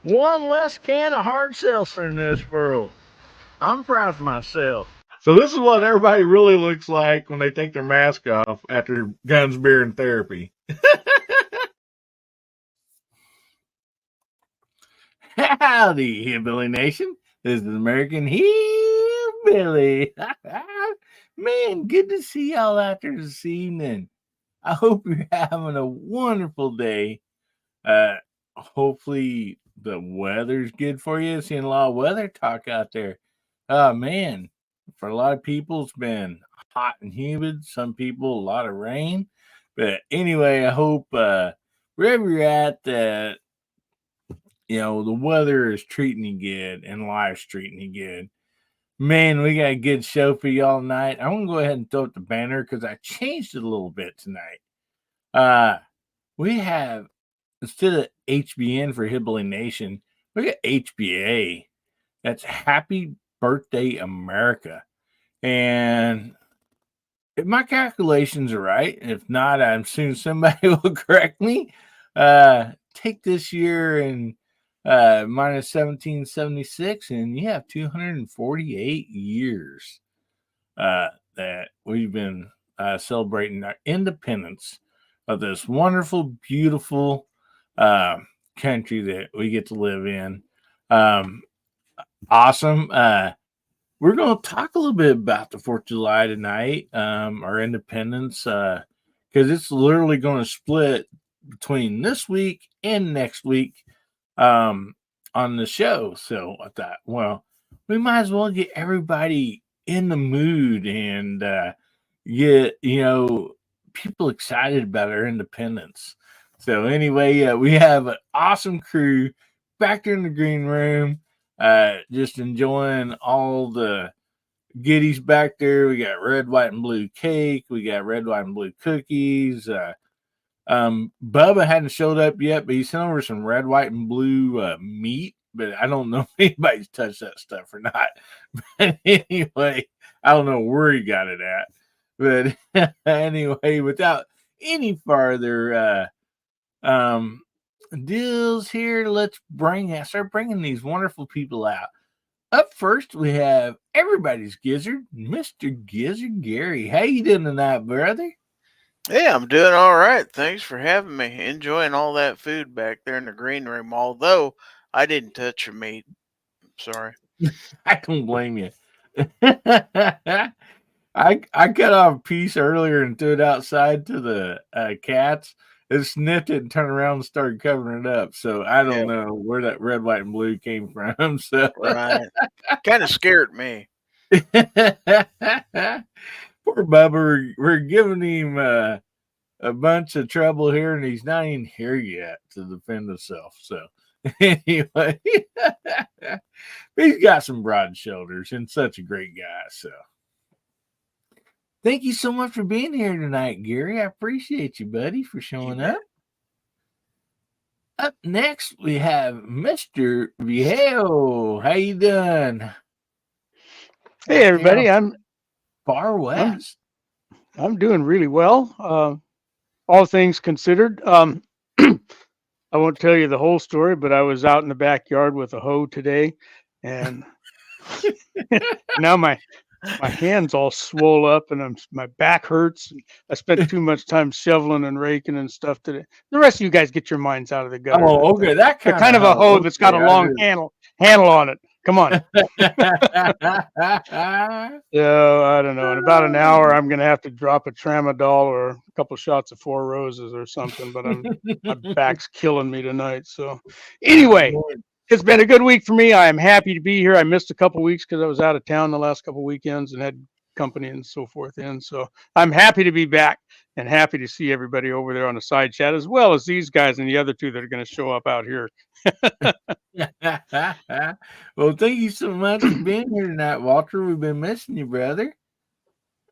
One less can of hard seltzer in this world. I'm proud of myself. So this is what everybody really looks like when they take their mask off after guns, beer, and therapy. Howdy, Hillbilly Nation. This is American Hillbilly. Man, good to see y'all out there this evening. I hope you're having a wonderful day. Hopefully the weather's good for you. Seeing a lot of weather talk out there. Man, for a lot of people, it's been hot and humid. Some people, a lot of rain. But anyway, I hope wherever you're at, that the weather is treating you good and life's treating you good. Man, we got a good show for y'all tonight. I'm gonna go ahead and throw up the banner because I changed it a little bit tonight. We have, instead of HBN for Hillbilly Nation, we got HBA. That's Happy Birthday America. And if my calculations are right, if not, I'm assuming somebody will correct me. Take this year and minus 1776, and you have 248 years that we've been celebrating our independence of this wonderful, beautiful country that we get to live in. Awesome. We're going to talk a little bit about the 4th of July tonight, our independence, because it's literally going to split between this week and next week on the show. So I thought, well, we might as well get everybody in the mood and get, people excited about our independence. So anyway, we have an awesome crew back there in the green room, just enjoying all the goodies back there. We got red, white, and blue cake. We got red, white, and blue cookies. Bubba hadn't showed up yet, but he sent over some red, white, and blue meat. But I don't know if anybody's touched that stuff or not. But anyway, I don't know where he got it at. But anyway, without any further deals here, let's start bringing these wonderful people out. Up first, we have everybody's gizzard, Mr. Gizzard Gary. How you doing tonight, brother? Hey, I'm doing all right. Thanks for having me. Enjoying all that food back there in the green room, although I didn't touch your meat. Sorry. I don't blame you. I cut off a piece earlier and threw it outside to the cats. It sniffed it and turned around and started covering it up. So I don't know where that red, white, and blue came from. So right, kind of scared me. Poor Bubba, we're giving him a bunch of trouble here, and he's not even here yet to defend himself. So anyway, he's got some broad shoulders and such a great guy. So thank you so much for being here tonight, Gary. I appreciate you, buddy, for showing up. Up next, we have Mr. Viejo. How you doing? Hey, everybody. I'm far west. I'm doing really well. All things considered. I won't tell you the whole story, but I was out in the backyard with a hoe today, and now my hand's all swole up, and my back hurts. I spent too much time shoveling and raking and stuff today. The rest of you guys get your minds out of the gutter. Oh, okay, that kind of a hoe that's got a long handle on it. Come on. So I don't know. In about an hour, I'm going to have to drop a tramadol or a couple shots of Four Roses or something. But my back's killing me tonight. So anyway, it's been a good week for me. I am happy to be here. I missed a couple weeks because I was out of town the last couple weekends and had company and so forth in. So I'm happy to be back and happy to see everybody over there on the side chat, as well as these guys and the other two that are going to show up out here. Well, thank you so much for being here tonight, Walter. We've been missing you, brother,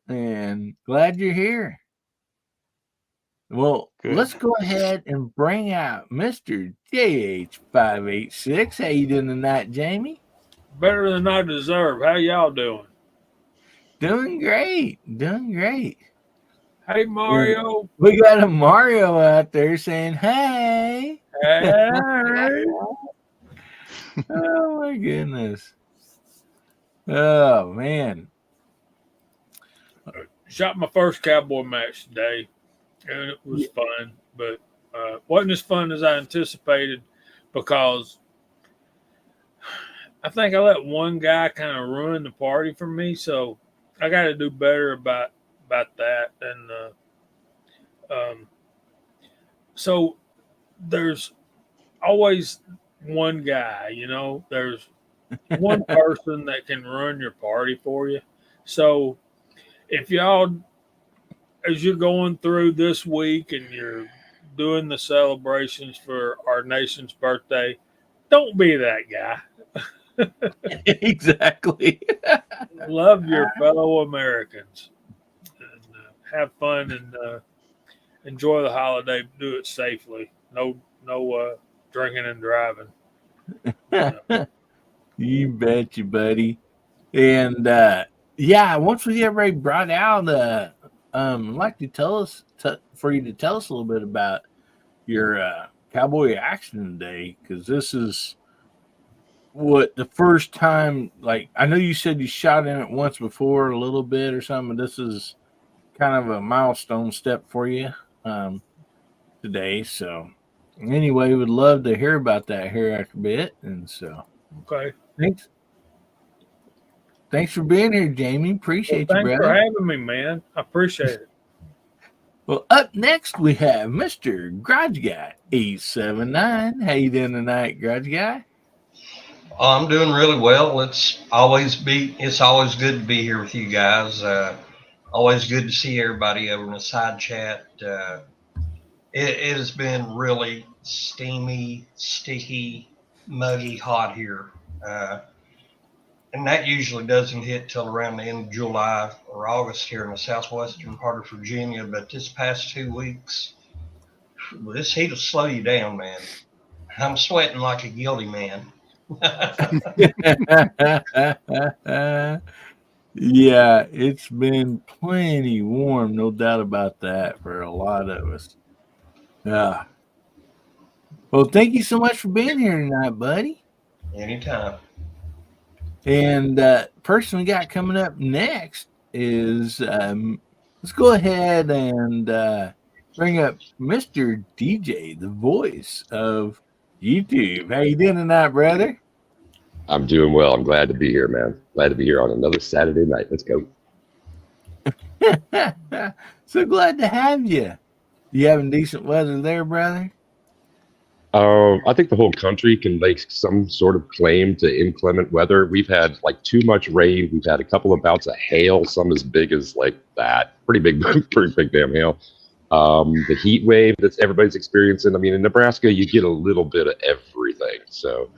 and glad you're here. Well, Good. let's go ahead and bring out Mr. JH586. How you doing tonight, Jamie? Better than I deserve. How y'all doing? Doing great. Doing great. Hey, Mario. We got a Mario out there saying, hey. Hey. Oh, my goodness. Oh, man. Shot my first cowboy match today, and it was fun, but wasn't as fun as I anticipated because I think I let one guy kind of ruin the party for me, so I got to do better about that. And so there's always one guy, there's one person that can run your party for you. So if y'all, as you're going through this week and you're doing the celebrations for our nation's birthday, don't be that guy. Exactly. Love your fellow Americans and have fun and enjoy the holiday. Do it safely. No drinking and driving. You bet you, buddy. And once we get everybody brought out, I'd like to for you to tell us a little bit about your cowboy action today, because this is the first time. Like, I know you said you shot in it once before a little bit or something, but this is kind of a milestone step for you today. So anyway, would love to hear about that here after a bit. And so okay, thanks for being here, Jamie. Appreciate you, brother. Thanks for having me, man. I appreciate it. Well, up next we have Mr. Garage Guy 879. How you doing tonight, Garage Guy? I'm doing really well. It's always good to be here with you guys. Always good to see everybody over in the side chat. It has been really steamy, sticky, muggy hot here. And that usually doesn't hit till around the end of July or August here in the southwestern part of Virginia. But this past 2 weeks, this heat will slow you down, man. I'm sweating like a guilty man. Yeah, it's been plenty warm, no doubt about that, for a lot of us. Yeah. Well, thank you so much for being here tonight, buddy. Anytime. And person we got coming up next is let's go ahead and bring up Mr. DJ, the voice of YouTube. How you doing tonight, brother? I'm doing well. I'm glad to be here, man. Glad to be here on another Saturday night. Let's go. So glad to have you. You having decent weather there, brother? I think the whole country can lay some sort of claim to inclement weather. We've had like too much rain. We've had a couple of bouts of hail, some as big as like that. Pretty big damn hail. The heat wave that everybody's experiencing. I mean, in Nebraska, you get a little bit of everything. So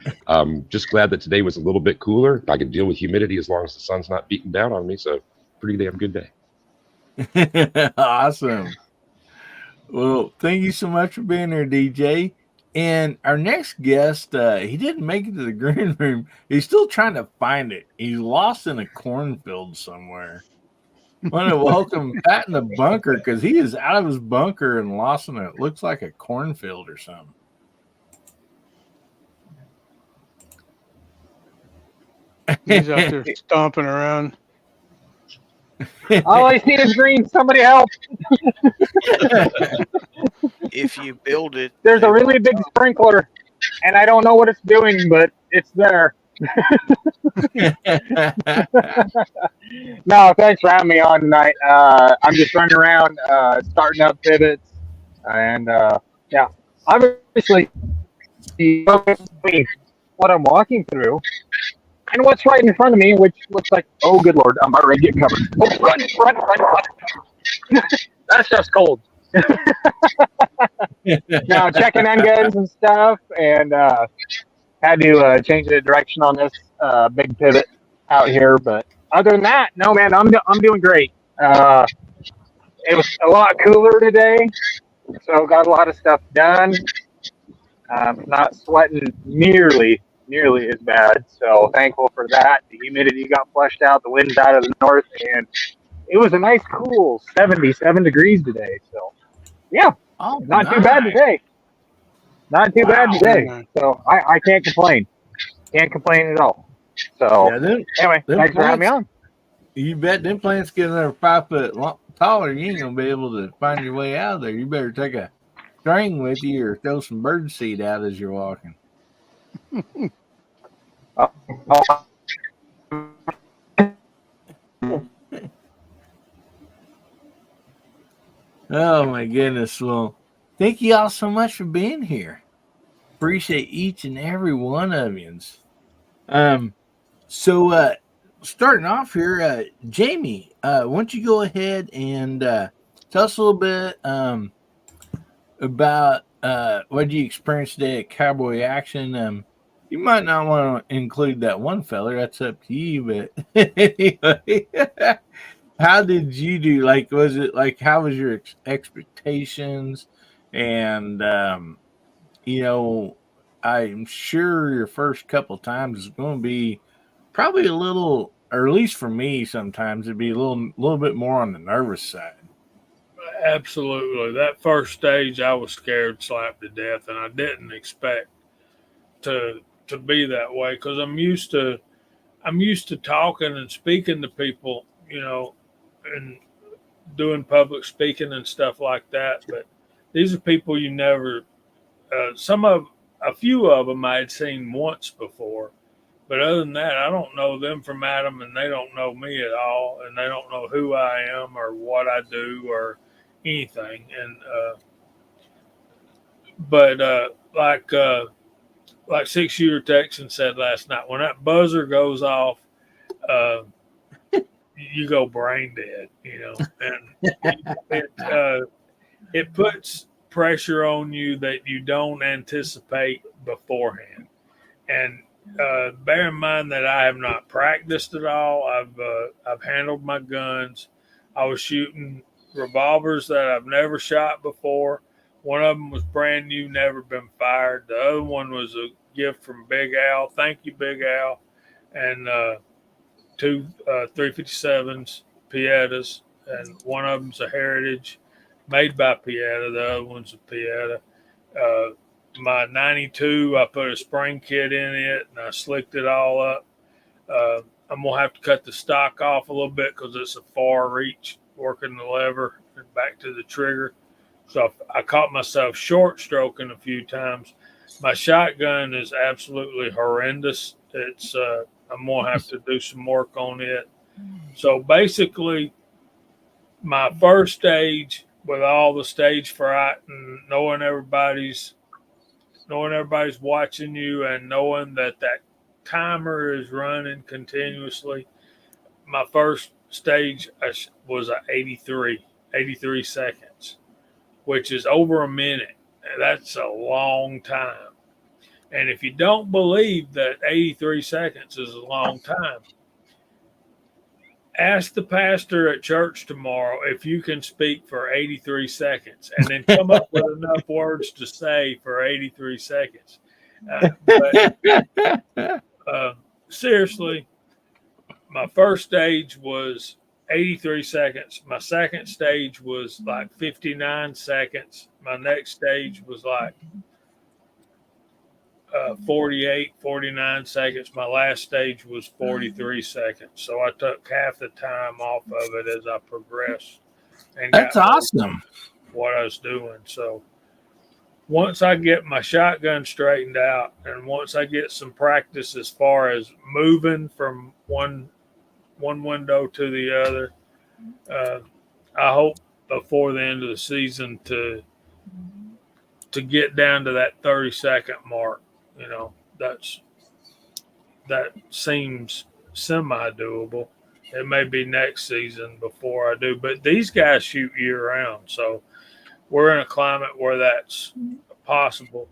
just glad that today was a little bit cooler. I can deal with humidity as long as the sun's not beating down on me. So pretty damn good day. Awesome. Well, thank you so much for being here, DJ. And our next guest, he didn't make it to the green room. He's still trying to find it. He's lost in a cornfield somewhere. I want to welcome Pat in the bunker, because he is out of his bunker and lost in it. Looks like a cornfield or something. He's out there stomping around. All I see is green. Somebody help. If you build it, There's a really big sprinkler, and I don't know what it's doing, but it's there. No, thanks for having me on tonight. I'm just running around, starting up pivots, and yeah, obviously, what I'm walking through and what's right in front of me, which looks like, oh, good Lord, I'm already getting covered. Oh, run. That's just cold. Now, checking endguns and stuff, and had to change the direction on this big pivot out here. But other than that, no, man, I'm doing great. It was a lot cooler today, so got a lot of stuff done. Not sweating nearly as bad, so thankful for that. The humidity got flushed out, the wind's out of the north, and it was a nice cool 77 degrees today. So yeah, Oh, not too bad nice. today. Not too bad Wow. Very today. nice. So I can't complain. Can't complain at all. So Yeah, anyway, them thanks for having me plants, on. you bet them plants get another 5 foot taller, you ain't going to be able to find your way out of there. You better take a string with you or throw some bird seed out as you're walking. Oh, my goodness. Well, thank you all so much for being here. Appreciate each and every one of you. So starting off here, Jamie, why don't you go ahead and tell us a little bit about what you experienced today at Cowboy Action. You might not want to include that one feller. That's up to you. But anyway, how did you do? Like, was it like how was your expectations? And you know, I'm sure your first couple times is going to be probably a little, or at least for me, sometimes it'd be a little bit more on the nervous side. Absolutely. That first stage, I was scared slap to death, and I didn't expect to be that way because I'm used to talking and speaking to people, and doing public speaking and stuff like that. But these are people you never, a few of them I had seen once before. But other than that, I don't know them from Adam, and they don't know me at all, and they don't know who I am or what I do or anything. And but like 6 Shooter Texan said last night, when that buzzer goes off, uh, you go brain dead, and it puts pressure on you that you don't anticipate beforehand. And bear in mind that I have not practiced at all. I've handled my guns. I was shooting revolvers that I've never shot before. One of them was brand new, never been fired. The other one was a gift from Big Al. Thank you, Big Al. And two 357s, Pietas, and one of them's a Heritage made by Pieta. The other one's a Pieta. My 92, I put a spring kit in it and I slicked it all up. I'm going to have to cut the stock off a little bit because it's a far reach working the lever and back to the trigger. So I caught myself short stroking a few times. My shotgun is absolutely horrendous. I'm going to have to do some work on it. So basically, my first stage with all the stage fright and knowing everybody's watching you and knowing that timer is running continuously. My first stage was 83 seconds, which is over a minute. That's a long time. And if you don't believe that 83 seconds is a long time, ask the pastor at church tomorrow if you can speak for 83 seconds and then come up with enough words to say for 83 seconds. Seriously, my first stage was 83 seconds. My second stage was like 59 seconds. My next stage was like 48, 49 seconds. My last stage was 43 seconds. So I took half the time off of it as I progressed. And that's awesome. What I was doing. So once I get my shotgun straightened out and once I get some practice as far as moving from one window to the other, I hope before the end of the season to get down to that 30-second mark. That's that seems semi doable. It may be next season before I do, but these guys shoot year round, so we're in a climate where that's possible.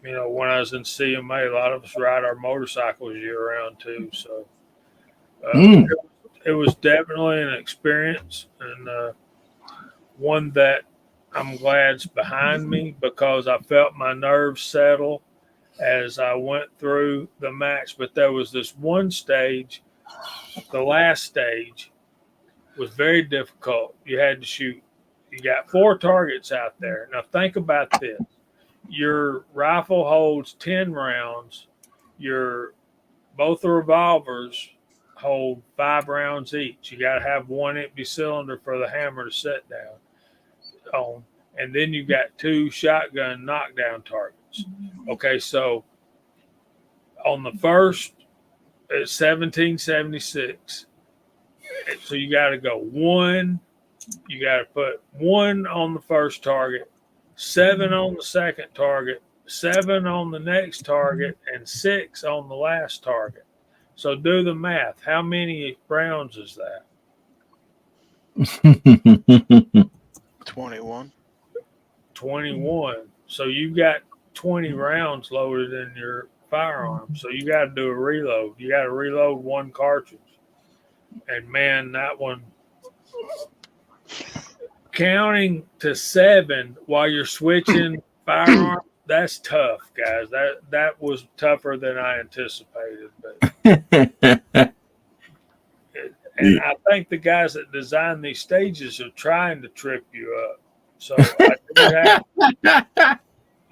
When I was in CMA, a lot of us ride our motorcycles year round too. So Mm. it was definitely an experience, and one that I'm glad's behind me because I felt my nerves settle as I went through the match. But there was this one stage, the last stage was very difficult. You had to shoot. You got 4 targets out there. Now think about this. Your rifle holds 10 rounds. Both the revolvers hold 5 rounds each. You got to have one empty cylinder for the hammer to set down on. And then you got 2 shotgun knockdown targets. Okay, so on the first, it's 1776. So you got to go 1. You got to put 1 on the first target, 7 on the second target, 7 on the next target, and 6 on the last target. So do the math. How many rounds is that? 21. 21. So you got 20 rounds loaded in your firearm. So you got to do a reload. You got to reload 1 cartridge. And man, that one, counting to 7 while you're switching firearm, that's tough, guys. That was tougher than I anticipated. But and I think the guys that design these stages are trying to trip you up. So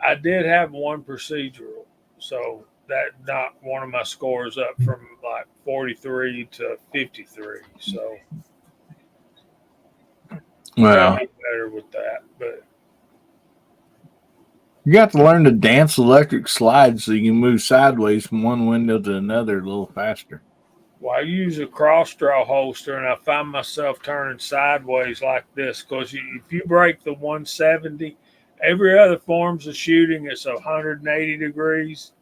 I did have 1 procedural. So that knocked one of my scores up from like 43 to 53. So Well, better with that, but you got to learn to dance electric slides so you can move sideways from one window to another a little faster. well, I use a cross draw holster and I find myself turning sideways like this because if you break the 170, every other forms of shooting it's 180 degrees.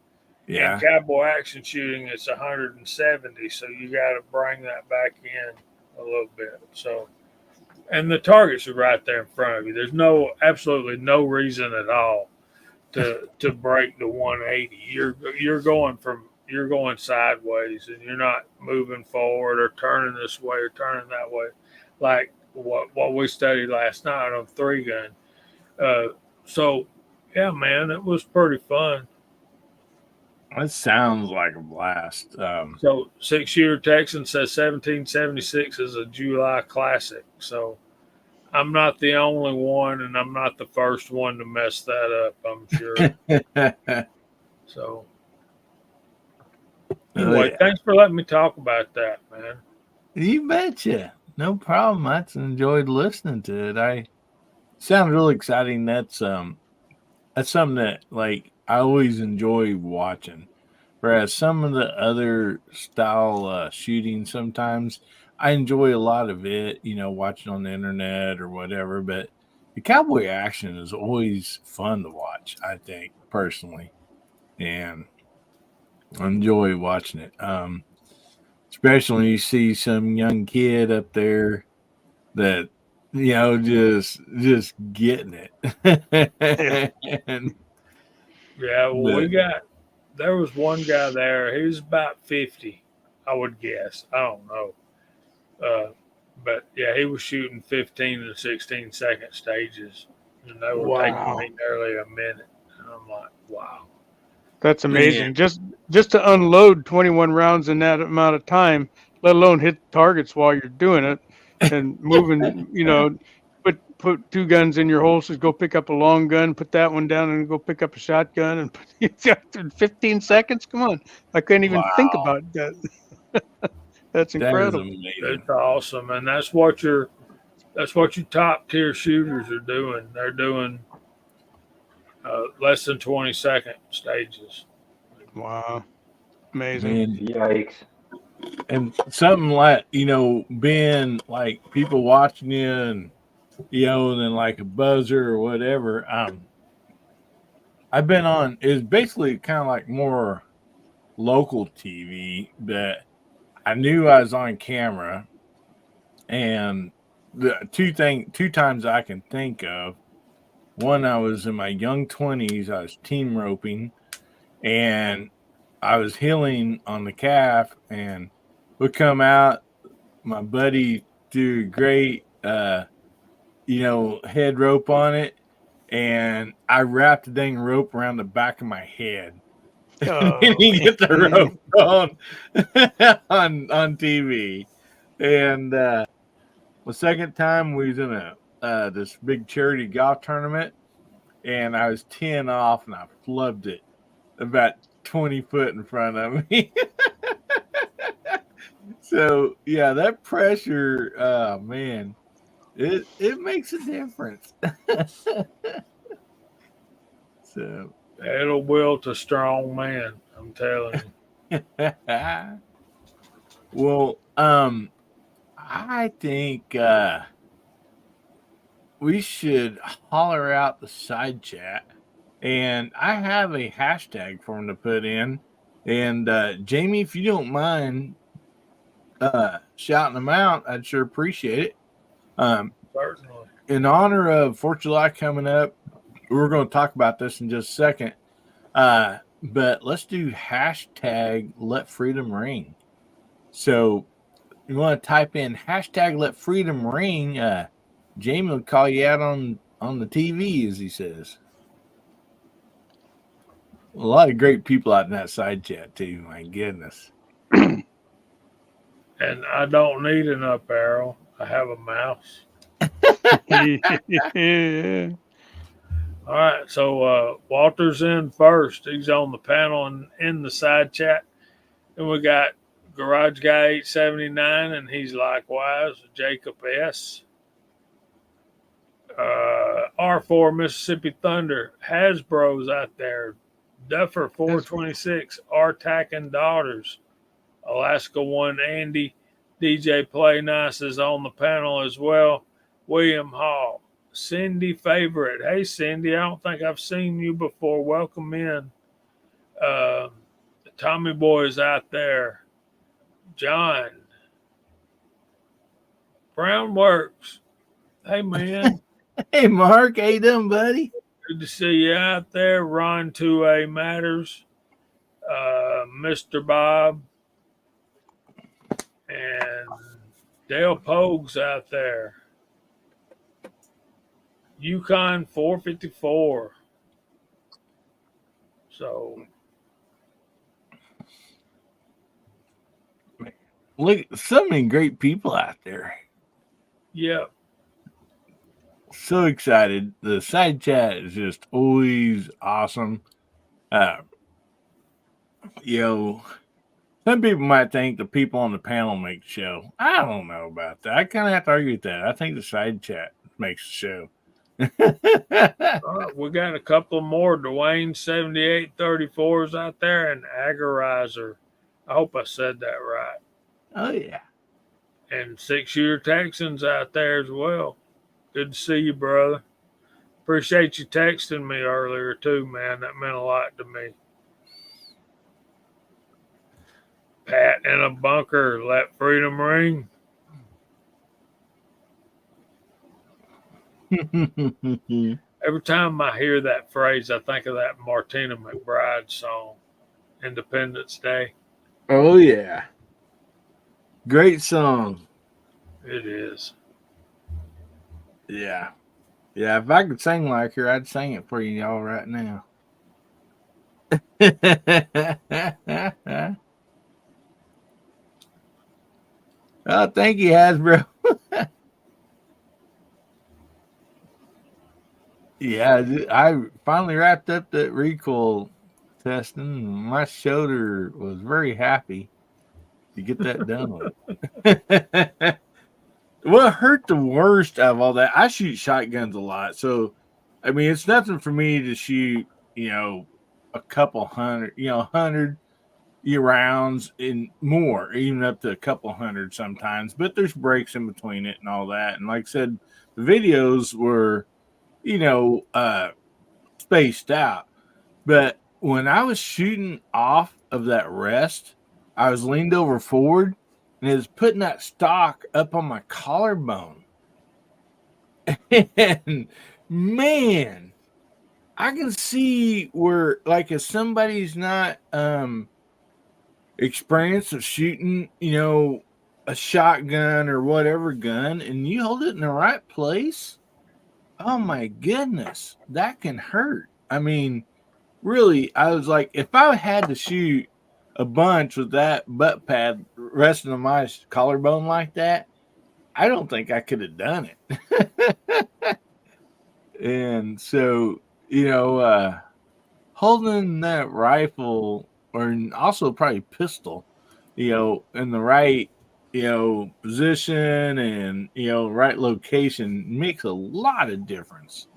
Yeah. In cowboy action shooting, it's 170. So you got to bring that back in a little bit. So, and the targets are right there in front of you. There's absolutely no reason at all to break the 180. You're going sideways and you're not moving forward or turning this way or turning that way, like what we studied last night on 3-gun. So, yeah, man, it was pretty fun. That sounds like a blast. So 6-shooter Texan says 1776 is a July classic. So I'm not the only one, and I'm not the first one to mess that up, I'm sure. So anyway, thanks for letting me talk about that, man. You betcha. No problem. I enjoyed listening to it. I sounds really exciting. That's something that like I always enjoy watching. Whereas some of the other style shooting, sometimes I enjoy a lot of it, watching on the internet or whatever. But the cowboy action is always fun to watch, I think, personally. And I enjoy watching it. Especially when you see some young kid up there that, just getting it. And, Yeah, well, there was one guy there. He was about 50, I would guess. I don't know. But yeah, he was shooting 15 to 16 second stages, and they were taking me nearly a minute. And I'm like, wow. That's amazing. Yeah. Just to unload 21 rounds in that amount of time, let alone hit targets while you're doing it and moving, put 2 guns in your holsters, go pick up a long gun, put that one down and go pick up a shotgun and 15 seconds. Come on. I couldn't even think about that. That's incredible. That's awesome. And that's what your top tier shooters are doing. They're doing less than 20 second stages. Wow. Amazing. Man. Yikes. And something like, being like people watching you and, and then like a buzzer or whatever. I've been on, it's basically kind of like more local TV, but I knew I was on camera. And the two times I can think of, one, I was in my young 20s, I was team roping, and I was heeling on the calf, and we come out. My buddy threw a great, head rope on it, and I wrapped the dang rope around the back of my head. Oh, And he man. get the rope on TV. And the second time we was in this big charity golf tournament, and I was 10 off, and I flubbed it about 20 foot in front of me. So yeah, that pressure, man, it makes a difference. So It'll wilt a strong man. I'm telling you. well, I think we should holler out the side chat, and I have a hashtag for him to put in. And Jamie, if you don't mind shouting them out, I'd sure appreciate it. Certainly. In honor of 4th of July coming up, we're going to talk about this in just a second. But let's do hashtag Let Freedom Ring. So you want to type in hashtag Let Freedom Ring. Jamie will call you out on the TV, as he says. A lot of great people out in that side chat too. My goodness. And I don't need an up arrow. I have a mouse. Yeah. All right. So Walter's in first. He's on the panel and in the side chat. And we got Garage Guy 879, and he's likewise Jacob S. R4 Mississippi Thunder, Hasbro's out there, Duffer 426, Artac and Daughters, Alaska One Andy, DJ Play Nice is on the panel as well, William Hall, Cindy Favorite. Hey Cindy, I don't think I've seen you before. Welcome in. Tommy Boy is out there. John Brown Works. Hey man. Hey Mark, how you doing, buddy? Good to see you out there. Ron 2A Matters, Mr. Bob, and Dale Pogues out there. Yukon 454. So look, so many great people out there. yeah. So excited. The side chat is just always awesome. Some people might think the people on the panel make the show. I don't know about that. I kind of have to argue with that. I think the side chat makes the show. We got a couple more. Dwayne 7834s out there and Agorizer. I hope I said that right. Oh yeah. And 6-year Texans out there as well. Good to see you, brother. Appreciate you texting me earlier too, man. That meant a lot to me. Pat in a bunker, let freedom ring. Every time I hear that phrase, I think of that Martina McBride song, Independence Day. Oh yeah. Great song. It is. Yeah. Yeah, if I could sing like her, I'd sing it for you all right now. Oh, thank you, Hasbro. Yeah, I finally wrapped up that recoil testing. My shoulder was very happy to get that done. What hurt the worst out of all that? I shoot shotguns a lot, so I mean it's nothing for me to shoot, a couple hundred, 100 rounds and more, even up to a couple hundred sometimes. But there's breaks in between it and all that. And like I said, the videos were, spaced out. But when I was shooting off of that rest, I was leaned over forward and it was putting that stock up on my collarbone. And man, I can see where, like, if somebody's not experienced of shooting, a shotgun or whatever gun, and you hold it in the right place, oh my goodness, that can hurt. I mean, really, I was like, if I had to shoot a bunch with that butt pad resting on my collarbone like that, I don't think I could have done it. And so, holding that rifle or also probably pistol, in the right, position and, right location makes a lot of difference.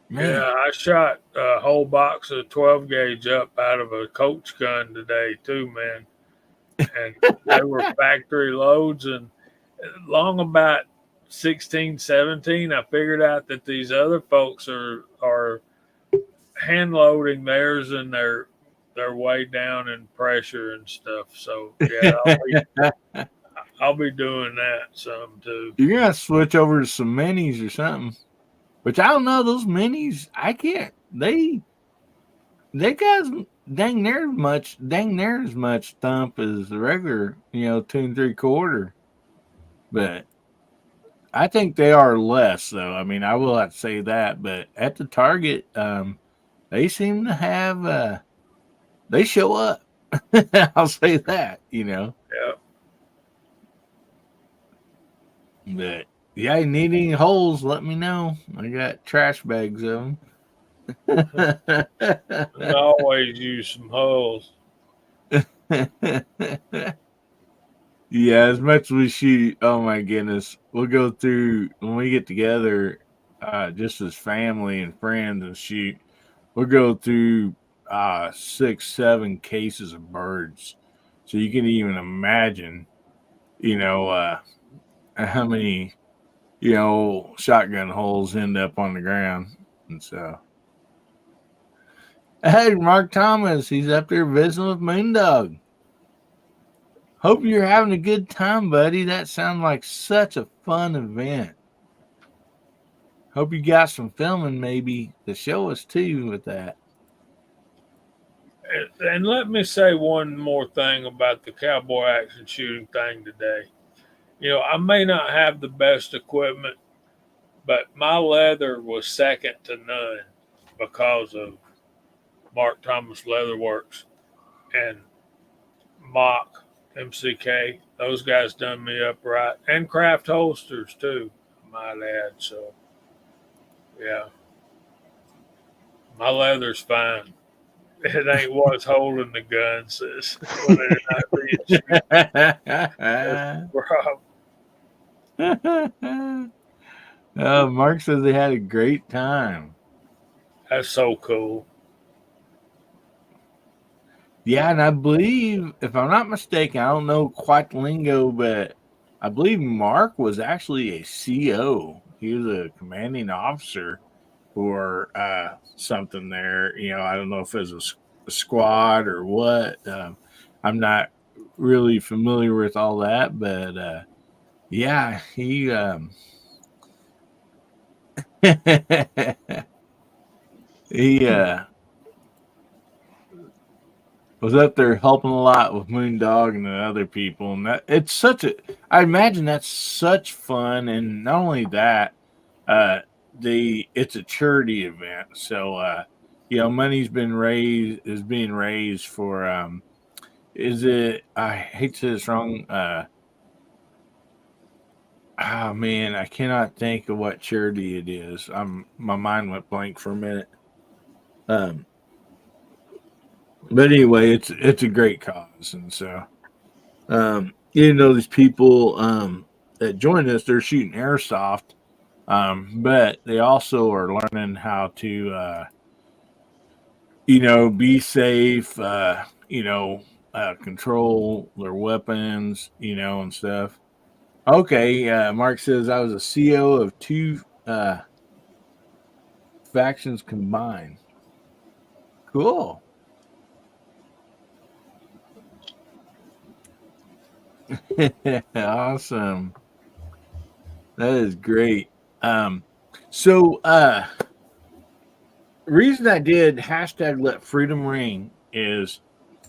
Man. Yeah, I shot a whole box of 12 gauge up out of a Coach gun today too, man. And they were factory loads, and long about 16, 17, I figured out that these other folks are hand loading theirs, and they're way down in pressure and stuff. So yeah, I'll be doing that some too. You're gonna switch over to some minis or something. Which I don't know, those minis, I can't. They got dang near as much thump as the regular, 2 3/4. But I think they are less though. I mean, I will have to say that. But at the Target, they seem to have they show up. I'll say that, Yeah. But yeah, you need any holes, let me know. I got trash bags of them. I always use some holes. Yeah, as much as we shoot, oh my goodness, we'll go through when we get together, just as family and friends and shoot. We'll go through 6, 7 cases of birds, so you can even imagine, how many, shotgun holes end up on the ground, and so. Hey, Mark Thomas, he's up there visiting with Moondog. Hope you're having a good time, buddy. That sounds like such a fun event. Hope you got some filming maybe to show us too with that. And let me say one more thing about the cowboy action shooting thing today. I may not have the best equipment, but my leather was second to none because of Mark Thomas Leather Works and Mock, MCK. Those guys done me up right. And Craft Holsters too, I might add. So, yeah. My leather's fine. It ain't what's holding the gun, sis. When they're not being shot. That's the problem. Mark says they had a great time. That's so cool. Yeah, and I believe, if I'm not mistaken, I don't know quite the lingo, but I believe Mark was actually a CO. He was a commanding officer for something there. I don't know if it was a squad or what. I'm not really familiar with all that, but yeah, he he was up there helping a lot with Moondog and the other people, and that it's I imagine that's such fun, and not only that, it's a charity event, so money's is being raised for I hate to say this wrong, oh man, I cannot think of what charity it is. My mind went blank for a minute. But anyway, it's a great cause, and so these people that join us, they're shooting airsoft, but they also are learning how to be safe, control their weapons, and stuff. Okay, Mark says I was a CO of 2 factions combined. Cool. Awesome. That is great. So reason I did hashtag let freedom ring is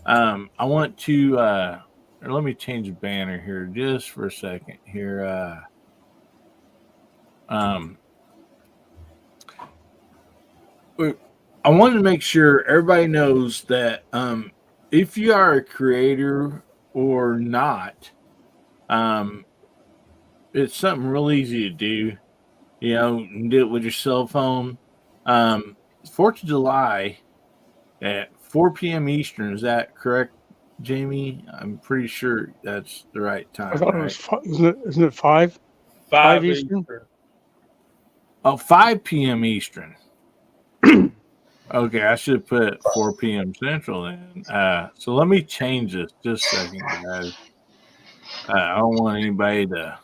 I want to or let me change the banner here just for a second here. Um I wanted to make sure everybody knows that if you are a creator or not, um, it's something real easy to do. You know, you can do it with your cell phone. 4th of July at 4 p.m. Eastern. Is that correct, Jamie? I'm pretty sure that's the right I time, thought it was right? isn't it 5 5 Eastern? Eastern. Oh, 5 p.m. Eastern. Okay, I should put 4 p.m. Central then. So let me change this just a second, guys. I don't want anybody to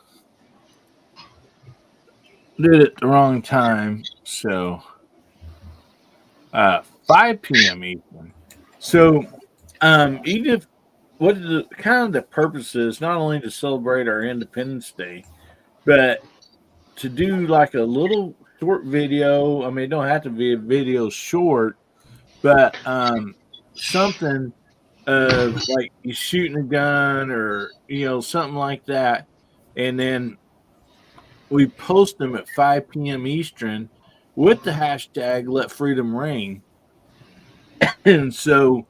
did it the wrong time. So 5 p.m. Eastern. So even if what the kind of the purpose is not only to celebrate our Independence Day, but to do like a little short video. I mean, it don't have to be a video short, but something of like you shooting a gun or something like that, and then we post them at 5 p.m. Eastern with the hashtag Let Freedom Ring. And so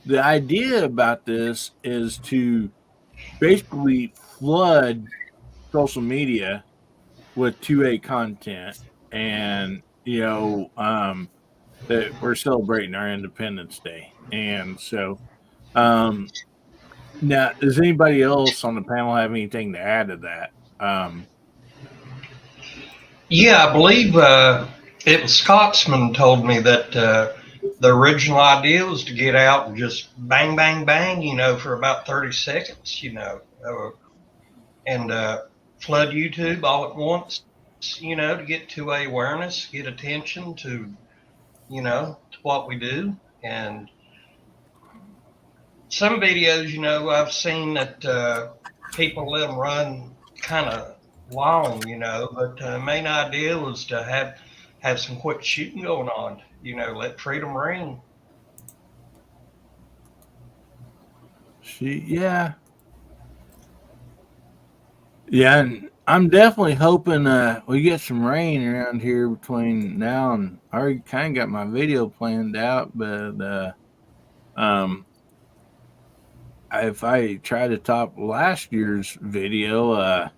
the idea about this is to basically flood social media with 2A content, and that we're celebrating our Independence Day. And so now, does anybody else on the panel have anything to add to that? Yeah, I believe it was Scotsman told me that the original idea was to get out and just bang, bang, bang, for about 30 seconds, and flood YouTube all at once, to get 2A awareness, get attention to what we do. And some videos, I've seen that people let them run kind of long, but the main idea was to have some quick shooting going on, let freedom ring. Yeah. Yeah, and I'm definitely hoping we get some rain around here between now and I already kind of got my video planned out, but um, if I try to top last year's video, I'm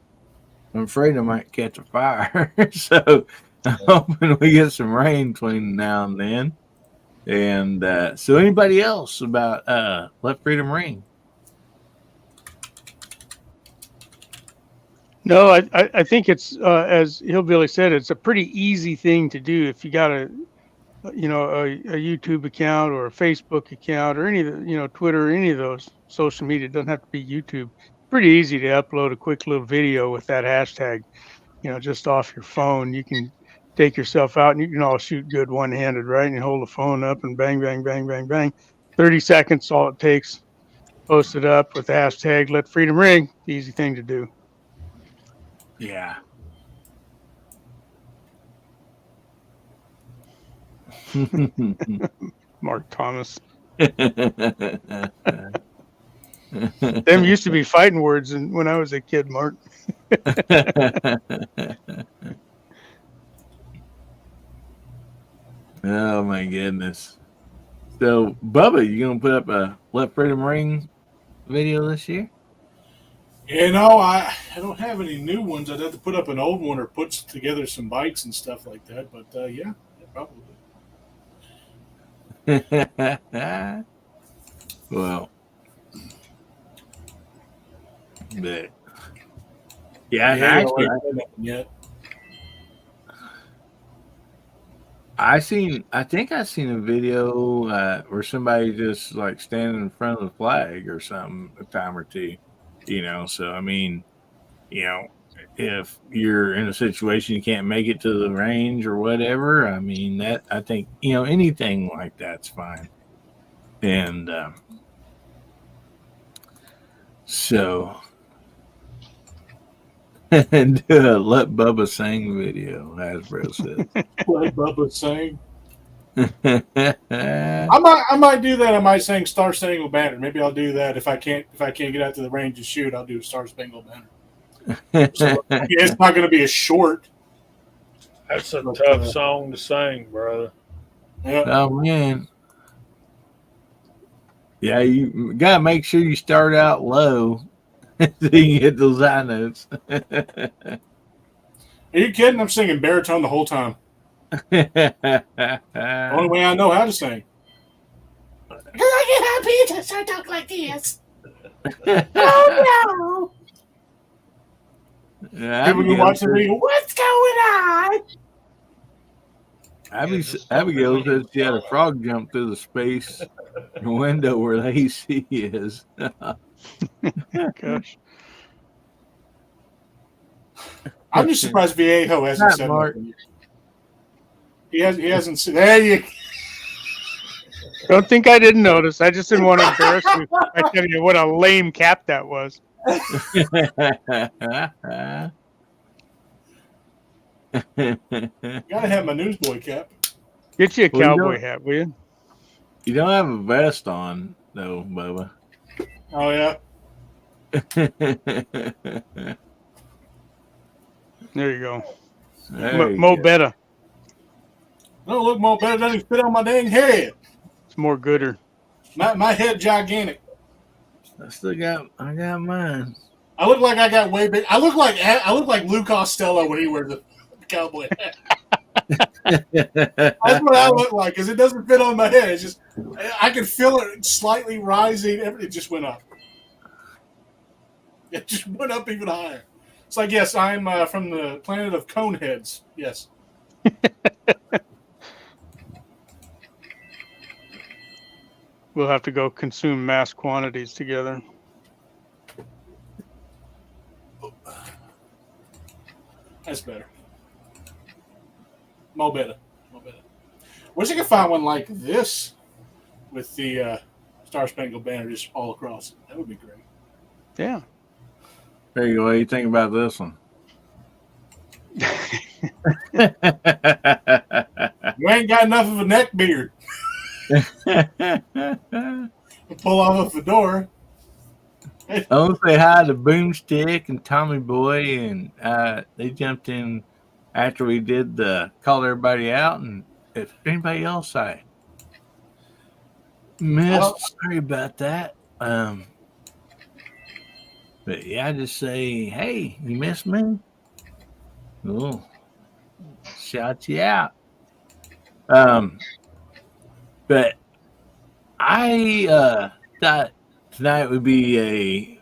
afraid I might catch a fire. So I'm hoping we get some rain between now and then. And so, anybody else about Let Freedom Ring? No, I think it's as Hillbilly said, it's a pretty easy thing to do if you got a YouTube account or a Facebook account or any of the Twitter or any of those social media. It doesn't have to be YouTube. Pretty easy to upload a quick little video with that hashtag. Just off your phone. You can take yourself out and you can all shoot good one-handed, right? And you hold the phone up and bang, bang, bang, bang, bang. 30 seconds, all it takes. Post it up with the hashtag Let Freedom Ring. Easy thing to do. Yeah. Mark Thomas. Them used to be fighting words when I was a kid, Mark. Oh my goodness. So, Bubba, you gonna put up a Let Freedom Ring video this year? I don't have any new ones. I'd have to put up an old one or put together some bites and stuff like that. But yeah, probably. Well, but yeah, and Yeah, actually, I haven't yet. I think I seen a video where somebody just like standing in front of the flag or something a time or two. So I mean, you know, if you're in a situation you can't make it to the range or whatever, I mean that I think anything like that's fine. And so And do a Let Bubba Sing video, Hasbro says. Let Bubba sing. Yeah, I might do that. I might sing Star Spangled Banner. Maybe I'll do that if I can't get out to the range and shoot. I'll do Star Spangled Banner. So yeah, it's not going to be a short. That's a But, tough song to sing, brother. Yeah. oh man. Yeah, you gotta make sure you start out low so you can hit those high notes. Are you kidding? I'm singing baritone the whole time. The only way I know how to sing. Because I get happy to talk like this. Oh no! Yeah, People can watch the video. What's going on? Abigail says she had a frog jump through the space window where the AC is. Gosh. I'm just surprised Viejo hasn't Not said Mark. nothing. He hasn't said. There you. Don't think I didn't notice. I just didn't want to embarrass you. I tell you what a lame cap that was. Gotta have my newsboy cap. Get you a Well, you cowboy don't- hat, will you? You don't have a vest on, though, Bubba. Oh yeah. There you go. There you Mo go. better. Don't look more better than it fit on my dang head. It's more gooder. My head gigantic. I got mine. I look like I got way big. I look like Lou Costello when he wears the cowboy hat. That's what I look like because it doesn't fit on my head. It's just I can feel it slightly rising. It just went up. It just went up even higher. It's like, yes, I'm from the planet of Coneheads. Yes. We'll have to go consume mass quantities together. That's better. Mo better. Wish I could find one like this with the Star Spangled Banner just all across it. That would be great. Yeah. There you go. What do you think about this one? You ain't got enough of a neck beard. Pull off a fedora. I want to say hi to Boomstick and Tommy Boy, and they jumped in after we did the call everybody out. And if anybody else I missed, sorry about that. But yeah, just say, hey, you missed me? Oh, shout you out. But I thought tonight would be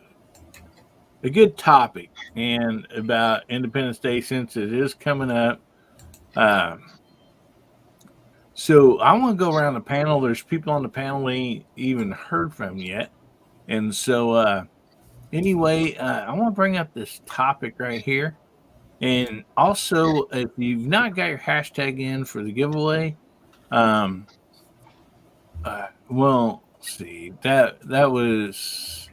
a good topic and about Independence Day since it is coming up. So I want to go around the panel. There's people on the panel we ain't even heard from yet. And so anyway, I want to bring up this topic right here. And also, if you've not got your hashtag in for the giveaway, well, let's see, that was,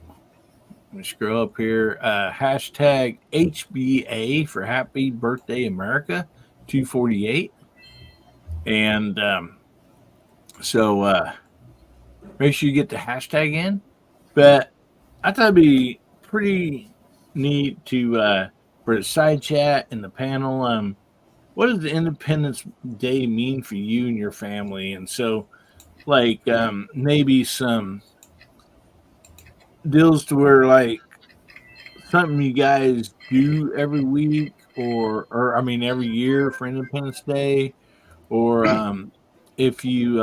let me scroll up here, hashtag HBA for Happy Birthday America 248. And so make sure you get the hashtag in. But I thought it'd be pretty neat to for the side chat and the panel. What does the Independence Day mean for you and your family? And so, like, maybe some deals to where, like, something you guys do every week or I mean, every year for Independence Day, or if you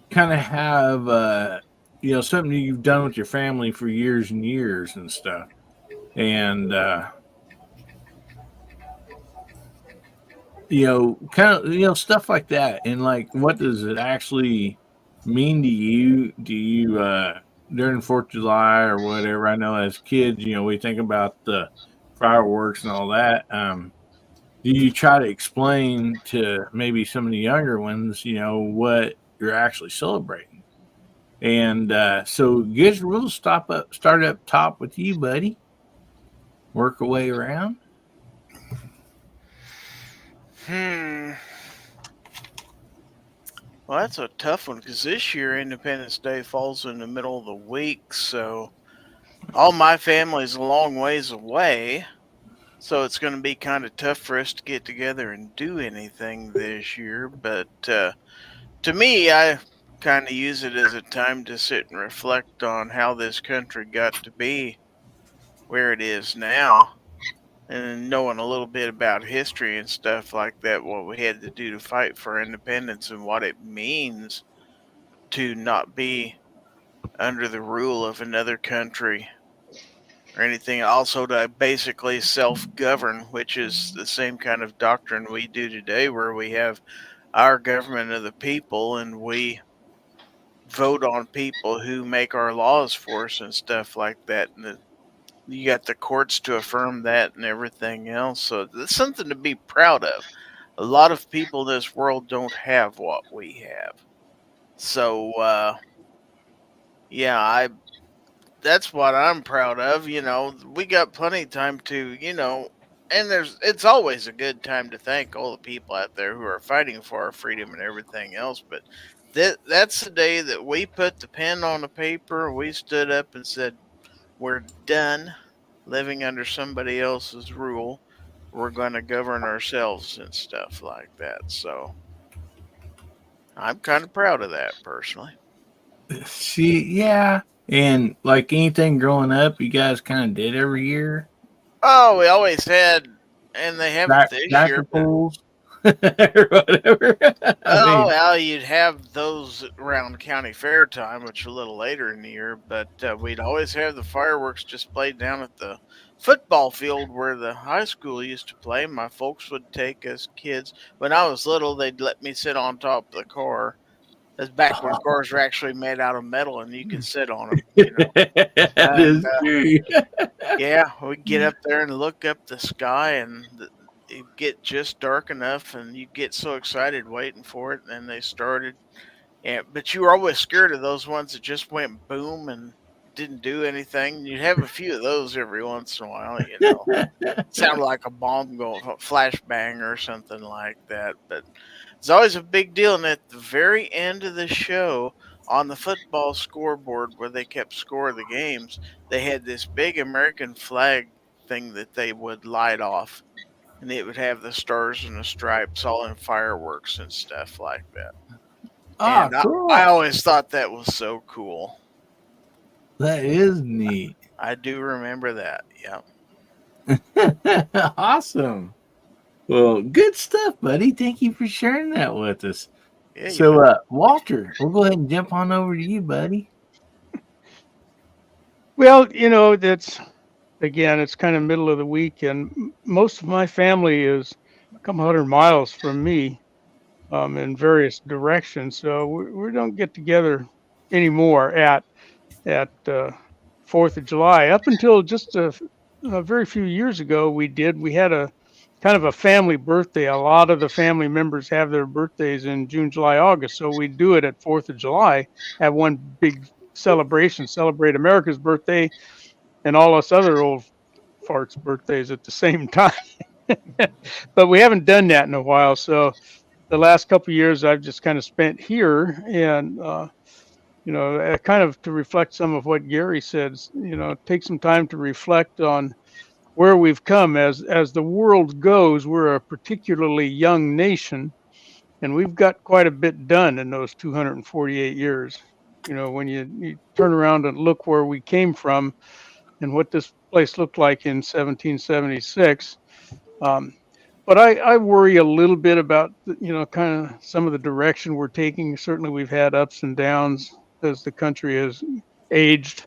kind of have something you've done with your family for years and years and stuff, and kind of stuff like that. And like, what does it actually mean to you? Do you during 4th of July or whatever? I know as kids, we think about the fireworks and all that. Do you try to explain to maybe some of the younger ones, what you're actually celebrating? And so, guess we'll start up top with you, buddy. Work our way around. Hmm. Well, that's a tough one because this year Independence Day falls in the middle of the week, so all my family's a long ways away. So it's going to be kind of tough for us to get together and do anything this year. But to me, I kind of use it as a time to sit and reflect on how this country got to be where it is now, and knowing a little bit about history and stuff like that, what we had to do to fight for independence and what it means to not be under the rule of another country or anything. Also, to basically self govern, which is the same kind of doctrine we do today, where we have our government of the people and we vote on people who make our laws for us and stuff like that. And you got the courts to affirm that and everything else. So that's something to be proud of. A lot of people in this world don't have what we have. So, yeah, that's what I'm proud of. We got plenty of time to, and it's always a good time to thank all the people out there who are fighting for our freedom and everything else. But that's the day that we put the pen on the paper. We stood up and said, we're done living under somebody else's rule. We're going to govern ourselves and stuff like that. So I'm kind of proud of that personally. See, yeah. And like anything growing up, you guys kind of did every year. Oh, we always had, and they have it this year. Pools or whatever. Oh, well, you'd have those around county fair time, which is a little later in the year, but we'd always have the fireworks displayed down at the football field where the high school used to play. My folks would take us kids. When I was little, they'd let me sit on top of the car. That's back when cars were actually made out of metal and you could sit on them. That is true. Yeah, we'd get up there and look up the sky, and it'd get just dark enough, and you'd get so excited waiting for it. And then they started. Yeah, but you were always scared of those ones that just went boom and didn't do anything. You'd have a few of those every once in a while, sounded like a bomb going flashbang or something like that. But it's always a big deal. And at the very end of the show, on the football scoreboard where they kept score of the games, they had this big American flag thing that they would light off. And it would have the stars and the stripes all in fireworks and stuff like that. Oh, And cool. I always thought that was so cool. That is neat. I do remember that. Yeah. Awesome. Well, good stuff, buddy. Thank you for sharing that with us. Yeah, so, Walter, we'll go ahead and jump on over to you, buddy. Well, that's, again, it's kind of middle of the week, and most of my family is a couple 100 miles from me in various directions. So we don't get together anymore at 4th of July. Up until just a very few years ago, we had a kind of a family birthday. A lot of the family members have their birthdays in June, July, August. So we do it at 4th of July, have one big celebration, celebrate America's birthday and all us other old farts' birthdays at the same time. But we haven't done that in a while. So the last couple of years I've just kind of spent here, and kind of to reflect some of what Gary said, take some time to reflect on where we've come. As the world goes, we're a particularly young nation, and we've got quite a bit done in those 248 years. When you turn around and look where we came from and what this place looked like in 1776. But I worry a little bit about, kind of some of the direction we're taking. Certainly we've had ups and downs as the country has aged.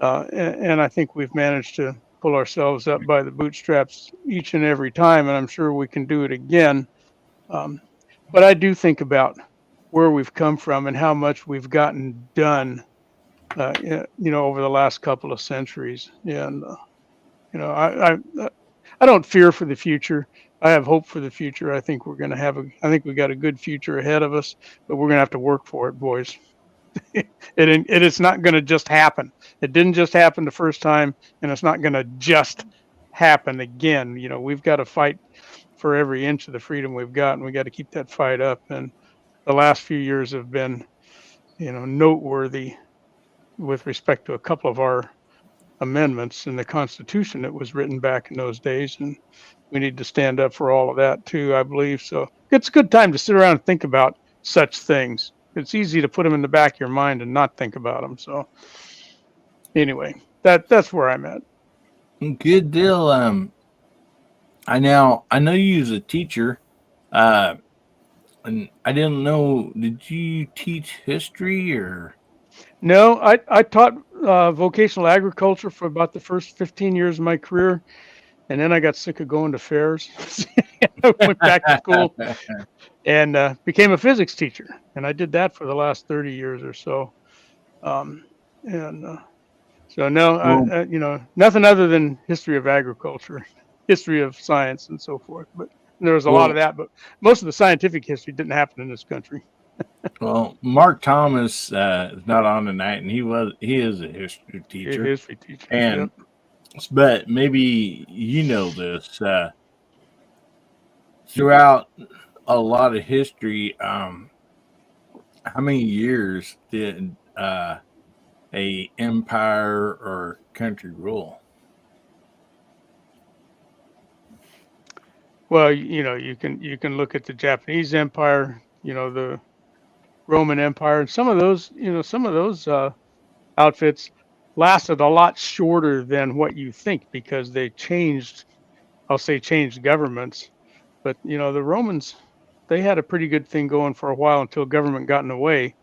And I think we've managed to pull ourselves up by the bootstraps each and every time, and I'm sure we can do it again. But I do think about where we've come from and how much we've gotten done, over the last couple of centuries. And, I don't fear for the future. I have hope for the future. I think we're going to I think we got a good future ahead of us, but we're going to have to work for it, boys. It's not going to just happen. It didn't just happen the first time, and it's not going to just happen again. We've got to fight for every inch of the freedom we've got, and we got to keep that fight up. And the last few years have been, noteworthy with respect to a couple of our amendments in the Constitution that was written back in those days, and we need to stand up for all of that too, I believe. So it's a good time to sit around and think about such things. It's easy to put them in the back of your mind and not think about them. So anyway, that's where I'm at. Good deal. I know you as a teacher, and I didn't know. Did you teach history or? No, I taught vocational agriculture for about the first 15 years of my career, and then I got sick of going to fairs. I went back to school and became a physics teacher, and I did that for the last 30 years or so. And so no, Well, nothing other than history of agriculture, history of science, and so forth. But there was a lot of that, but most of the scientific history didn't happen in this country. Well, Mark Thomas is not on tonight, and he is a history teacher. History teacher, and but maybe you know this throughout a lot of history. How many years did a empire or country rule? Well, you can look at the Japanese Empire, the Roman Empire, and some of those outfits lasted a lot shorter than what you think because they changed governments. But the Romans, they had a pretty good thing going for a while until government got in the way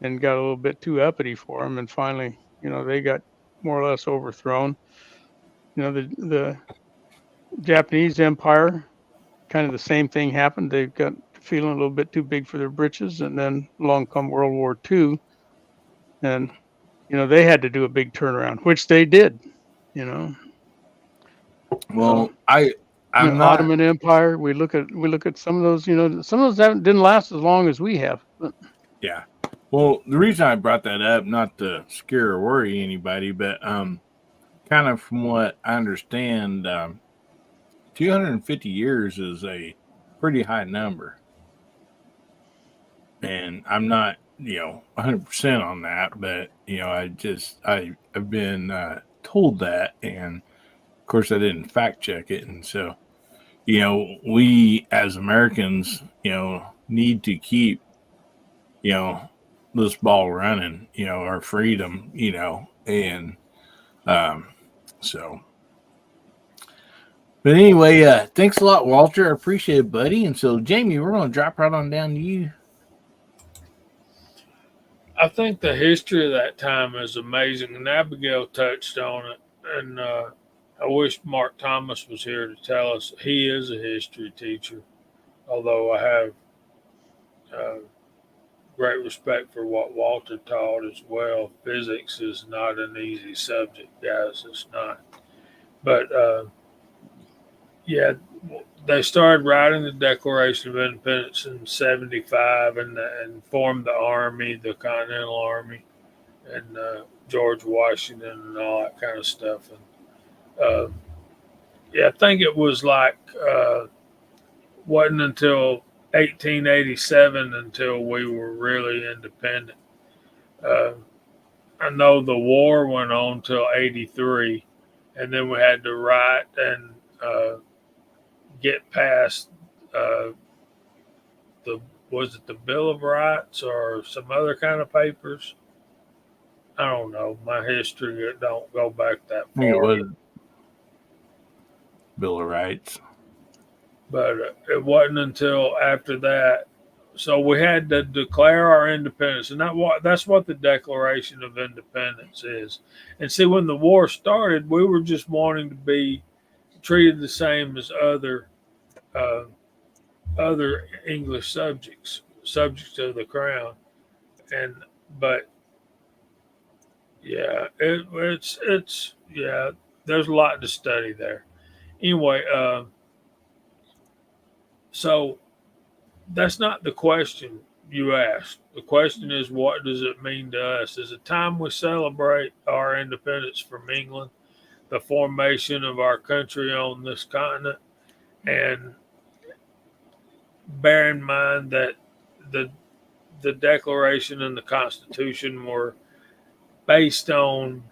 and got a little bit too uppity for them, and finally, they got more or less overthrown. The Japanese Empire, kind of the same thing happened. They got feeling a little bit too big for their britches, and then along come World War II, and they had to do a big turnaround, which they did. Well, so, I'm not. Ottoman Empire. We look at some of those. Some of those didn't last as long as we have. But. Yeah. Well, the reason I brought that up, not to scare or worry anybody, but kind of from what I understand, 250 years is a pretty high number. And I'm not, 100% on that, but, I've been told that. And of course, I didn't fact check it. And so, we as Americans, need to keep, this ball running, our freedom, and so. But anyway, thanks a lot, Walter. I appreciate it, buddy. And so, Jamie, we're going to drop right on down to you. I think the history of that time is amazing, and Abigail touched on it. And I wish Mark Thomas was here to tell us. He is a history teacher, although I have great respect for what Walter taught as well. Physics is not an easy subject, guys. It's not. But yeah, they started writing the Declaration of Independence in '75 and formed the Army, the Continental Army, and George Washington and all that kind of stuff. And yeah, I think it was like wasn't until 1887 until we were really independent. I know the war went on till '83, and then we had to write and get past was it the Bill of Rights or some other kind of papers? I don't know. My history don't go back that far. I think it was Bill of Rights. But it wasn't until after that. So we had to declare our independence, and that's what the Declaration of Independence is. And see, when the war started, we were just wanting to be treated the same as other English subjects of the crown, but yeah, it's yeah. There's a lot to study there. Anyway, so that's not the question. you asked. The question is, what does it mean to us? It's a time we celebrate our independence from England, the formation of our country on this continent, and bear in mind that the the Declaration and the Constitution were based on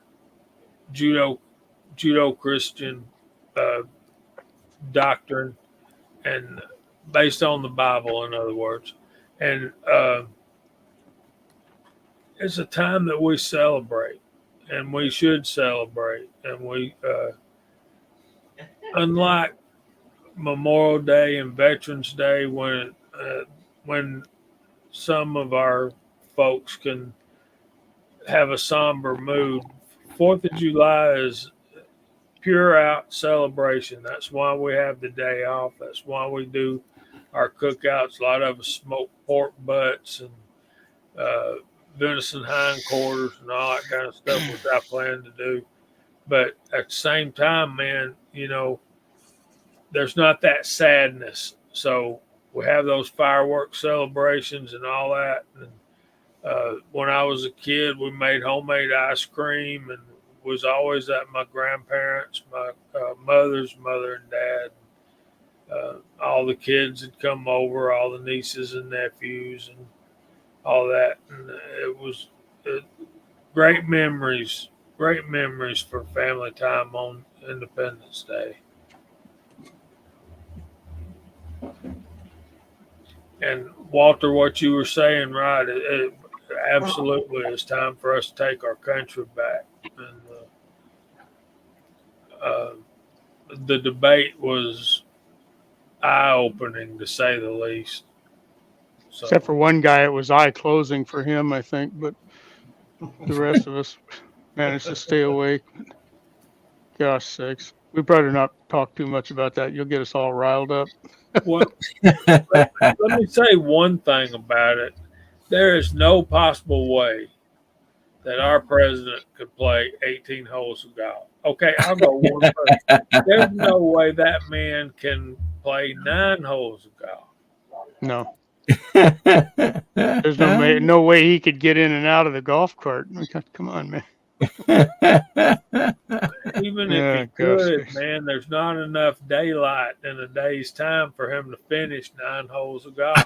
Judo Christian uh, doctrine and based on the Bible, in other words. And it's a time that we celebrate, and we should celebrate. And we, unlike Memorial Day and Veterans Day, when some of our folks can have a somber mood, Fourth of July is pure out celebration. That's why we have the day off. That's why we do our cookouts. A lot of us smoke pork butts and venison hindquarters and all that kind of stuff, which I plan to do. But at the same time, man, there's not that sadness. So we have those fireworks celebrations and all that. And when I was a kid, we made homemade ice cream and was always at my grandparents, my mother's mother and dad. All the kids had come over, all the nieces and nephews and all that. And it was great memories for family time on Independence Day. And Walter, what you were saying, right? It absolutely is time for us to take our country back. And the debate was eye-opening, to say the least. So, Except for one guy, it was eye closing for him, I think, but the rest of us managed to stay awake. Gosh sakes. We better not talk too much about that. You'll get us all riled up. well, let me say one thing about it. There is no possible way that our president could play 18 holes of golf. Okay, I'll go one first. There's no way that man can play 9 holes of golf. No. There's no way he could get in and out of the golf cart. Come on, man. Even if he could, man, there's not enough daylight in a day's time for him to finish 9 holes of golf.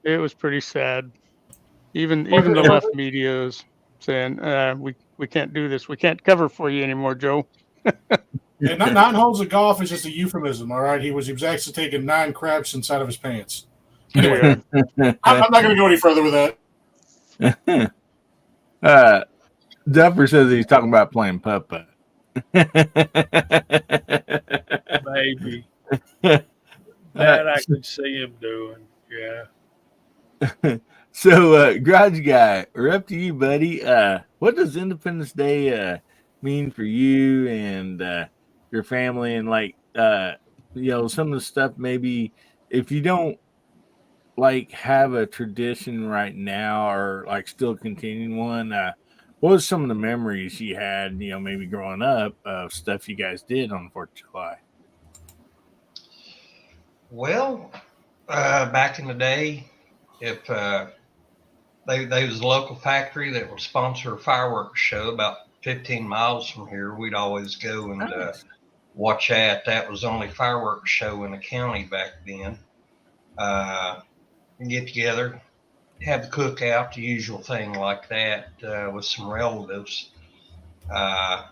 It was pretty sad. Even the left media is saying, we can't do this. We can't cover for you anymore, Joe. Yeah, 9 holes of golf is just a euphemism, all right? He was actually taking 9 craps inside of his pants. Anyway, I'm not going to go any further with that. Duffer says he's talking about playing putt-putt. Maybe. That I could see him doing, yeah. So, Garage Guy, we're up to you, buddy. What does Independence Day mean for you and your family? And, some of the stuff maybe if you don't, have a tradition right now or, still continuing one, what was some of the memories you had, maybe growing up of stuff you guys did on the 4th of July? Well, back in the day, if they was a local factory that would sponsor a fireworks show about 15 miles from here, we'd always go and watch that. That was the only fireworks show in the county back then. Get together, have the cookout, the usual thing like that, with some relatives. But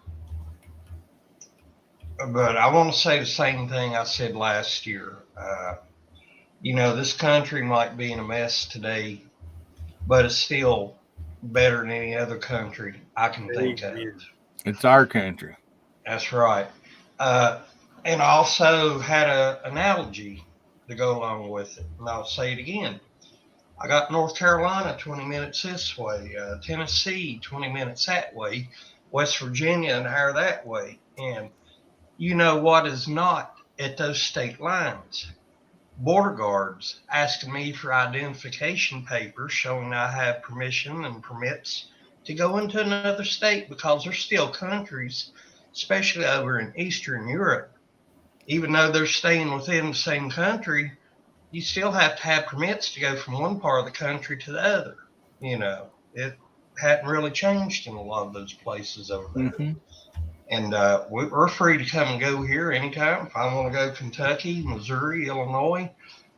I want to say the same thing I said last year. This country might be in a mess today, but it's still better than any other country I can think of. It's our country. That's right. And I also had an analogy to go along with it, and I'll say it again. I got North Carolina 20 minutes this way, Tennessee 20 minutes that way, West Virginia an hour that way. And you know what is not at those state lines? Border guards asking me for identification papers showing I have permission and permits to go into another state, because there's still countries, especially over in Eastern Europe, even though they're staying within the same country, you still have to have permits to go from one part of the country to the other. It hadn't really changed in a lot of those places over there. Mm-hmm. And we're free to come and go here anytime. If I want to go Kentucky, Missouri, Illinois,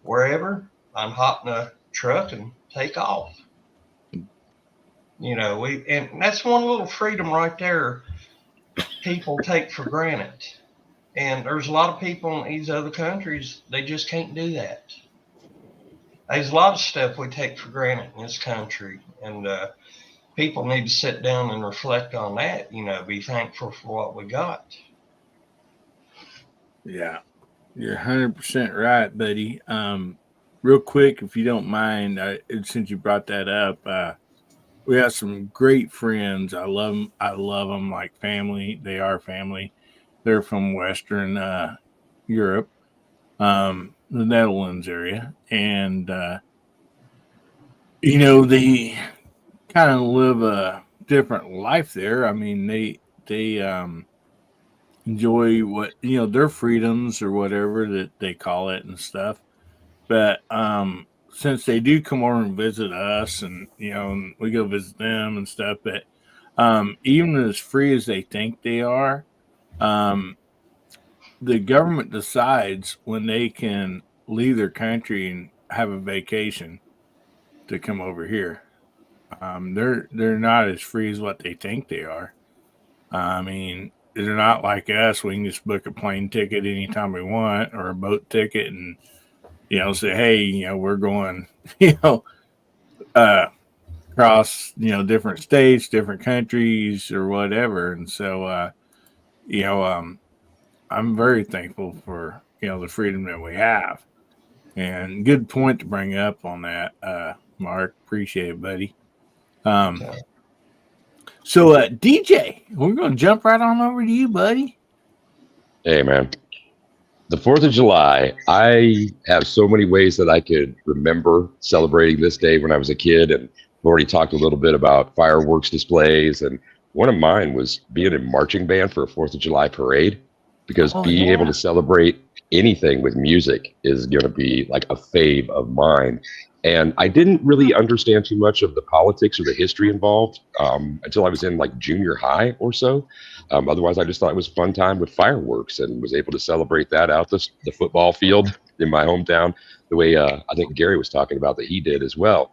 wherever, I'm hopping a truck and take off. And that's one little freedom right there people take for granted. And there's a lot of people in these other countries, they just can't do that. There's a lot of stuff we take for granted in this country. And people need to sit down and reflect on that, be thankful for what we got. Yeah, you're 100% right, buddy. Real quick, if you don't mind, since you brought that up, we have some great friends. I love them. I love them like family. They are family. They're from Western Europe, the Netherlands area, and they kind of live a different life there. I mean, they enjoy what their freedoms or whatever that they call it and stuff. But since they do come over and visit us, and and we go visit them and stuff, but even as free as they think they are, the government decides when they can leave their country and have a vacation to come over here. They're not as free as what they think they are. I mean, they're not like us. We can just book a plane ticket anytime we want, or a boat ticket, and say, hey, we're going, across, different states, different countries, or whatever. And so, I'm very thankful for the freedom that we have. And good point to bring up on that, Mark. Appreciate it, buddy. So, DJ, we're going to jump right on over to you, buddy. Hey, man. The 4th of July, I have so many ways that I could remember celebrating this day when I was a kid. And I've already talked a little bit about fireworks displays. And one of mine was being in marching band for a 4th of July parade, because being able to celebrate anything with music is going to be like a fave of mine. And I didn't really understand too much of the politics or the history involved until I was in like junior high or so. Otherwise, I just thought it was a fun time with fireworks, and was able to celebrate that out the football field in my hometown, the way I think Gary was talking about that he did as well.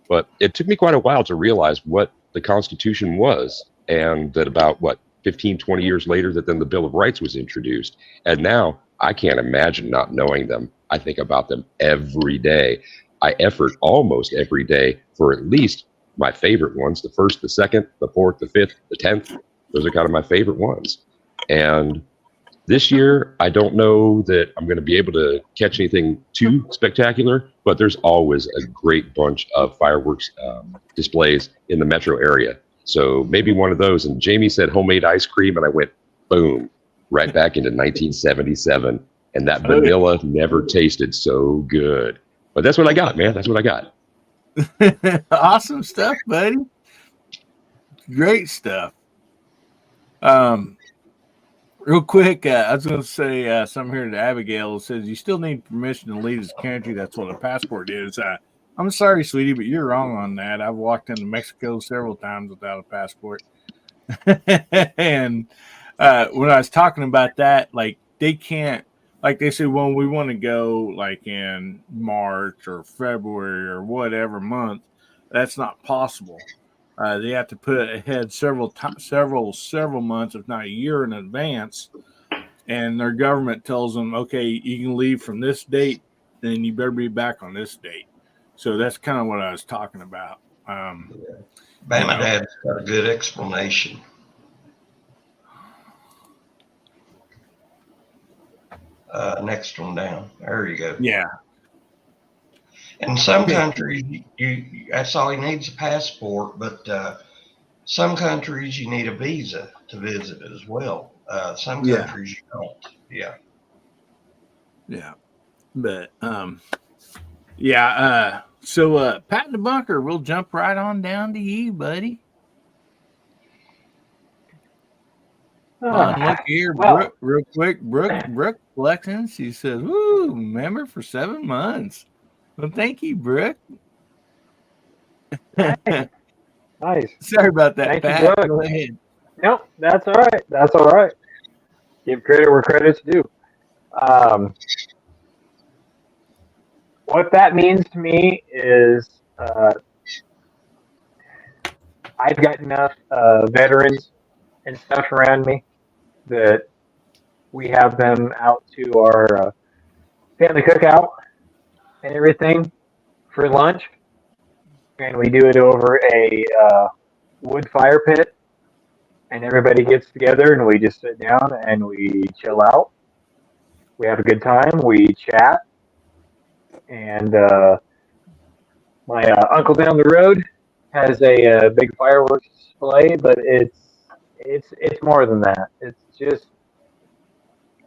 But it took me quite a while to realize what the Constitution was, and that about 15, 20 years later, that then the Bill of Rights was introduced. And now I can't imagine not knowing them. I think about them every day. I effort almost every day for at least my favorite ones: the 1st, the 2nd, the 4th, the 5th, the 10th. Those are kind of my favorite ones. And this year, I don't know that I'm going to be able to catch anything too spectacular, but there's always a great bunch of fireworks displays in the metro area. So maybe one of those. And Jamie said homemade ice cream, and I went, boom, right back into 1977. And that vanilla never tasted so good. But that's what I got, man. That's what I got. Awesome stuff, buddy. Great stuff. Real quick, I was going to say something here to Abigail. It says, you still need permission to leave this country. That's what a passport is. I'm sorry, sweetie, but you're wrong on that. I've walked into Mexico several times without a passport. And when I was talking about that, like, they can't, like they say, well, we want to go like in March or February or whatever month. That's not possible. They have to put ahead several months, if not a year in advance. And their government tells them, okay, you can leave from this date, then you better be back on this date. So that's kind of what I was talking about. Bama Dad's got a good explanation. Next one down. There you go. Yeah. In some countries, that's all he needs, a passport, but some countries you need a visa to visit as well. Some countries you don't. Yeah. Yeah. But so Pat the Bunker, we'll jump right on down to you, buddy. Look here, Well, Brooke, real quick. Brooke flexing. She says, "Woo, member for 7 months." Well, thank you, Brooke. nice, nice. Sorry about that, Thank you, Pat. Brooke. Go ahead. Nope, that's all right. That's all right. Give credit where credit's due. Um, what that means to me is I've got enough veterans and stuff around me that we have them out to our family cookout and everything for lunch, and we do it over a wood fire pit, and everybody gets together and we just sit down and we chill out. We have a good time. We chat, and my uncle down the road has a, big fireworks display, but it's more than that. It's just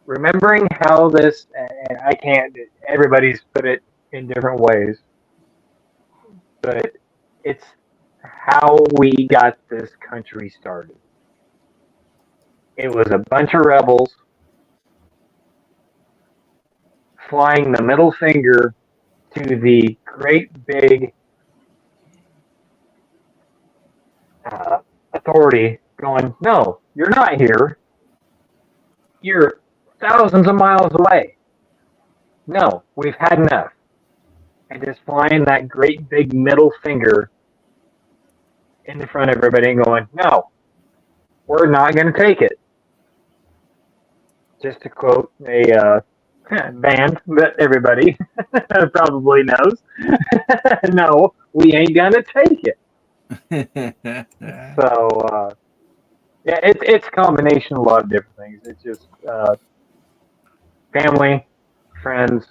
remembering how this, and I can't. Everybody's put it in different ways, but it's how we got this country started. It was a bunch of rebels flying the middle finger to the great big uh, authority, going, "No, you're not here. You're thousands of miles away. No, we've had enough." And just flying that great big middle finger in front of everybody and going, "No, we're not going to take it." Just to quote a band that everybody probably knows, "No, we ain't going to take it." So, yeah, it's a combination of a lot of different things. It's just family, friends,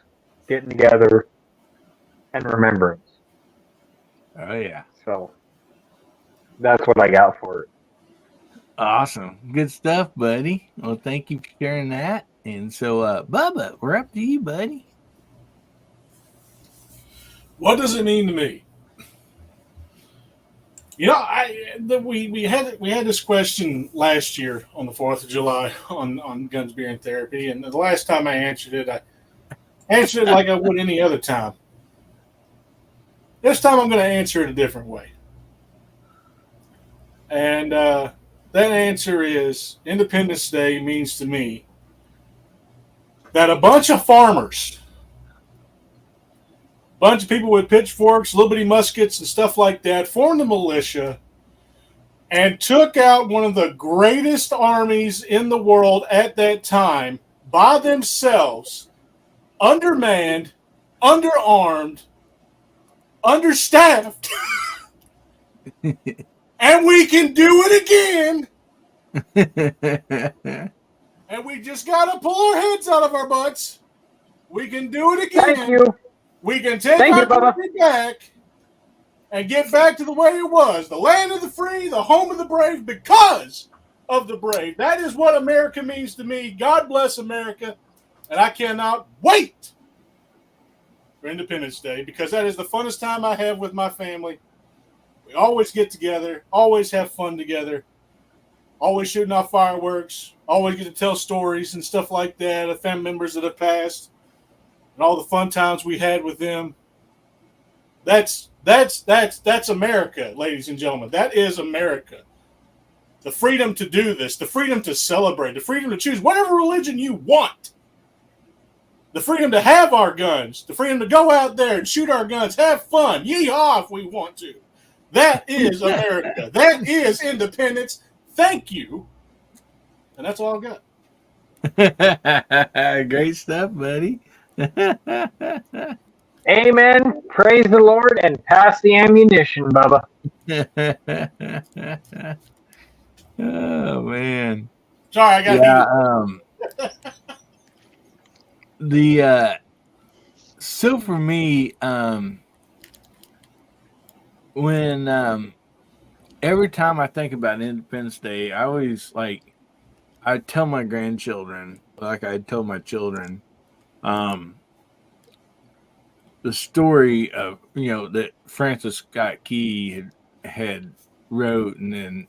getting together, and remembrance. Oh yeah, So that's what I got for it. awesome, good stuff, buddy. Well, thank you for sharing that. And so, Bubba, we're up to you, buddy. What does it mean to me? We had this question last year on the 4th of July on Guns, Beer, and Therapy, and the last time I answered it like I would any other time. This time I'm going to answer it a different way, and that answer is Independence Day means to me that a bunch of farmers, bunch of people with pitchforks, little bitty muskets, and stuff like that formed a militia and took out one of the greatest armies in the world at that time by themselves, undermanned, underarmed, understaffed, and we can do it again. And we just got to pull our heads out of our butts. We can do it again. Thank you. We can take Thank our you, Bubba. country back and get back to the way it was, the land of the free, the home of the brave, because of the brave. That is what America means to me. God bless America. And I cannot wait for Independence Day because that is the funnest time I have with my family. We always get together, always have fun together, always shooting off fireworks, always get to tell stories and stuff like that of family members that have passed and all the fun times we had with them. That's America, ladies and gentlemen. That is America. The freedom to do this, the freedom to celebrate, the freedom to choose whatever religion you want, the freedom to have our guns, the freedom to go out there and shoot our guns, have fun, yeehaw if we want to. That is America. That is independence. Thank you. And that's all I've got. Great stuff, buddy. Amen. Praise the Lord and pass the ammunition, Bubba. Oh man. Sorry, I got yeah. So for me, when every time I think about Independence Day, I always I tell my grandchildren, like I told my children, the story of that Francis Scott Key had wrote, and then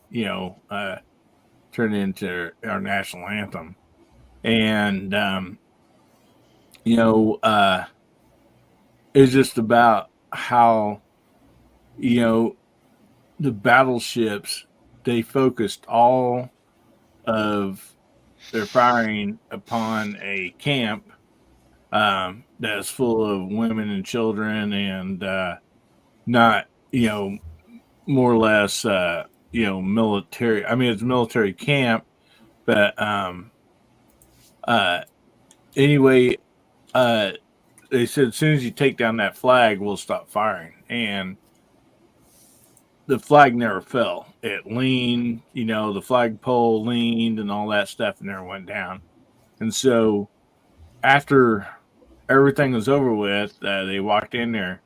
turned into our national anthem. And it's just about how the battleships, they focused all of their firing upon a camp that's full of women and children, and not more or less military. I mean, it's a military camp, but uh anyway, uh they said as soon as you take down that flag, we'll stop firing. And the flag never fell. It leaned, the flagpole leaned and all that stuff, and never went down. And so after everything was over with, they walked in there,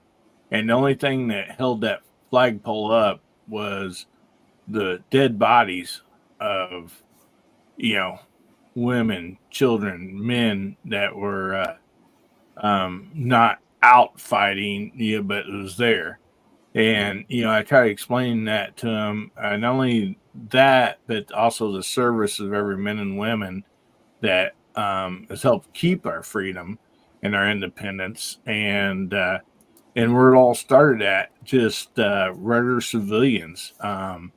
and the only thing that held that flagpole up was the dead bodies of, women, children, men that were not out fighting, but it was there. And, I try to explain that to them. Not only that, but also the service of every men and women that has helped keep our freedom and our independence. And where it all started at, just regular civilians, that,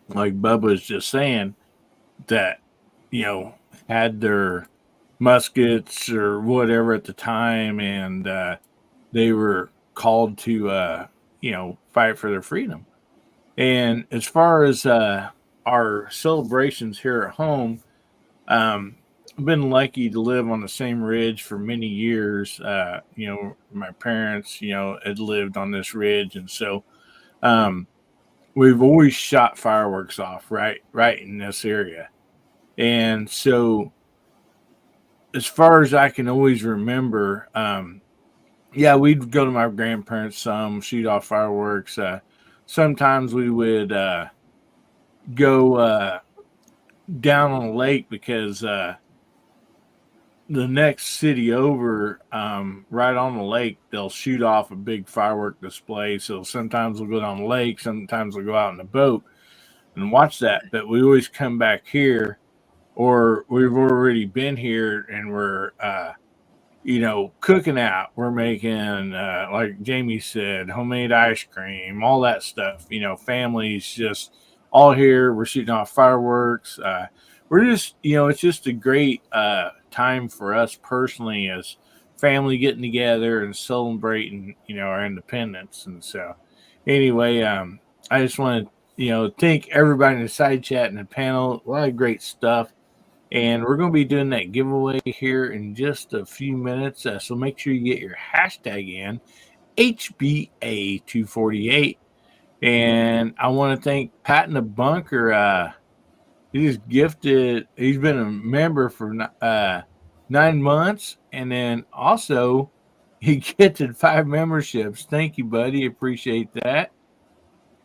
like Bubba was just saying, that, had their muskets or whatever at the time, and they were called to fight for their freedom. And as far as our celebrations here at home, I've been lucky to live on the same ridge for many years. My parents had lived on this ridge, and so we've always shot fireworks off right in this area. And so as far as I can always remember, we'd go to my grandparents' shoot off fireworks. Sometimes we would go down on the lake, because the next city over, right on the lake, they'll shoot off a big firework display. So sometimes we'll go down the lake, sometimes we'll go out in the boat and watch that. But we always come back here, or we've already been here, and we're cooking out. We're making, like Jamie said, homemade ice cream, all that stuff. Families just all here. We're shooting off fireworks. We're just, it's just a great time for us personally, as family getting together and celebrating, our independence. And so, anyway, I just want to, thank everybody in the side chat and the panel. A lot of great stuff. And we're going to be doing that giveaway here in just a few minutes. So make sure you get your hashtag in, HBA248. And I want to thank Pat in the Bunker. He's been a member for 9 months. And then also he gifted 5 memberships. Thank you, buddy. Appreciate that.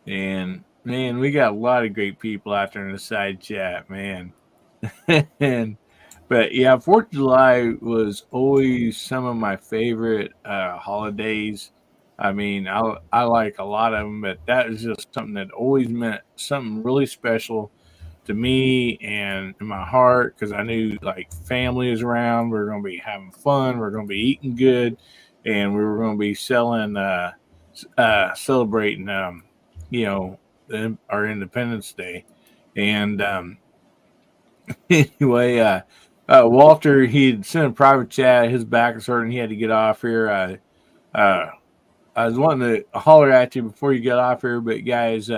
And man, we got a lot of great people out there in the side chat, man. But yeah, 4th of July was always some of my favorite holidays. I mean, I like a lot of them, but that is just something that always meant something really special to me and in my heart, because I knew like family is around. We're going to be having fun. We're going to be eating good, and we were going to be celebrating, our Independence Day. And anyway, Walter, he'd sent a private chat. His back is hurting. He had to get off here. I was wanting to holler at you before you get off here, but guys,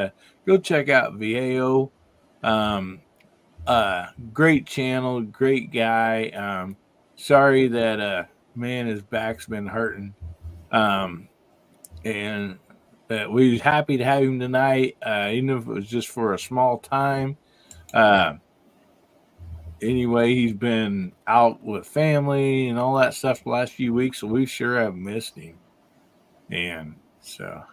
go check out VAO. Great channel, great guy. Sorry that man, his back's been hurting. And we was happy to have him tonight, even if it was just for a small time. Anyway, he's been out with family and all that stuff the last few weeks, so we sure have missed him. And so,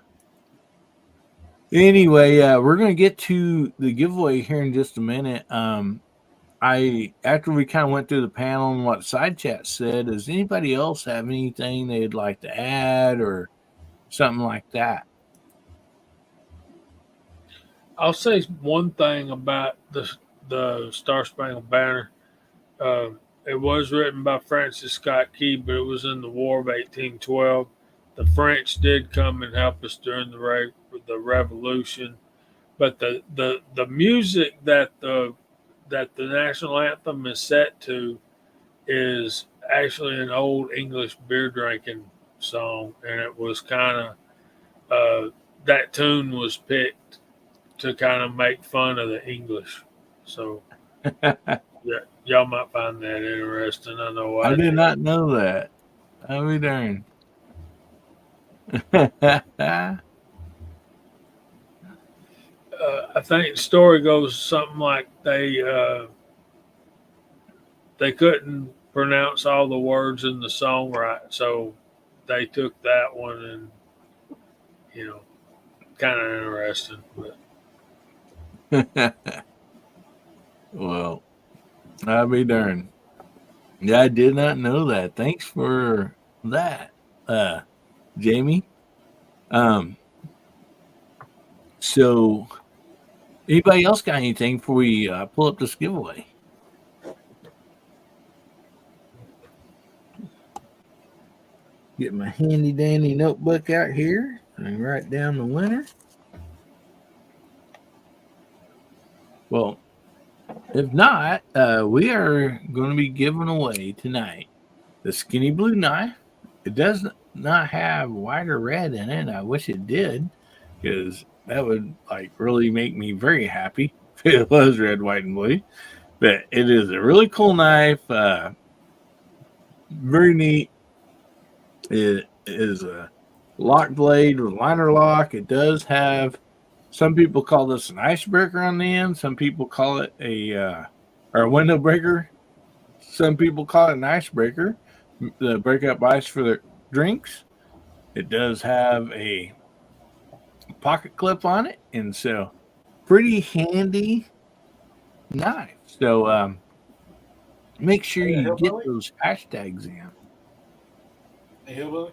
anyway, we're gonna get to the giveaway here in just a minute. After we kind of went through the panel and what side chat said, does anybody else have anything they'd like to add or something like that? I'll say one thing about the Star Spangled Banner. Uh, it was written by Francis Scott Key, but it was in the War of 1812. The French did come and help us during the Revolution, but the music that the national anthem is set to is actually an old English beer drinking song, and it was kind of that tune was picked to kind of make fun of the English. So yeah, y'all might find that interesting. I know I I did did. not know that. I'll be darned. I think the story goes something like they couldn't pronounce all the words in the song right, so they took that one and kind of interesting. But Well, I'll be darned. Yeah, I did not know that. Thanks for that, Jamie. Um, so anybody else got anything before we pull up this giveaway? Get my handy dandy notebook out here and write down the winner. Well, if not, we are going to be giving away tonight the Skinny Blue knife. It does not have white or red in it. I wish it did, because that would like really make me very happy if it was red, white, and blue. But it is a really cool knife. Very neat. It is a lock blade with liner lock. It does have, some people call this an icebreaker on the end. Some people call it a window breaker. Some people call it an icebreaker. The break up ice for the drinks. It does have a pocket clip on it, and so pretty handy knife. So make sure Hey, you get Hillbilly? those hashtags in. Hey, Hillbilly.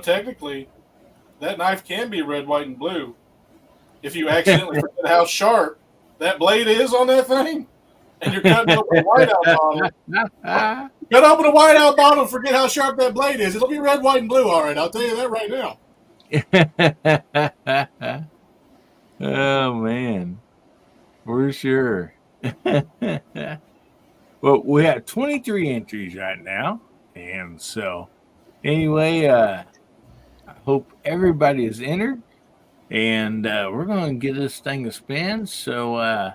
Technically, that knife can be red, white, and blue if you accidentally forget how sharp that blade is on that thing, and you're cutting open a whiteout bottle. Cut open a whiteout bottle and forget how sharp that blade is. It'll be red, white, and blue. All right, I'll tell you that right now. Oh man, for sure. Well, we have 23 entries right now, and so anyway, I hope everybody is entered, and we're going to get this thing to spin. So,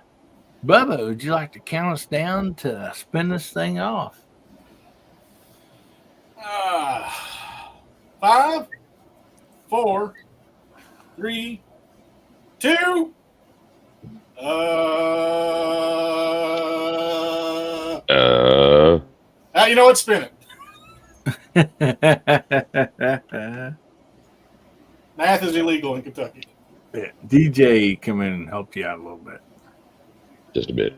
Bubba, would you like to count us down to spin this thing off? 5, 4, 3, 2. You know what? Spin it. Math is illegal in Kentucky. Yeah, DJ come in and helped you out a little bit. Just a bit.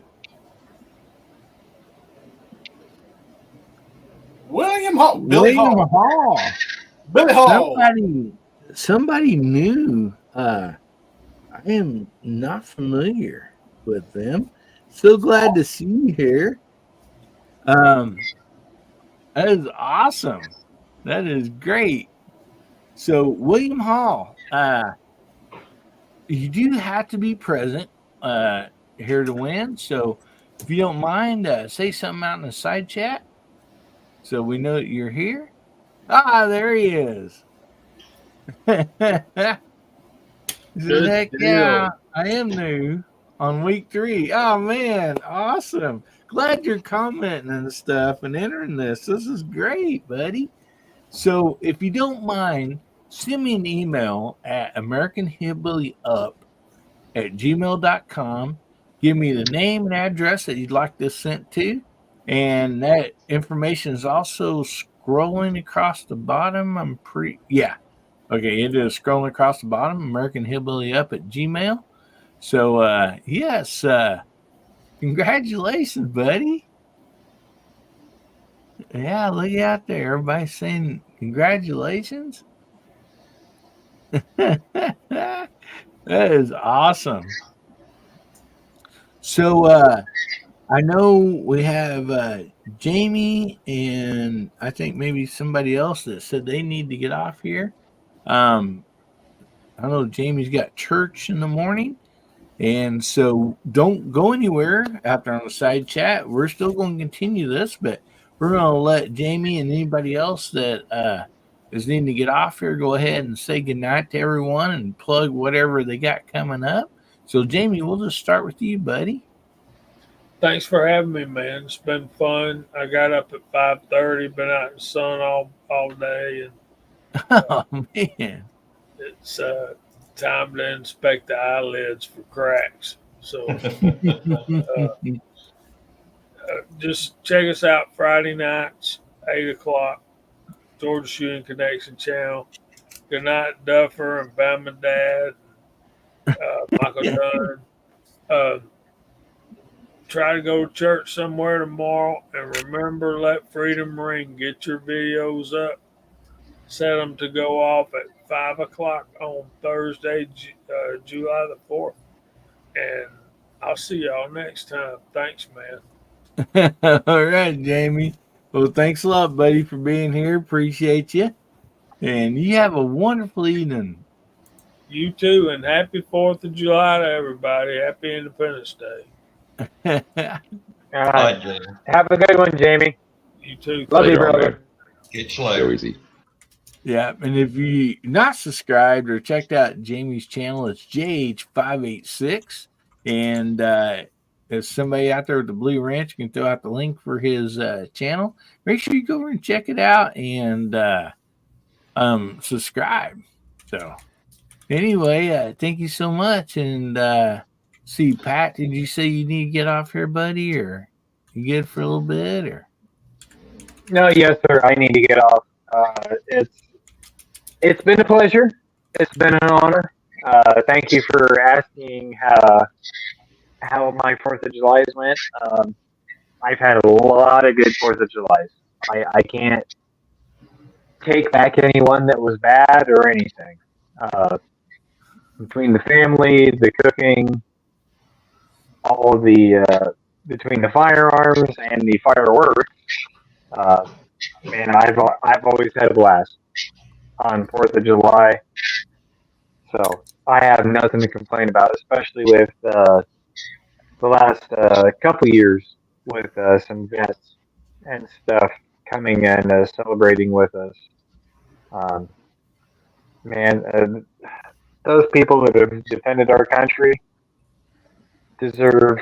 William Hall. Billy Hall. Billy Hall. Somebody new. I am not familiar with them. So glad to see you here. That is awesome. That is great. So William Hall, you do have to be present here to win. So if you don't mind, say something out in the side chat so we know that you're here. Ah, there he is. Heck yeah, I am new on week 3. Oh man, awesome. Glad you're commenting and stuff and entering this. This is great, buddy. So if you don't mind, send me an email at AmericanHillbillyUp@gmail.com. Give me the name and address that you'd like this sent to. And that information is also scrolling across the bottom. Okay, it is scrolling across the bottom, AmericanHillbillyUp@gmail. So, yes, congratulations, buddy. Yeah, look out there. Everybody's saying congratulations. That is awesome. So I know we have Jamie and I think maybe somebody else that said they need to get off here. I know Jamie's got church in the morning. And so don't go anywhere after on the side chat. We're still going to continue this, but we're going to let Jamie and anybody else that is needing to get off here go ahead and say goodnight to everyone and plug whatever they got coming up. So, Jamie, we'll just start with you, buddy. Thanks for having me, man. It's been fun. I got up at 5:30, been out in the sun all day, and Oh, man. it's time to inspect the eyelids for cracks. So just check us out Friday nights, 8 o'clock, Georgia Shooting Connection channel. Good night, Duffer and Bama Dad, Michael Dunn. Try to go to church somewhere tomorrow, and remember, let freedom ring. Get your videos up. Set them to go off at 5 o'clock on Thursday, July the 4th. And I'll see y'all next time. Thanks, man. All right, Jamie. Well, thanks a lot, buddy, for being here. Appreciate you. And you have a wonderful evening. You too, and happy 4th of July to everybody. Happy Independence Day. All right. Have a good one, Jamie. You too. Love you, Later on, brother. man. Get Go slow. easy. Yeah, and if you not subscribed or checked out Jamie's channel, it's JH586. And if somebody out there with the Blue Ranch can throw out the link for his channel, make sure you go over and check it out and subscribe. So anyway, thank you so much. And see, Pat, did you say you need to get off here, buddy, or you good for a little bit, or? No, yes, sir. I need to get off. It's been a pleasure. It's been an honor. Thank you for asking how my 4th of July's went. I've had a lot of good 4th of July's. I can't take back any one that was bad or anything. Between the family, the cooking, all of the between the firearms and the fireworks, man, I've always had a blast on 4th of July. So I have nothing to complain about, especially with the last couple years with some vets and stuff coming and celebrating with us. Man, those people that have defended our country deserve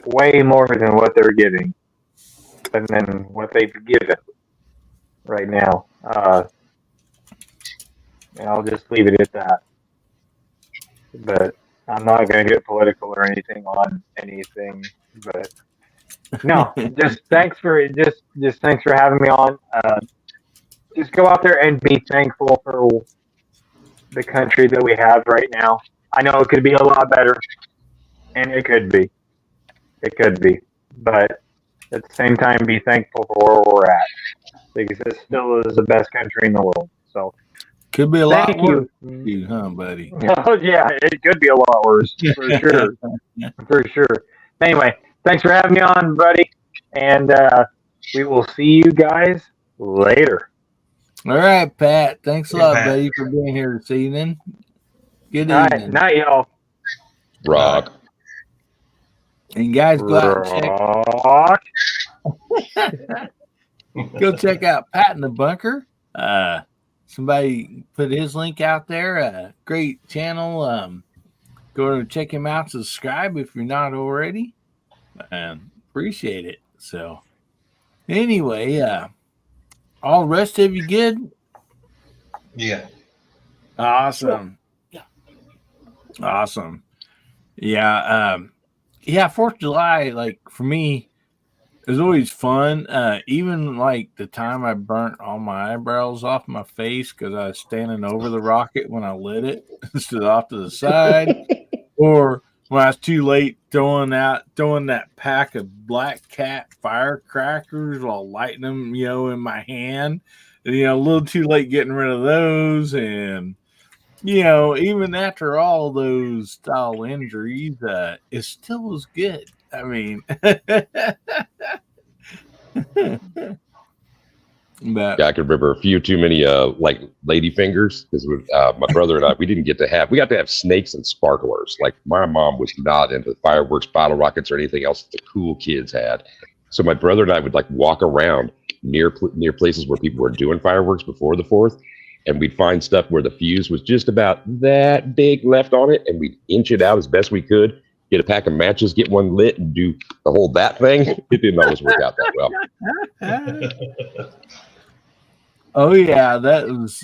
way more than what they're getting than what they've given right now. And I'll just leave it at that. But I'm not going to get political or anything on anything. But no, just thanks for having me on. Just go out there and be thankful for the country that we have right now. I know it could be a lot better, and it could be, but at the same time, be thankful for where we're at, because this still is the best country in the world. So Could be a lot thank worse, you. Huh, buddy? Oh yeah, it could be a lot worse for sure, for sure. Anyway, thanks for having me on, buddy, and we will see you guys later. All right, Pat. Thanks a Yeah, lot, Pat. buddy, for being here this evening. Good All right, evening. night, y'all. Rock. And guys, go out and Rock. go check out Pat in the Bunker. Somebody put his link out there. Great channel. Go and check him out. Subscribe if you're not already. Appreciate it. So anyway, all the rest of you good? Yeah. Awesome. Yeah. Awesome. Yeah. 4th of July, like for me, it was always fun. Even like the time I burnt all my eyebrows off my face because I was standing over the rocket when I lit it instead of off to the side, or when I was too late throwing that pack of Black Cat firecrackers while lighting them, in my hand. And, a little too late getting rid of those, and even after all those style injuries, it still was good. I mean, but Yeah, I could remember a few too many like lady fingers because my brother and I we got to have snakes and sparklers. Like my mom was not into fireworks, bottle rockets, or anything else that the cool kids had. So my brother and I would like walk around near places where people were doing fireworks before the 4th, and we'd find stuff where the fuse was just about that big left on it, and we'd inch it out as best we could. Get a pack of matches, get one lit, and do the whole that thing. It didn't always work out that well. Oh yeah, that was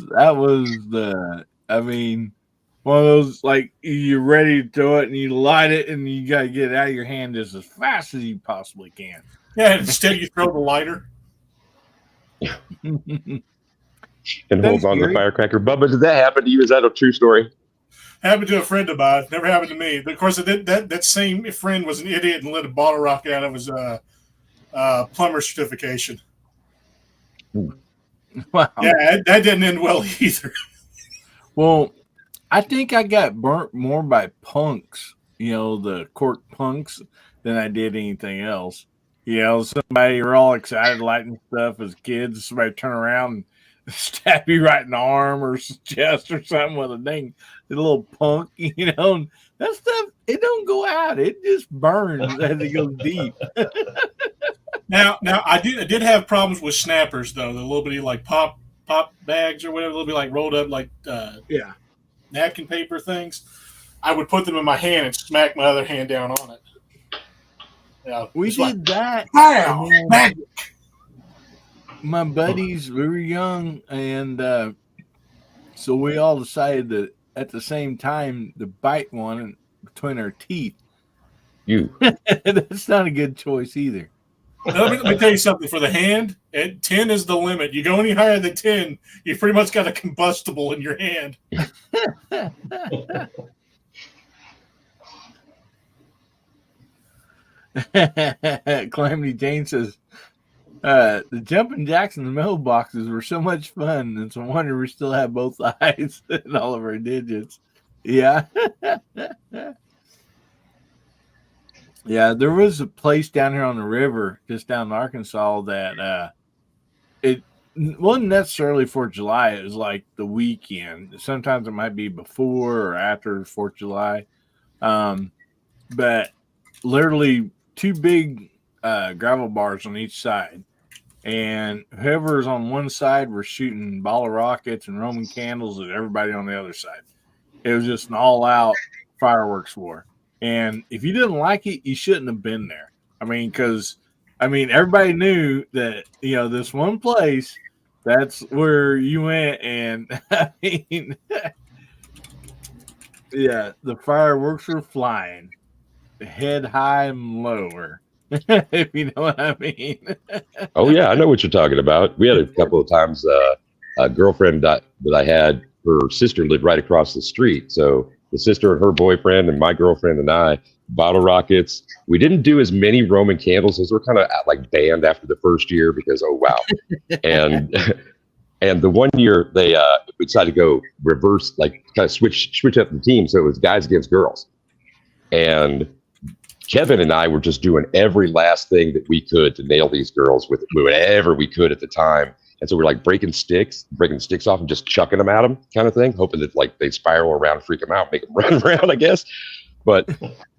the. I mean, one of those like you're ready to do it and you light it and you gotta get it out of your hand just as fast as you possibly can. Yeah, instead you throw the lighter. And hold on to the firecracker. Bubba, did that happen to you? Is that a true story? Happened to a friend of mine. Never happened to me. But of course, that same friend was an idiot and lit a bottle rocket out of his plumber certification. Wow. Yeah, that didn't end well either. Well, I think I got burnt more by punks, the cork punks, than I did anything else. Somebody were all excited lighting stuff as kids. Somebody turn around and stab you right in the arm or chest or something with a little punk, and that stuff, it don't go out. It just burns as it goes deep. Now I did have problems with snappers though. The little bitty like pop bags or whatever, a little bit like rolled up like napkin paper things. I would put them in my hand and smack my other hand down on it. Yeah, we did that. Wow, magic. My buddies, we were young, and so we all decided that at the same time to bite one between our teeth. That's not a good choice either. Now, let me tell you something. For the hand, 10 is the limit. You go any higher than 10, you pretty much got a combustible in your hand. Calamity Jane says, the jumping jacks and the mailboxes were so much fun. It's a wonder we still have both eyes and all of our digits. Yeah. Yeah, there was a place down here on the river, just down in Arkansas, that it wasn't necessarily 4th of July. It was like the weekend. Sometimes it might be before or after 4th of July. But literally 2 big gravel bars on each side. And whoever's on one side were shooting bottle rockets and Roman candles at everybody on the other side. It was just an all-out fireworks war. And if you didn't like it, you shouldn't have been there. Because everybody knew that, this one place, that's where you went. And yeah, the fireworks were flying head high and lower, if you know what I mean. Oh, yeah, I know what you're talking about. We had a couple of times a girlfriend that I had, her sister lived right across the street. So the sister and her boyfriend and my girlfriend and I, bottle rockets. We didn't do as many Roman candles as we're kind of like banned after the first year because, oh, wow. And the one year we decided to go reverse, like kind of switch up the team. So it was guys against girls. And Kevin and I were just doing every last thing that we could to nail these girls with whatever we could at the time. And so we're like breaking sticks off and just chucking them at them kind of thing, hoping that like they spiral around, freak them out, make them run around, I guess. But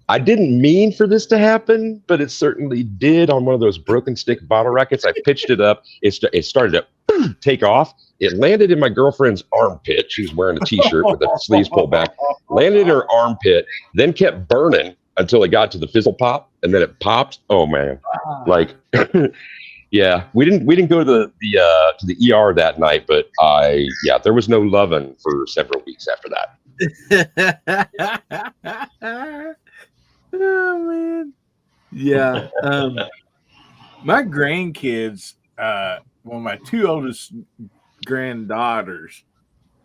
I didn't mean for this to happen, but it certainly did on one of those broken stick bottle rockets. I pitched it up. It started to take off. It landed in my girlfriend's armpit. She was wearing a t-shirt with the sleeves pulled back. Landed in her armpit, then kept burning until it got to the fizzle pop, and then it popped. Oh man, like, yeah, we didn't go to the ER that night, but there was no loving for several weeks after that. Oh man, yeah. My grandkids, my 2 oldest granddaughters,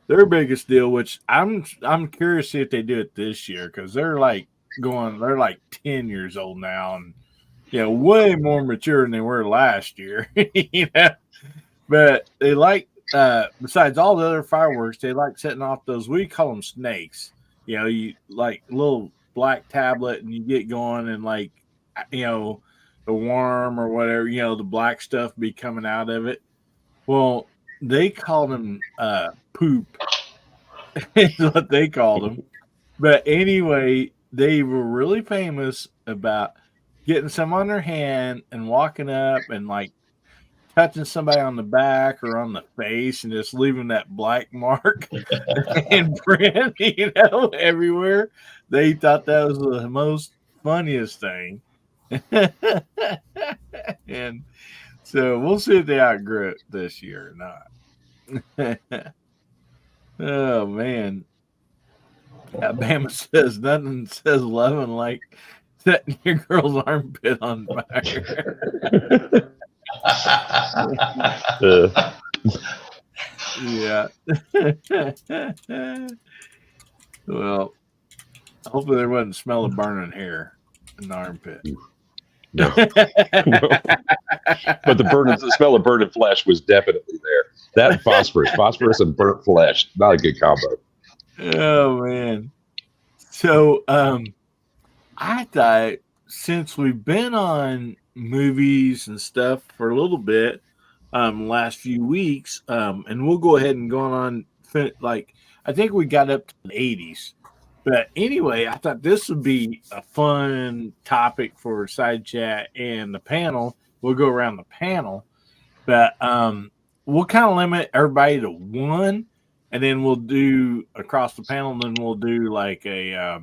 their biggest deal, which I'm curious to see if they do it this year, because they're like 10 years old now, and way more mature than they were last year. But they like besides all the other fireworks, they like setting off those, we call them snakes. You know, you like little black tablet and you get going and like, you know, the worm or whatever, you know, the black stuff be coming out of it. Well, they call them poop is what they called them. But anyway, they were really famous about getting some on their hand and walking up and like touching somebody on the back or on the face and just leaving that black mark and print, you know, everywhere. They thought that was the most funniest thing. And so we'll see if they outgrew it this year or not. Oh, man. Alabama says nothing says loving like setting your girl's armpit on fire. Yeah. Well, hopefully there wasn't smell of burning hair in the armpit. No. But the smell of burning flesh was definitely there. That and phosphorus and burnt flesh, not a good combo. Oh man. So I thought since we've been on movies and stuff for a little bit last few weeks, and we'll go ahead and go on like I think we got up to the 80s. But anyway, I thought this would be a fun topic for side chat and the panel. We'll go around the panel, but we'll kind of limit everybody to one, and then we'll do across the panel. And then we'll do like a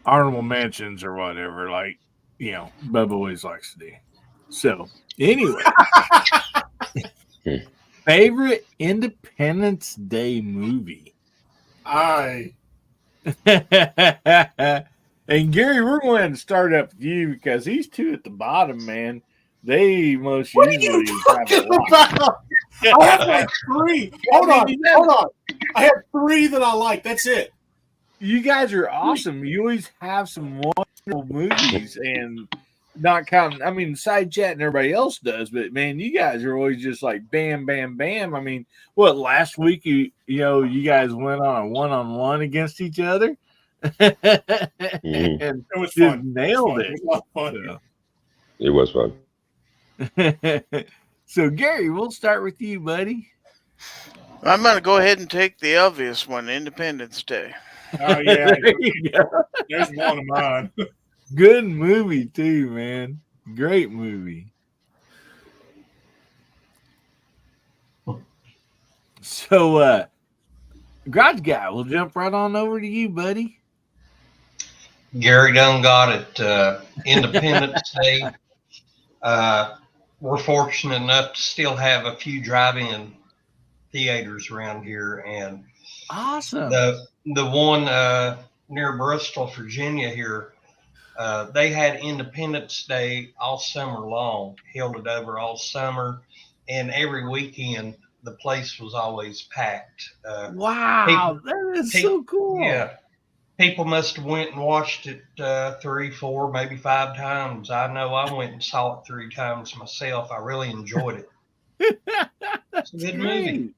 honorable mentions or whatever, like you know, Bubba always likes to do. So anyway, favorite Independence Day movie. I And Gary, we're going to start up with you because these two at the bottom, man, they most what are usually you have a talking lot. about? I have like three. Hold on. I have three that I like. That's it. You guys are awesome. You always have some wonderful movies, and not counting. I mean, side chat and everybody else does, but man, you guys are always just like bam, bam, bam. I mean, what last week you know you guys went on a one-on-one against each other, and It was fun. nailed it. It was a lot of fun. So. It was fun. So Gary, we'll start with you, buddy. I'm going to go ahead and take the obvious one, Independence Day. Oh yeah, There you go. there's one of mine. Good movie too, man. Great movie. So, Garage Guy, we'll jump right on over to you, buddy. Gary done got it. Independence Day. We're fortunate enough to still have a few drive-in theaters around here, and Awesome. the one near Bristol, Virginia here, they had Independence Day all summer long, held it over all summer, and every weekend the place was always packed. Wow, that is so cool. Yeah. People must have went and watched it 3, 4, maybe 5 times. I know I went and saw it 3 times myself. I really enjoyed it. It's a good movie.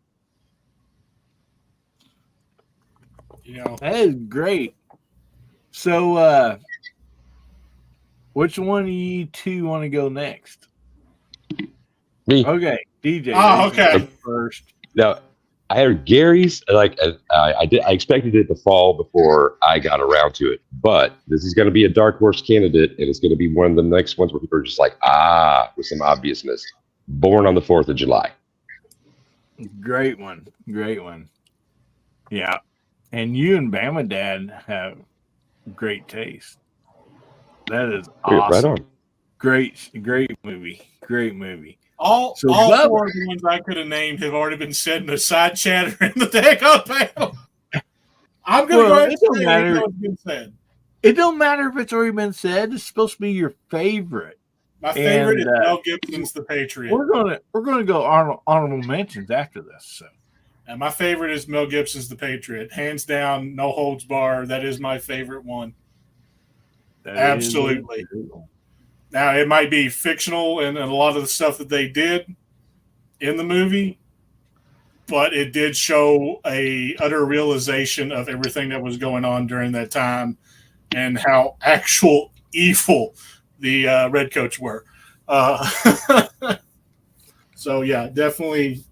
You know, That is great. So, which one of you two want to go next? Me. Okay, DJ. Oh, okay. First. Now, I had Gary's, like, I expected it to fall before I got around to it, but this is going to be a dark horse candidate, and it's going to be one of the next ones where people are just like, with some obviousness. Born on the 4th of July. Great one. Great one. Yeah. And you and Bama Dad have great taste. That is awesome. Right on. Great movie. Great movie. all So all Bubba- 4 of the ones I could have named have already been said in the side chat or in the daggone panel. I'm going to go ahead and say it's been said. It don't matter if it's already been said. It's supposed to be your favorite. My favorite And, is Mel Gibson's The Patriot. We're gonna go honorable mentions after this. So And my favorite is Mel Gibson's The Patriot. Hands down, no holds bar. That is my favorite one. that Absolutely. is- Now, it might be fictional and a lot of the stuff that they did, in the movie, but it did show a utter realization of everything that was going on during that time and how actual evil the redcoats were. So yeah, definitely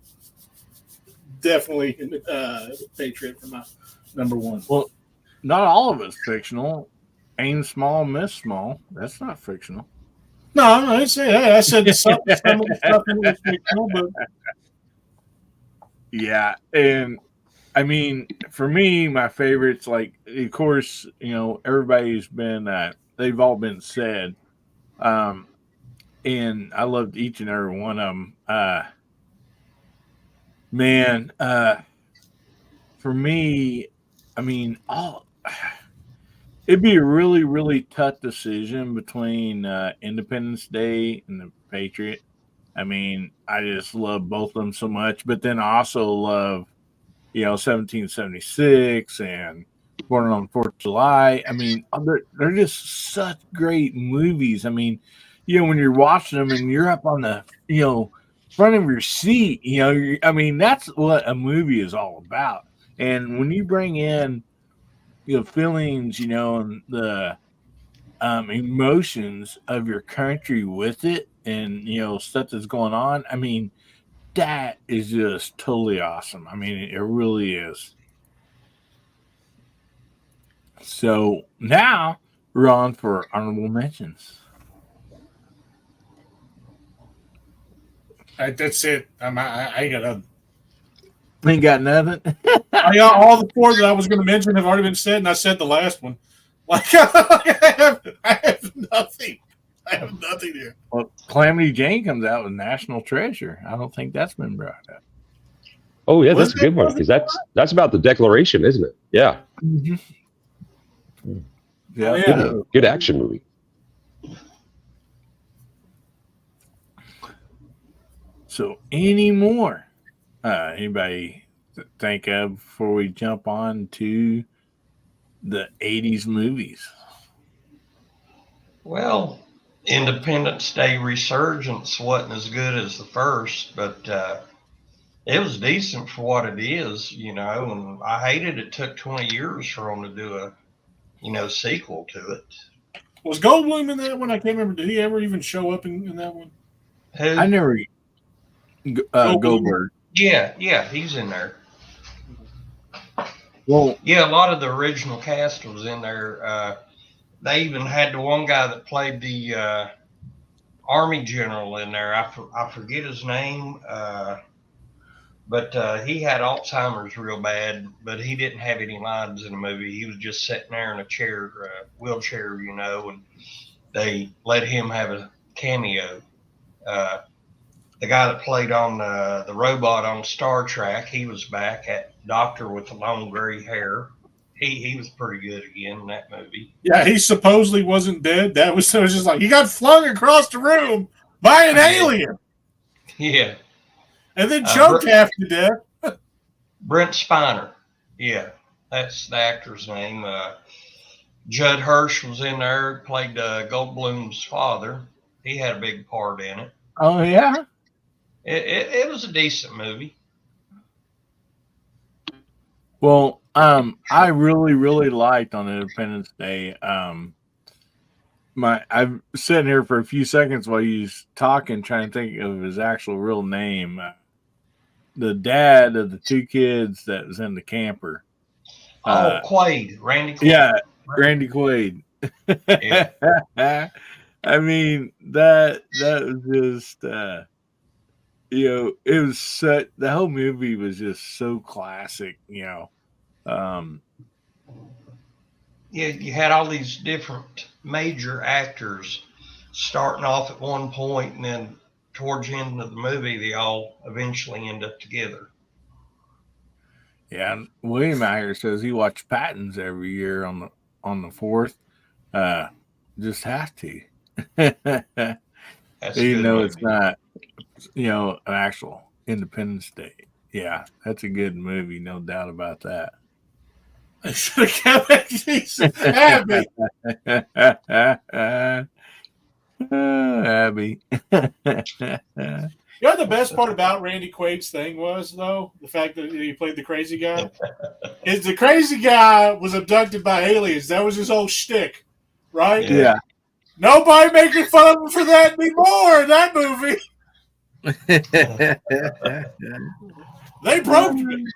Patriot for my number one. Well, not all of it's fictional. Aim small, miss small. That's not fictional. No, I didn't say that. I said some of the stuff in it was fictional, but Yeah, and I mean, for me, my favorites, like, of course, everybody's been, they've all been said, and I loved each and every one of them. Man, for me, I mean, it'd be a really, really tough decision between Independence Day and the Patriot. I mean, I just love both of them so much, but then I also love, 1776 and Born on 4th of July. I mean, they're just such great movies. I mean, when you're watching them and you're up on the, front of your seat, I mean, that's what a movie is all about. And when you bring in, feelings, and the emotions of your country with it and, stuff that's going on, I mean, that is just totally awesome. I mean, it really is. So now we're on for honorable mentions. that's it. I ain't got nothing. Ain't got nothing. I got all the four that I was going to mention have already been said, and I said the last one. Like I have nothing. I have nothing here. Well, Calamity Jane comes out with National Treasure. I don't think that's been brought up. Oh yeah, that's a good one because that's about the Declaration, isn't it? Yeah. Mm-hmm. Yeah, yeah. Good action movie. So, any more? Anybody think of before we jump on to the 80s movies? Well, Independence Day Resurgence wasn't as good as the first, but it was decent for what it is, and I hated it took 20 years for them to do a, sequel to it. Was Goldblum in that one? I can't remember. Did he ever even show up in that one? Who? I never. Goldberg. Yeah, he's in there. Well, yeah, a lot of the original cast was in there. They even had the one guy that played the Army general in there. I forget his name, but he had Alzheimer's real bad, but he didn't have any lines in the movie. He was just sitting there in a chair, wheelchair, and they let him have a cameo. The guy that played on the robot on Star Trek, he was back at Doctor with the long gray hair. He was pretty good again in that movie. Yeah, he supposedly wasn't dead. That was just like he got flung across the room by an alien. Yeah. And then choked half to death. Brent Spiner. Yeah, that's the actor's name. Judd Hirsch was in there, played Goldblum's father. He had a big part in it. Oh, yeah? It was a decent movie. Well, I really, really liked on Independence Day. I'm sitting here for a few seconds while he's talking, trying to think of his actual real name. The dad of the two kids that was in the camper. Quaid, Randy Quaid. Yeah, Randy Quaid. Yeah. I mean, that was just, it was such, the whole movie was just so classic, Yeah, you had all these different major actors starting off at one point, and then towards the end of the movie, they all eventually end up together. Yeah, William out here says he watched Patton's every year on the 4th. Just have to. That's Even though movie. It's not, an actual Independence Day. Yeah, that's a good movie, no doubt about that. I should have kept Jesus. Abby. Abby. The the best part about Randy Quaid's thing was, though? The fact that he played the crazy guy? Is the crazy guy was abducted by aliens. That was his whole shtick, right? Yeah. Nobody making fun of him for that anymore in that movie. They broke it.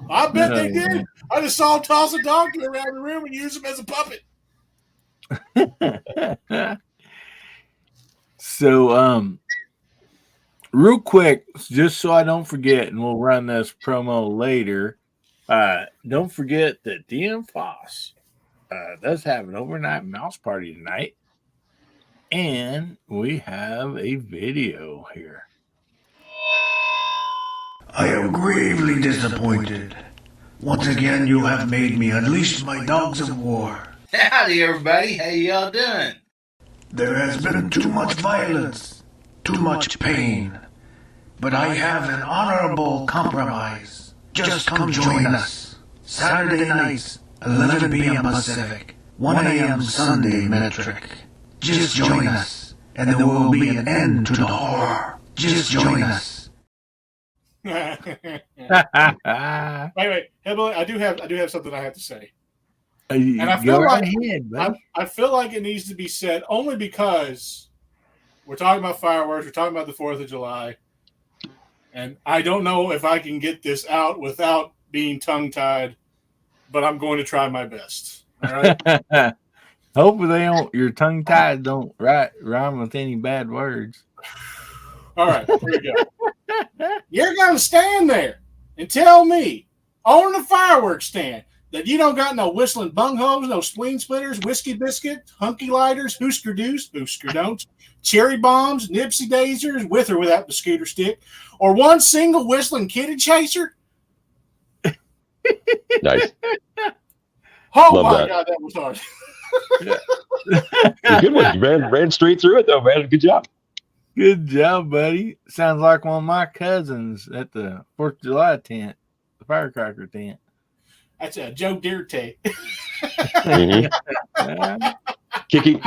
I bet they did. I just saw him toss a donkey around the room and use him as a puppet. So, real quick, just so I don't forget, and we'll run this promo later. Don't forget that DM Foss does have an overnight mouse party tonight, and we have a video here. I am gravely disappointed. Once again, you have made me unleash my dogs of war. Howdy, everybody. How y'all doing? There has been too much violence, too much pain. But I have an honorable compromise. Just come join us. Saturday nights, 11 p.m. Pacific, 1 a.m. Sunday metric. Just join us, and there will be an end to the horror. Just join us. Wait, Hillbilly, I do have something I have to say. And I feel like I feel like it needs to be said only because we're talking about fireworks, we're talking about the 4th of July, and I don't know if I can get this out without being tongue-tied, but I'm going to try my best. All right. Hopefully your tongue-tied don't rhyme with any bad words. All right, here we go. You're going to stand there and tell me on the fireworks stand that you don't got no whistling bunghos, no spleen splitters, whiskey biscuit, hunky lighters, Hoosker Deuce, Hoosker Don'ts, cherry bombs, Nipsey Daisers, with or without the scooter stick, or one single whistling kitty chaser? Nice. Oh, Love my that. God, that was hard. Good one, man. Ran straight through it, though, man. Good job. Good job, buddy. Sounds like one of my cousins at the 4th of July tent, the firecracker tent. That's a Joe Dirte.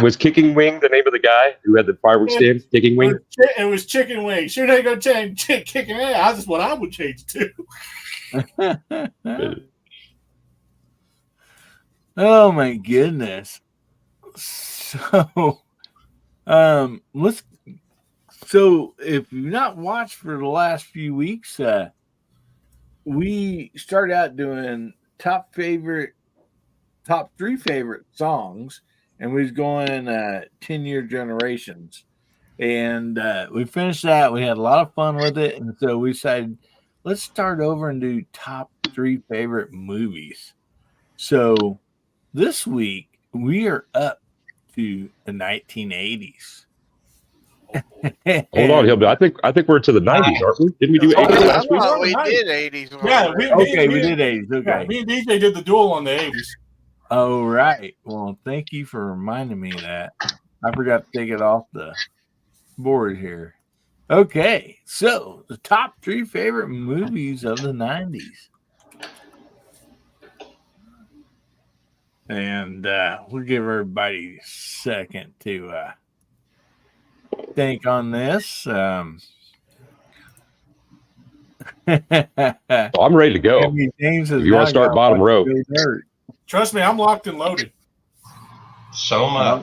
Was Kicking Wing the name of the guy who had the fireworks stand? Kicking Wing? It was Chicken Wing. Sure, they go change Kicking Wing. That's what I would change it to. Oh my goodness. So so if you've not watched for the last few weeks, we started out doing top 3 favorite songs, and we was going 10-year generations, and we finished that. We had a lot of fun with it, and so we decided let's start over and do top 3 favorite movies. So this week we are up to the 1980s. Hold on, Hillbilly. I think we're to the 90s, aren't we? Didn't we do 80s last week? We did 80s. Yeah, we did 80s. Okay. Yeah, me and DJ did the duel on the 80s. Oh, right. Well, thank you for reminding me of that. I forgot to take it off the board here. Okay, so the top 3 favorite movies of the 90s. And we'll give everybody a second to think on this. I'm ready to go. If you want to start bottom row. Trust me, I'm locked and loaded. So am I.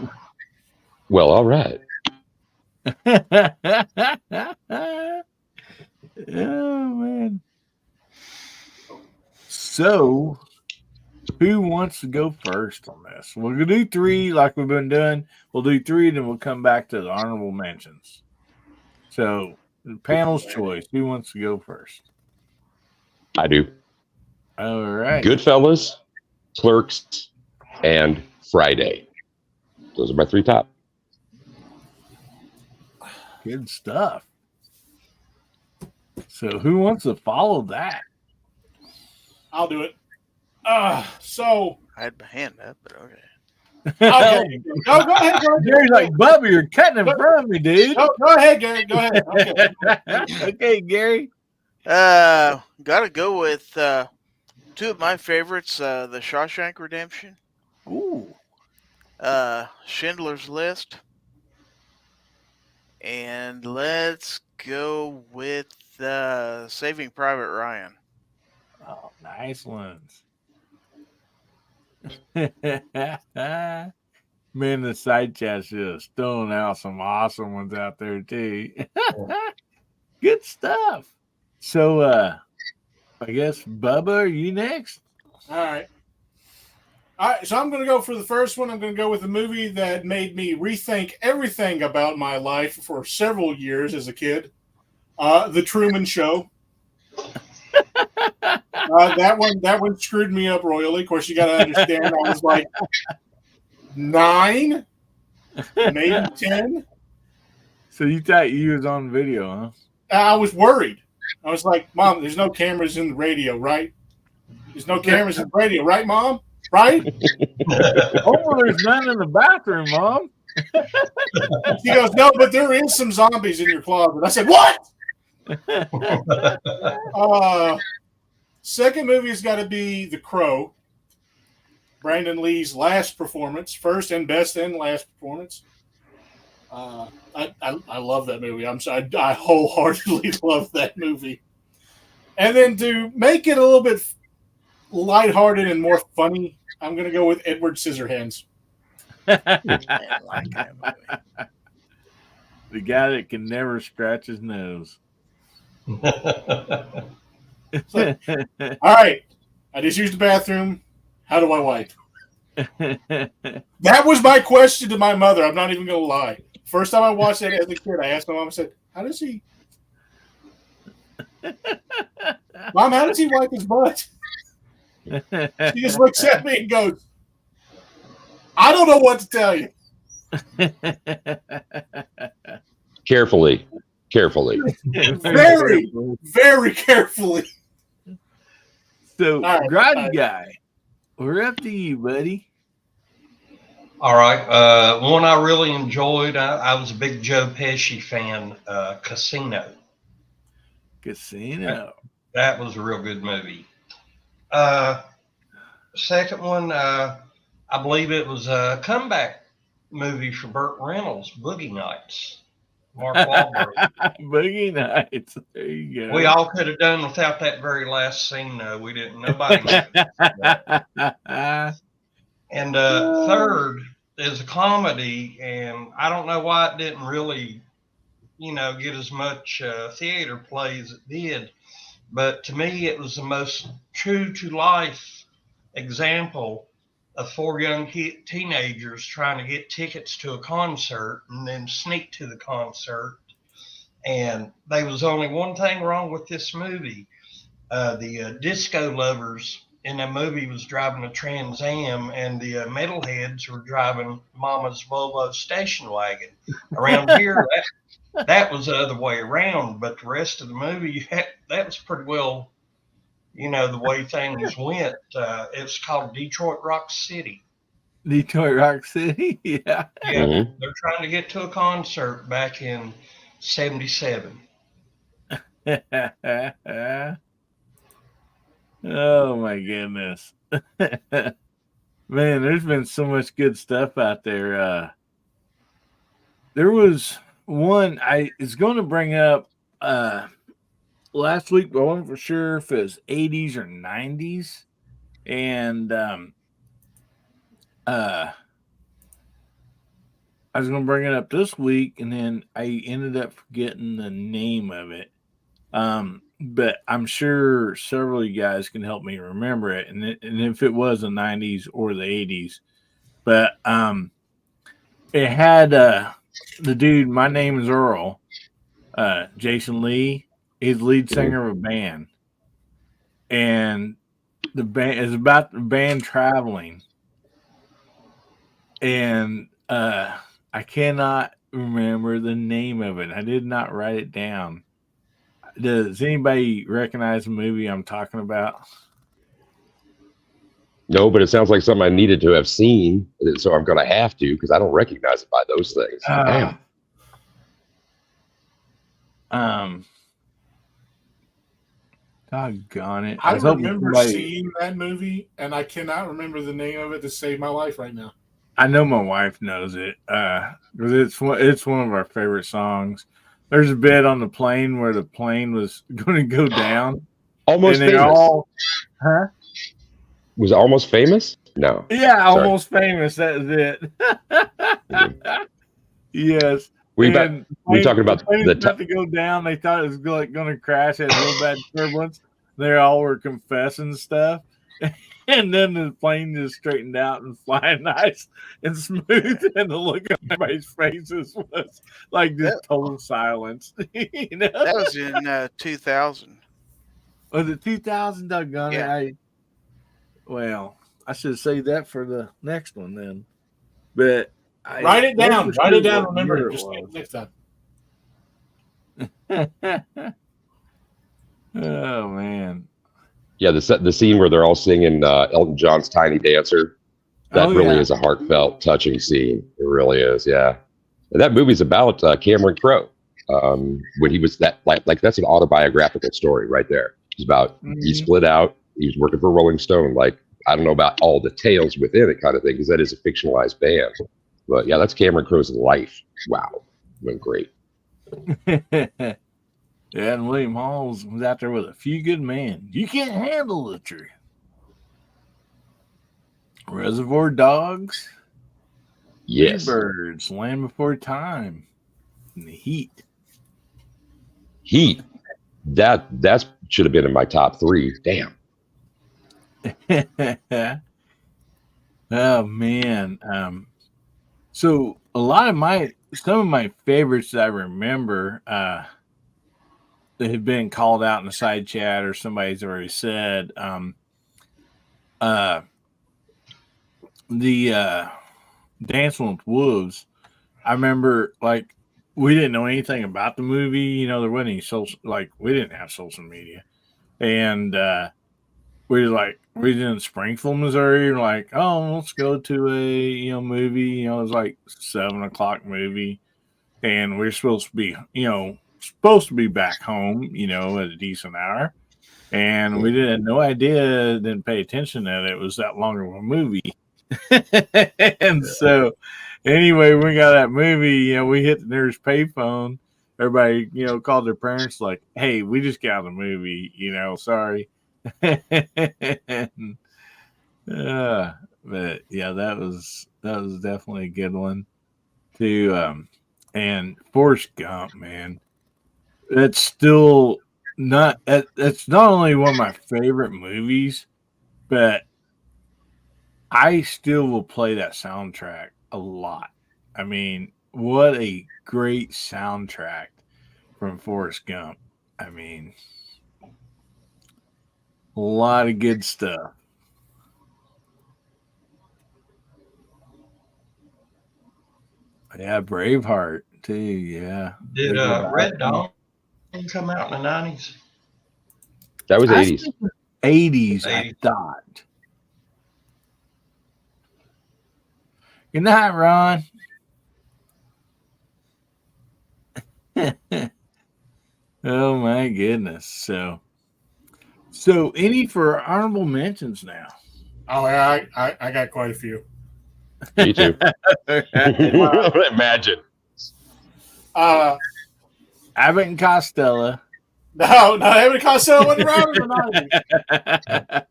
Well, all right. Oh, man. So, who wants to go first on this? We're going to do 3 like we've been doing. We'll do 3, then we'll come back to the honorable mentions. So, the panel's choice. Who wants to go first? I do. All right. Goodfellas, Clerks, and Friday. Those are my 3 top. Good stuff. So, who wants to follow that? I'll do it. So I had my hand up, but okay. Okay. Go ahead, Gary. Gary's like, Bubba, you're cutting in front of me, dude. Go ahead, Gary. Go ahead. Okay, okay Gary. Gotta go with 2 of my favorites, The Shawshank Redemption. Ooh. Schindler's List. And let's go with Saving Private Ryan. Oh, nice ones. Man, the side chat's just throwing out some awesome ones out there too. Good stuff. So I guess Bubba, are you next? All right. All right, so I'm going to go for the first one. I'm going to go with a movie that made me rethink everything about my life for several years as a kid. The Truman Show. That one screwed me up royally. Of course, you got to understand, I was like 9, maybe 10. So you thought you was on video, huh? I was worried. I was like, Mom, there's no cameras in the radio, right? There's no cameras in the radio, right, Mom? Right? Oh, there's none in the bathroom, Mom. She goes, no, but there is some zombies in your closet. I said, what? Second movie has got to be The Crow. Brandon Lee's last performance, first and best and last performance. I love that movie. I wholeheartedly love that movie. And then to make it a little bit lighthearted and more funny, I'm going to go with Edward Scissorhands. I like that movie. The guy that can never scratch his nose. All right, I just used the bathroom. How do I wipe? That was my question to my mother. I'm not even going to lie. First time I watched that as a kid, I asked my mom, I said, how does he? Mom, how does he wipe his butt? She just looks at me and goes, I don't know what to tell you. Carefully. Very, very carefully. So, All right, Grotty Guy, we're up to you, buddy. All right. One I really enjoyed, I was a big Joe Pesci fan, Casino. That was a real good movie. Second one, I believe it was a comeback movie for Burt Reynolds, Boogie Nights. Mark Wahlberg. Boogie Nights. There you go. We all could have done without that very last scene, though. We didn't. Nobody knew. And third is a comedy, and I don't know why it didn't really, get as much theater play as it did. But to me, it was the most true to life example of 4 young teenagers trying to get tickets to a concert and then sneak to the concert. And there was only one thing wrong with this movie. The disco lovers in the movie was driving a Trans Am, and the metalheads were driving Mama's Volvo station wagon. Around here, that was the other way around. But the rest of the movie, that was pretty well, the way things went. It's called Detroit Rock City. Detroit Rock City? Yeah. Yeah, they're trying to get to a concert back in 77. Oh my goodness. Man, there's been so much good stuff out there. There was one I was going to bring up last week, but I wasn't for sure if it was 80s or 90s. And I was going to bring it up this week, and then I ended up forgetting the name of it. But I'm sure several of you guys can help me remember it, and if it was the 90s or the 80s. But it had the dude, My Name is Earl, Jason Lee. He's lead singer of a band, and the band is about the band traveling, and I cannot remember the name of it. I did not write it down. Does anybody recognize the movie I'm talking about? No, but it sounds like something I needed to have seen, so I'm going to have to because I don't recognize it by those things. Damn. Doggone it. I remember seeing that movie, and I cannot remember the name of it to save my life right now. I know my wife knows it because it's one of our favorite songs. There's a bit on the plane where the plane was going to go down, Almost and they're famous. all, huh? Was it Almost Famous? No. Yeah, Sorry. Almost Famous. That is it. Yes. We And talking the about plane the was about to go down. They thought it was going to crash. Had real bad turbulence. They all were confessing stuff. And then the plane just straightened out and flying nice and smooth. And the look on everybody's faces was like just total silence. You know? That was in 2000. Was it 2000? Doggone Yeah. it. Well, I should say that for the next one then. But Write it down. Write it down. Remember it. Just next time. Oh man. Yeah, the scene where they're all singing Elton John's Tiny Dancer. That really is a heartfelt, touching scene. It really is, yeah. And that movie's about Cameron Crowe. When he was like that's an autobiographical story right there. It's about he split out. He was working for Rolling Stone. Like, I don't know about all the tales within it, kind of thing, because that is a fictionalized band. But yeah, that's Cameron Crowe's life. Wow, went great. Yeah, and William Halls was out there with a few good men. You can't handle the truth. Reservoir Dogs. Yes. Birds, Land Before Time. And The Heat. Heat. That should have been in my top 3. Damn. Oh man. So some of my favorites that I remember that have been called out in the side chat or somebody's already said the Dancing with Wolves. I remember like we didn't know anything about the movie, you know, there wasn't any we didn't have social media. And we was in Springfield, Missouri, and like, oh, let's go to a movie. It was like 7:00 movie, and we're supposed to be back home, at a decent hour. And we had no idea, didn't pay attention that it was that long of a movie. And so anyway, we got that movie, we hit the nearest payphone. Everybody, called their parents like, hey, we just got the movie, sorry. But yeah, that was definitely a good one too. And Forrest Gump, man, that's still that's not only one of my favorite movies, but I still will play that soundtrack a lot. I mean, what a great soundtrack from Forrest Gump. I mean, a lot of good stuff. Yeah, Braveheart too. Yeah. Did Red Dawn come out in the 90s? That was 80s. 80s, I thought. Good night, Ron. Oh my goodness. So any for honorable mentions now? Oh, yeah, I got quite a few. Me too. Imagine. Abbott and Costello. No, Abbott and Costello wasn't around in the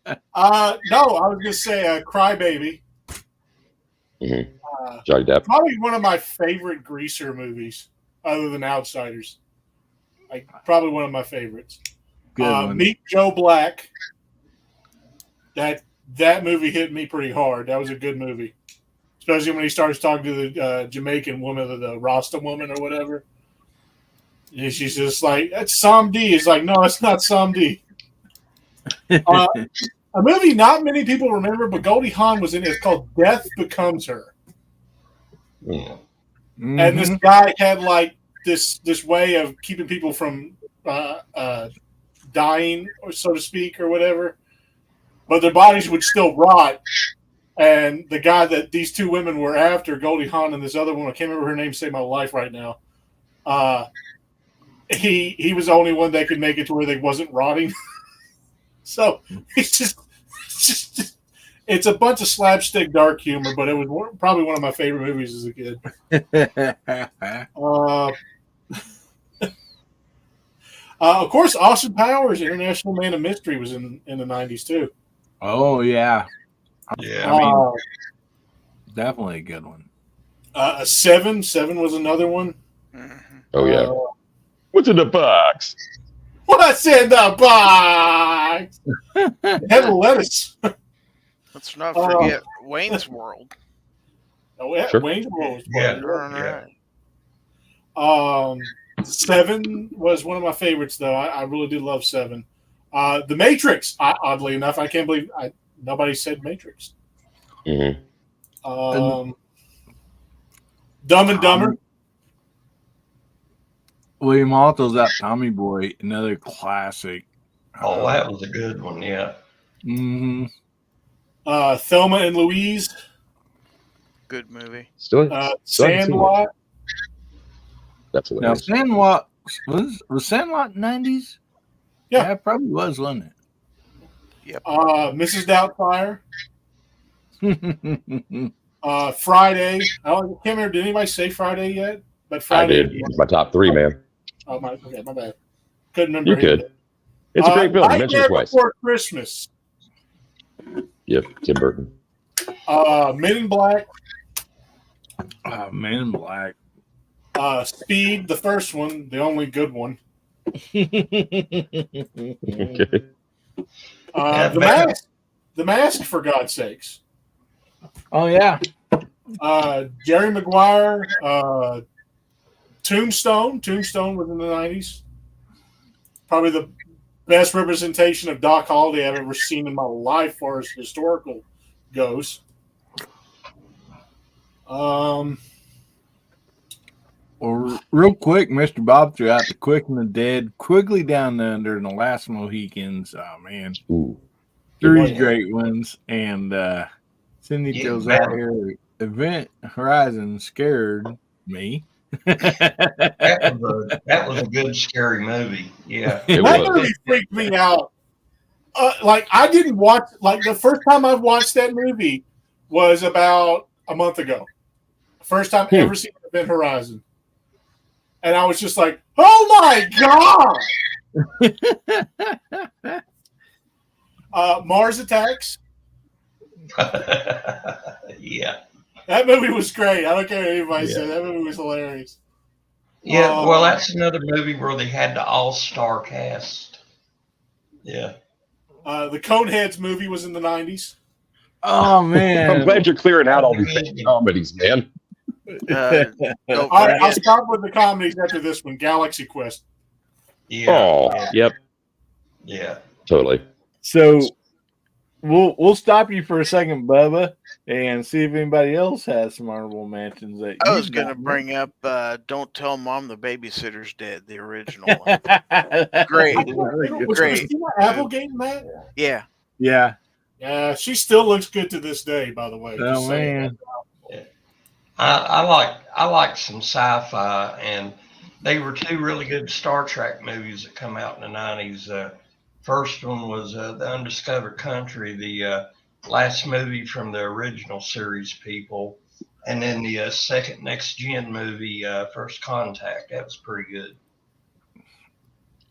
90s. No, I was going to say Crybaby. Mm-hmm. Johnny Depp. Probably one of my favorite Greaser movies, other than Outsiders. Probably one of my favorites. Meet Joe Black. That movie hit me pretty hard. That was a good movie, especially when he starts talking to the Jamaican woman, the Rasta woman or whatever. And she's just like, "That's Sam D." He's like, "No, it's not Sam D." A movie not many people remember, but Goldie Hawn was in it. It's called Death Becomes Her. Yeah. Mm-hmm. And this guy had like this way of keeping people from dying, or so to speak, or whatever. But their bodies would still rot. And the guy that these two women were after, Goldie Hawn and this other one, I can't remember her name to save my life right now. He was the only one that could make it to where they wasn't rotting. So it's just It's a bunch of slapstick dark humor, but it was probably one of my favorite movies as a kid. Of course, Austin Powers, International Man of Mystery, was in the 90s too. Oh yeah, Yeah. I mean, definitely a good one. Seven was another one. Oh yeah. What's in the box? What's in the box? Head of lettuce. Let's not forget Wayne's World. Oh, yeah, Sure. Wayne's World was Yeah. part of it. Seven was one of my favorites, though. I really did love Seven. The Matrix. Oddly enough, I can't believe nobody said Matrix. Mm-hmm. Dumb and Dumber. William Alto's that Tommy Boy, another classic. Oh, that was a good one. Yeah. Mm-hmm. Thelma and Louise. Good movie. Sandlot. That's Now hilarious. Sandlot was Sandlot 90s? Yeah, it probably was, wasn't Yep. Mrs. Doubtfire. Friday. I can't remember. Did anybody say Friday yet? But I Friday. did. It's my top 3, man. Oh my bad. Couldn't remember. You could. It's a great film. Mentioned Nightmare twice. Before Christmas. Yep, Tim Burton. Men in Black. Men in Black. Speed, the first one, the only good one. Okay. The Mask, for God's sakes. Oh yeah. Jerry Maguire. Tombstone. Tombstone was in the 90s. Probably the best representation of Doc Holliday I've ever seen in my life, as far as historical goes. Well, real quick, Mr. Bob threw out The Quick and the Dead, Quigley Down Under, and The Last Mohicans. Oh man, Ooh. 3 great ones. And Cindy throws out here, Event Horizon scared me. That was a good scary movie. Yeah. That movie freaked me out. I didn't watch. The first time I watched that movie was about a month ago. First time ever seen Event Horizon, and I was just like, "Oh my god!" Mars Attacks. Yeah. That movie was great. I don't care what anybody said. That movie was hilarious. Yeah, well, that's another movie where they had the all-star cast. Yeah. The Coneheads movie was in the 90s. Oh, man. I'm glad you're clearing out all these comedies, man. All right, I'll stop with the comedies after this one. Galaxy Quest. Yeah. Oh, yep. Yeah. Totally. So we'll stop you for a second, Bubba, and see if anybody else has some honorable mentions. That I was going to bring up Don't Tell Mom the Babysitter's Dead, the original one. Great. Was Christina Applegate in that? Yeah. Yeah. Yeah, she still looks good to this day, by the way. Oh, man. I like some sci-fi, and they were 2 really good Star Trek movies that come out in the 90s. First one was The Undiscovered Country, the last movie from the original series people, and then the second Next Gen movie, First Contact. That was pretty good.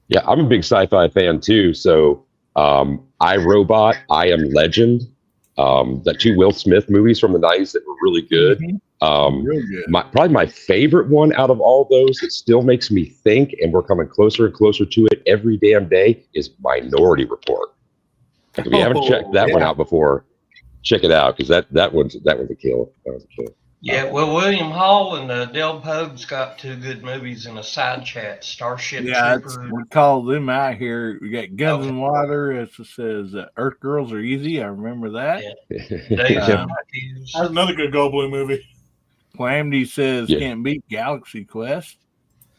Yeah, I'm a big sci-fi fan too. So I, Robot, I Am Legend, the 2 Will Smith movies from the 90s that were really good. Real good. Probably my favorite one out of all those that still makes me think, and we're coming closer and closer to it every damn day, is Minority Report. If you haven't checked that one out before, check it out, because that one's a kill. That was a kill. Yeah, well, William Hall and Del Pogue's got 2 good movies in a side chat. Starship Trooper. We call them out here. We got Guns and Water. It says Earth Girls Are Easy. I remember that. Yeah. That's another good Goldblum movie. Calamity says Can't Beat Galaxy Quest.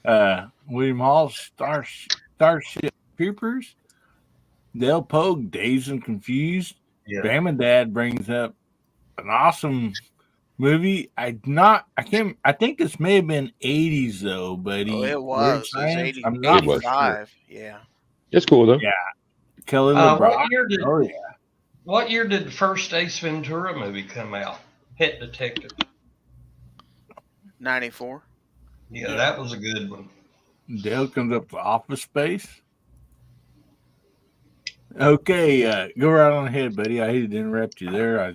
William Hall, Starship Troopers. Del Pogue, Dazed and Confused. Bam and Dad brings up an awesome movie. I think this may have been 80s though, buddy. Oh, it was. It was 80, I'm not 85. Yeah. It's cool though. Yeah. Kelly LeBron. What year did What year did the first Ace Ventura movie come out? Pet Detective. 94. Yeah, that was a good one. Dale comes up to Office Space. Okay, go right on ahead, buddy. I hated to interrupt you there.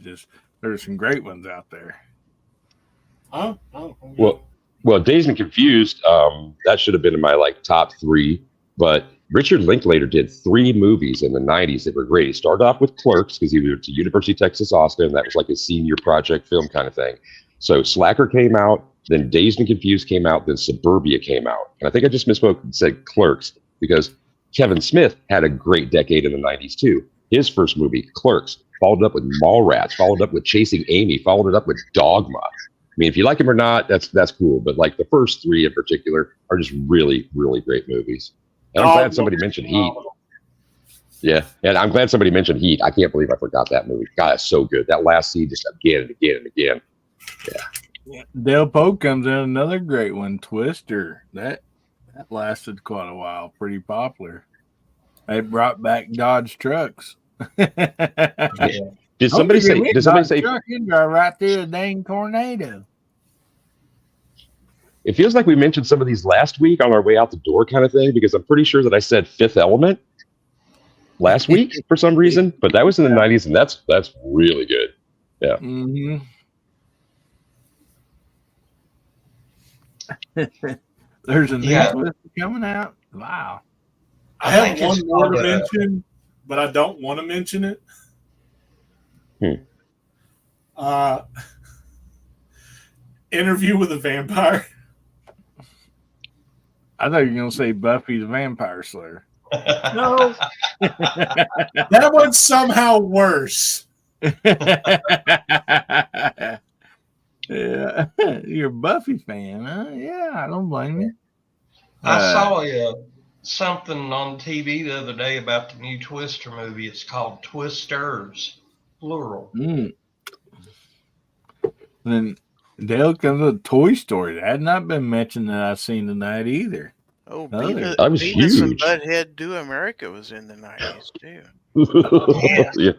There's some great ones out there. Oh, I'm good. Well, Dazed and Confused, that should have been in my like top 3. But Richard Linklater did 3 movies in the 90s that were great. He started off with Clerks because he went to University of Texas, Austin. That was like his senior project film kind of thing. So Slacker came out, then Dazed and Confused came out, then Suburbia came out. And I think I just misspoke and said Clerks because Kevin Smith had a great decade in the 90s too. His first movie, Clerks, followed up with Mallrats, followed up with Chasing Amy, followed it up with Dogma. I mean, if you like him or not, that's cool. But like the first 3 in particular are just really, really great movies. And I'm glad somebody mentioned Heat. Yeah, and I'm glad somebody mentioned Heat. I can't believe I forgot that movie. God, it's so good. That last scene just again and again and again. Yeah. Dale Poe comes in, another great one, Twister. That lasted quite a while. Pretty popular. They brought back Dodge trucks. Yeah. Did somebody say? Did somebody say? Truck, you drive right through a dang tornado. It feels like we mentioned some of these last week on our way out the door, kind of thing. Because I'm pretty sure that I said Fifth Element last week for some reason, but that was in the 90s, and that's really good. Yeah. Mm-hmm. There's a new Twister coming out. Wow. I have one more to mention, but I don't want to mention it. Interview with a Vampire. I thought you were going to say Buffy the Vampire Slayer. No. That one's somehow worse. Yeah, you're a Buffy fan, huh? Yeah, I don't blame you. I saw something on TV the other day about the new Twister movie. It's called Twisters, plural. Then Dale comes with Toy Story. That had not been mentioned that I've seen tonight either. Oh, that was Beavis and huge. Butthead Do America was in the 90s too. Yeah.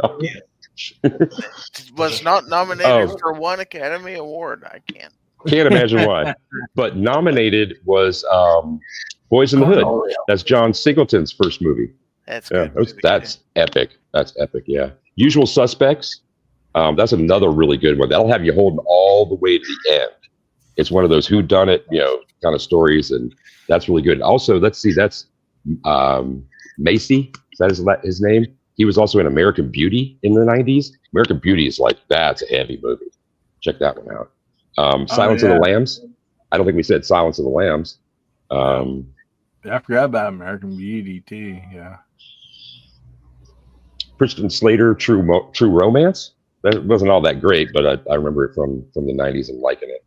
Was not nominated for one Academy Award. I can't imagine why. But nominated was Boys in the Hood. That's John Singleton's first movie. That's good. That's epic. That's epic. Yeah. Usual Suspects. That's another really good one. That'll have you holding all the way to the end. It's one of those whodunit, kind of stories, and that's really good. Also, let's see, that's Macy. Is that his name? He was also in American Beauty in the 90s. American Beauty is that's a heavy movie. Check that one out. Silence of the Lambs. I don't think we said Silence of the Lambs. I forgot about American Beauty too. Yeah. Kristen Slater, True Romance. That wasn't all that great, but I remember it from the 90s and liking it.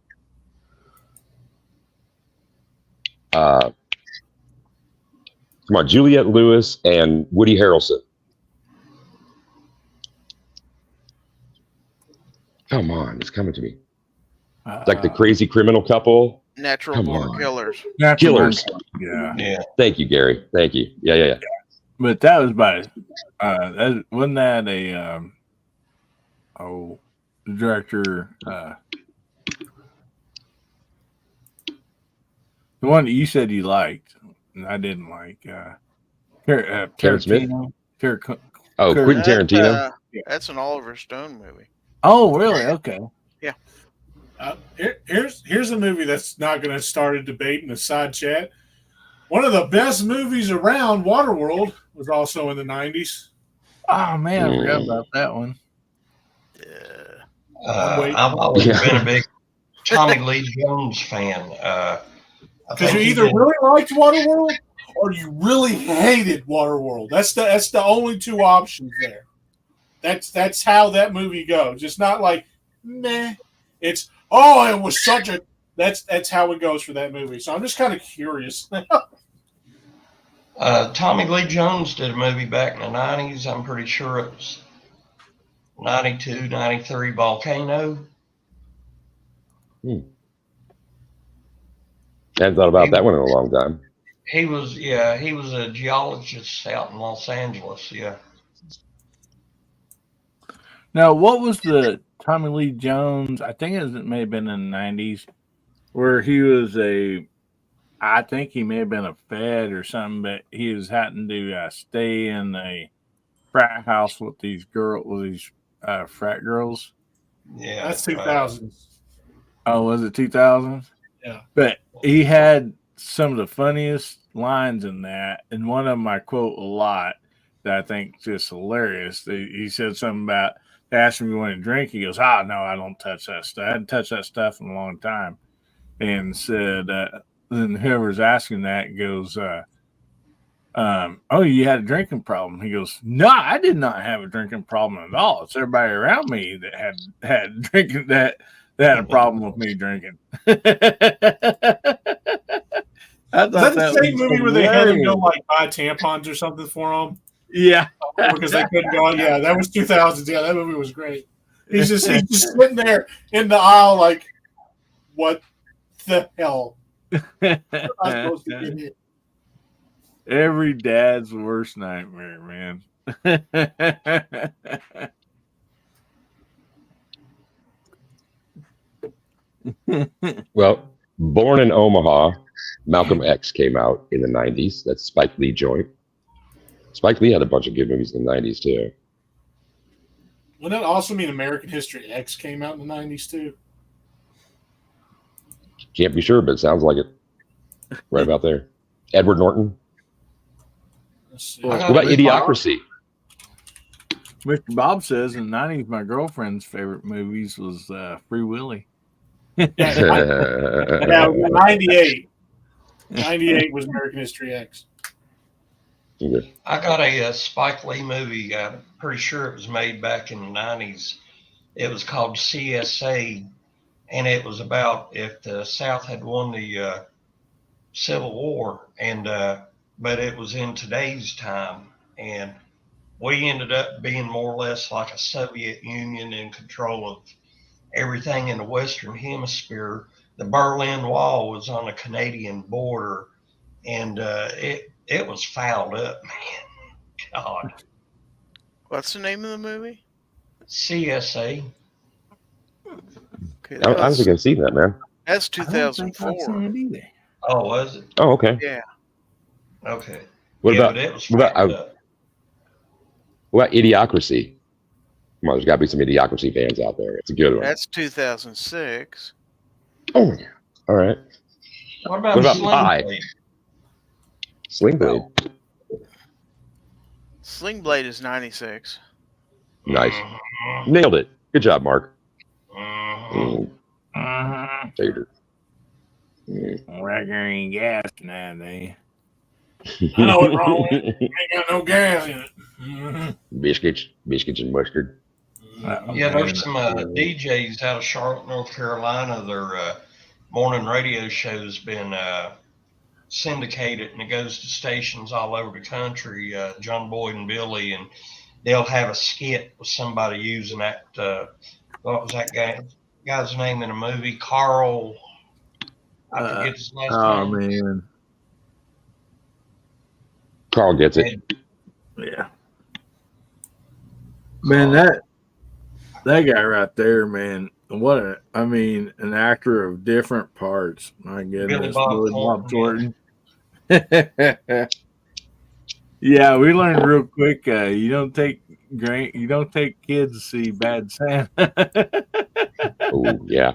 Come on, Juliette Lewis and Woody Harrelson. Come on, it's coming to me. It's like the crazy criminal couple. Natural Born Killers. Killers. Yeah. Thank you, Gary. Thank you. Yeah. But that was by wasn't that a director the one that you said you liked and I didn't like Tarantino. Quentin Tarantino. That's an Oliver Stone movie. Oh, really? Okay. Yeah. Here's a movie that's not going to start a debate in the side chat. One of the best movies around, Waterworld, was also in the 90s. Oh man, I forgot about that one. I've always been a big Tommy Lee Jones fan. Because you either really liked Waterworld or you really hated Waterworld. That's the only two options there. That's how that movie goes. It's not like meh. It's it was such a. That's how it goes for that movie. So I'm just kind of curious now. Tommy Lee Jones did a movie back in the 90s. I'm pretty sure it was 92, 93, Volcano. I hadn't thought about that one in a long time. He was a geologist out in Los Angeles. Yeah. Now, what was the Tommy Lee Jones? I think it may have been in the 90s, where he was I think he may have been a Fed or something, but he was having to stay in a frat house with these frat girls. Yeah, That's 2000s. Oh, was it 2000s? Yeah. But he had some of the funniest lines in that, and one of them I quote a lot that I think is just hilarious. He said something about, they asked him if he wanted to drink. He goes, "Oh, no, I don't touch that stuff. I hadn't touched that stuff in a long time." And said, then whoever's asking that goes, "Oh, you had a drinking problem?" He goes, "No, I did not have a drinking problem at all. It's everybody around me that had drinking that had a problem with me drinking." I thought Is that the that same was movie where they had him go hilarious. like buy tampons or something for him Yeah. because they couldn't go? Yeah, that was 2000s. Yeah, that movie was great. He's just sitting there in the aisle like, what the hell? I'm supposed to get it. Every dad's worst nightmare, man. Well, born in Omaha, Malcolm X came out in the 90s. That's Spike Lee joint. Spike Lee had a bunch of good movies in the 90s, too. Wouldn't that also mean American History X came out in the 90s, too? Can't be sure, but it sounds like it. Right about there. Edward Norton. Let's see. What about Idiocracy? Mr. Bob says in the 90s, my girlfriend's favorite movies was Free Willy. Yeah, 98. 98 was American History X. Okay. I got a Spike Lee movie. I'm pretty sure it was made back in the 90s. It was called CSA, and it was about if the South had won the Civil War, and but it was in today's time, and we ended up being more or less like a Soviet Union in control of everything in the Western Hemisphere. The Berlin Wall was on the Canadian border, and it was fouled up, man. God. What's the name of the movie? CSA. Okay, I don't think I've seen that, man. that's I don't think I've 2004. seen it either. Oh, was it? Oh, okay. Yeah. Okay. What Yeah, about but it was what about, fouled up. what about Idiocracy? Come on, there's got to be some Idiocracy fans out there. It's a good one. That's 2006. Oh, yeah. All right. What about What about Sling Pie? Blade? Sling Blade. Sling Blade is 96. Nice. Nailed it. Good job, Mark. Mhm. Figured it. Wrecker ain't gas nowadays. I know what's wrong with it. Ain't got no gas in it. Mm-hmm. Biscuits and mustard. Yeah, there's some DJs out of Charlotte, North Carolina. Their morning radio show's been syndicated, and it goes to stations all over the country. John Boyd and Billy, and they'll have a skit with somebody using that. What was that guy's name in a movie? Carl. I forget his last name. Man. Carl gets it. Yeah. Man, that guy right there, man. An actor of different parts. My goodness. Billy Bob Thornton, Thornton. Yeah, we learned real quick. You don't take kids to see Bad Santa. Oh, yeah.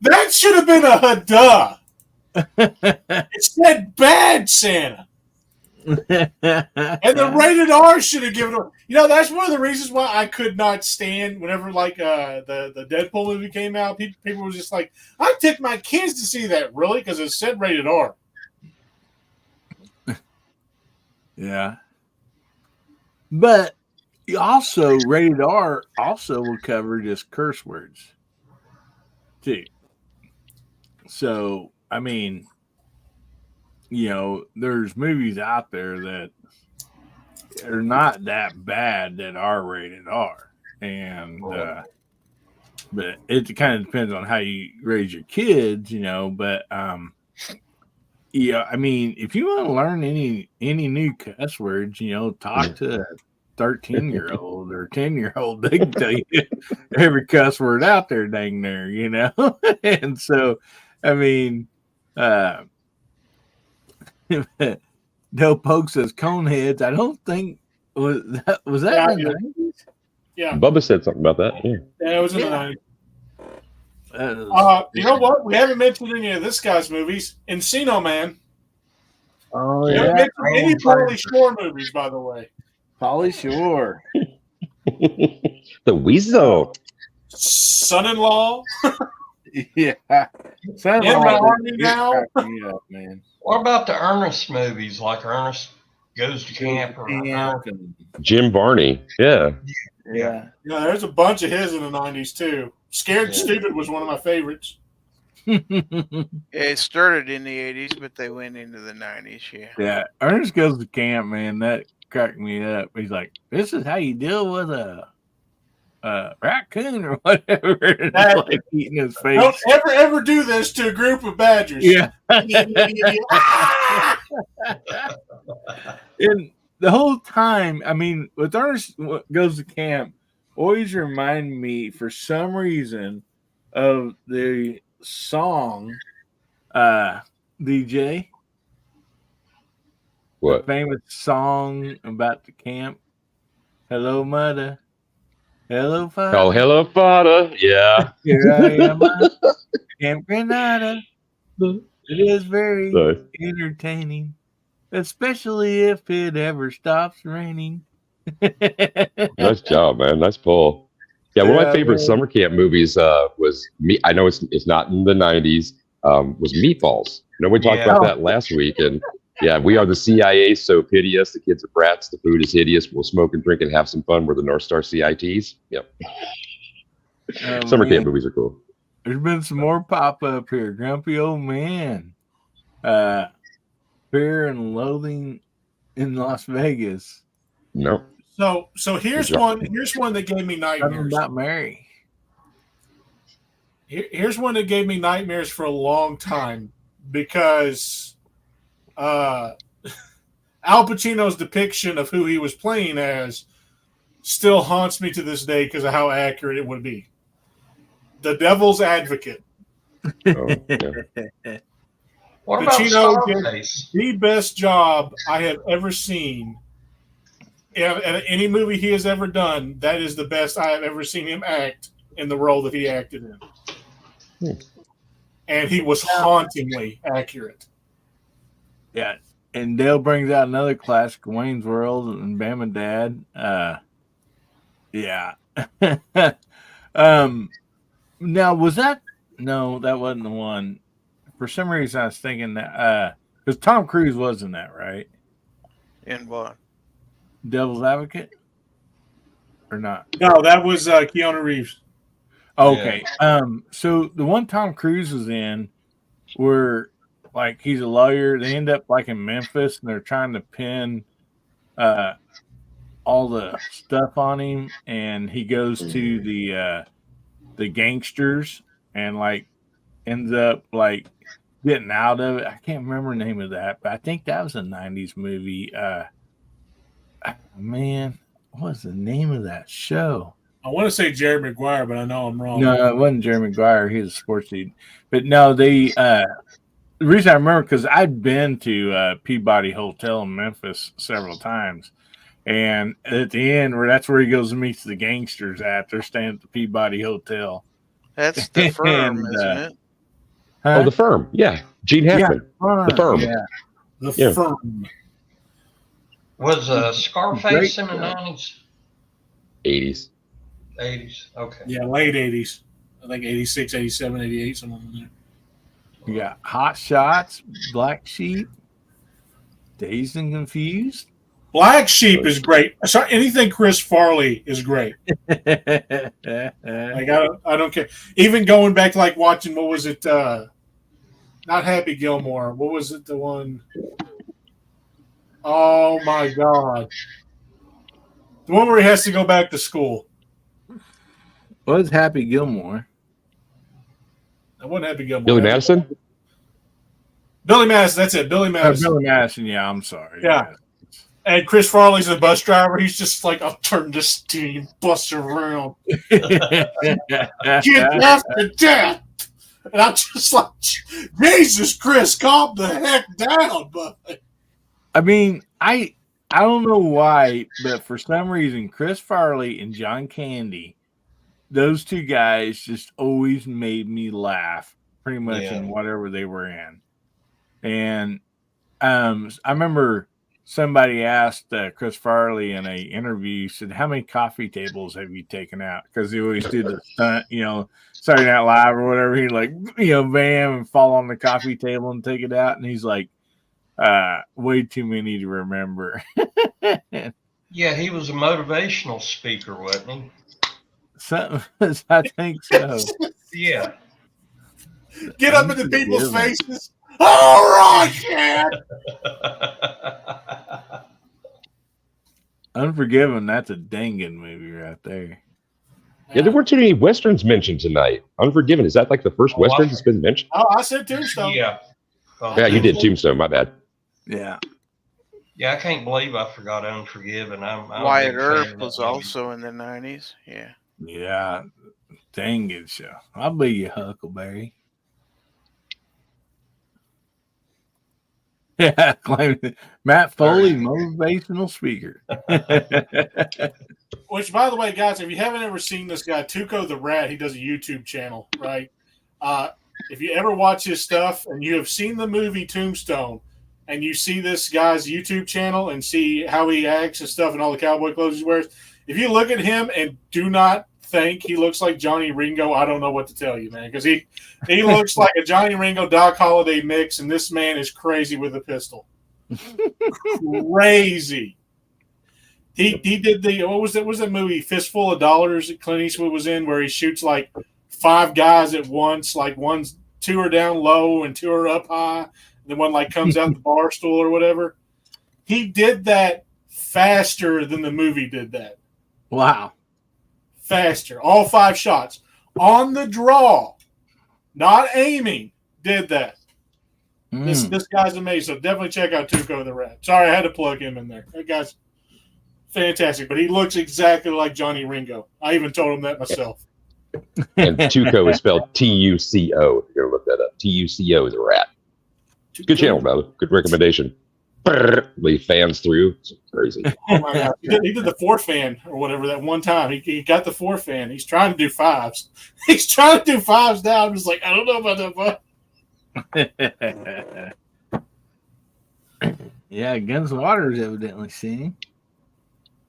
That should have been a duh. It said Bad Santa. And the rated R should have given it. That's one of the reasons why I could not stand whenever the Deadpool movie came out. People were just like, I took my kids to see that, really, because it said rated R. Yeah. But also rated R also will cover just curse words too. So there's movies out there that are not that bad that are rated R. And but it kind of depends on how you raise your kids, but if you want to learn any new cuss words, talk to 13-year-old or 10-year-old, they can tell you every cuss word out there, dang near, you know. And so, I mean, no pokes as coneheads. I don't think was that Yeah, in the 90s? Yeah, Bubba said something about that. Yeah. yeah, it was in the Yeah. 90s. You know what? We haven't mentioned any of this guy's movies. Encino Man. Oh We haven't yeah, mentioned any Pauly Shore movies, by the way. Pauly Shore. The Weasel. Son-in-law. Yeah, sounds In the like Army it Now. cracked me up, man. What about the Ernest movies, like Ernest Goes to Camp or Camp and Jim Varney. Yeah. yeah. Yeah, there's a bunch of his in the 90s, too. Scared Stupid was one of my favorites. It started in the 80s, but they went into the 90s. Yeah. Yeah, Ernest Goes to Camp, man. That cracked me up. He's like, "This is how you deal with a raccoon or whatever." And like eating his face. Don't ever do this to a group of badgers. Yeah. And the whole time, I mean, with Ernest Goes to Camp, always remind me for some reason of the song DJ. What? The famous song about the camp. Hello, mother. Hello, father. Oh, hello, father. Yeah. Here I am, Camp Granada. It is very Nice. entertaining, especially if it ever stops raining. Nice job, man. Nice pull. Yeah, one of my favorite man. summer camp movies was me. I know it's not in the 90s. Was Meatballs. You know, we talked about that last week, and yeah, we are the CIA, so pity us. The kids are brats. The food is hideous. We'll smoke and drink and have some fun. We're the North Star CITs. Yep. Summer camp movies are cool. There's been some more pop up here. Grumpy Old Man. Fear and Loathing in Las Vegas. No. So here's one that gave me Talking nightmares. about Mary. Here's one that gave me nightmares for a long time because Al Pacino's depiction of who he was playing as still haunts me to this day because of how accurate it would be. The Devil's Advocate. Oh, yeah. What about Pacino did Scarface? the best job I have ever seen. In any movie he has ever done, that is the best I have ever seen him act in the role that he acted in. And he was hauntingly accurate. Yeah. And Dale brings out another classic, Wayne's World and Bama Dad. Yeah. Now, was that? No, that wasn't the one. For some reason, I was thinking that because Tom Cruise was in that, right? In what? Devil's Advocate, or not? No, that was Keanu Reeves. Okay. So the one Tom Cruise was in, where like he's a lawyer. They end up like in Memphis, and they're trying to pin all the stuff on him, and he goes to the gangsters and like ends up like getting out of it. I can't remember the name of that, but I think that was a 90s movie. Man, what was the name of that show? I want to say Jerry Maguire, but I know I'm wrong. No, it wasn't Jerry Maguire. He was a sports dude. But no, the reason I remember because I'd been to Peabody Hotel in Memphis several times. And at the end, that's where he goes and meets the gangsters at. They're staying at the Peabody Hotel. That's the firm, isn't it? Oh, The Firm. Yeah. Gene Hackman. The Firm. Yeah. The Firm. Was Scarface in the 90s? 80s. 80s. Okay. Yeah, late 80s. I think 86, 87, 88, somewhere in there. You got Hot Shots, Black Sheep, Dazed and Confused. Black Sheep is great. So anything Chris Farley is great. Like I don't care. Even going back, like watching what was it? Not Happy Gilmore. What was it? The one? Oh my God! The one where he has to go back to school. What is Happy Gilmore? That wasn't Happy Gilmore. Billy Madison? Billy Madison. That's it. Billy Madison. Billy Madison. Yeah, I'm sorry. Yeah. And Chris Farley's the bus driver. He's just like, I'll turn this steam bus around. Get after death. And I'm just like, Jesus, Chris, calm the heck down, bud. I mean, I don't know why, but for some reason, Chris Farley and John Candy, those two guys just always made me laugh pretty much in whatever they were in. And I remember somebody asked Chris Farley in an interview, said, how many coffee tables have you taken out? Because he always do the stunt, Saturday Night Live or whatever. He bam, and fall on the coffee table and take it out. And he's like, way too many to remember. Yeah, he was a motivational speaker, wasn't he? I think so. Yeah. Get up in the people's faces. All right, Chad. Unforgiven, that's a dangin' movie right there. Yeah, there weren't too many Westerns mentioned tonight. Unforgiven, is that like the first Western that's been mentioned? Oh, I said Tombstone. Yeah. Yeah, you did Tombstone, my bad. Yeah. Yeah, I can't believe I forgot Unforgiven. I'm Wyatt Earp was also in the 90s. Yeah. Yeah. Dang good show. I'll be your Huckleberry. Yeah, claim Matt Foley, motivational speaker. Which, by the way, guys, if you haven't ever seen this guy, Tuco the Rat, he does a YouTube channel, right? If you ever watch his stuff and you have seen the movie Tombstone and you see this guy's YouTube channel and see how he acts and stuff and all the cowboy clothes he wears, if you look at him and do not think he looks like Johnny Ringo, I don't know what to tell you, man, because he looks like a Johnny Ringo Doc Holliday mix, and this man is crazy with a pistol. Crazy. He did what was that movie, Fistful of Dollars, that Clint Eastwood was in, where he shoots like 5 guys at once, like two are down low and 2 are up high, and then one like comes out the bar stool or whatever. He did that faster than the movie did that. Wow. Faster. All 5 shots. On the draw. Not aiming. Did that. This guy's amazing. So definitely check out Tuco the Rat. Sorry, I had to plug him in there. That guy's fantastic. But he looks exactly like Johnny Ringo. I even told him that myself. And Tuco is spelled T-U-C-O. If you're going to look that up. T-U-C-O is a rat. Good channel, brother. Good recommendation. Leave fans through. It's crazy. Oh my God. He did the 4 fan or whatever that one time. He got the 4 fan. He's trying to do 5s. He's trying to do 5s now. I'm just like, I don't know about that, bud. Yeah, Guns and Waters evidently seen.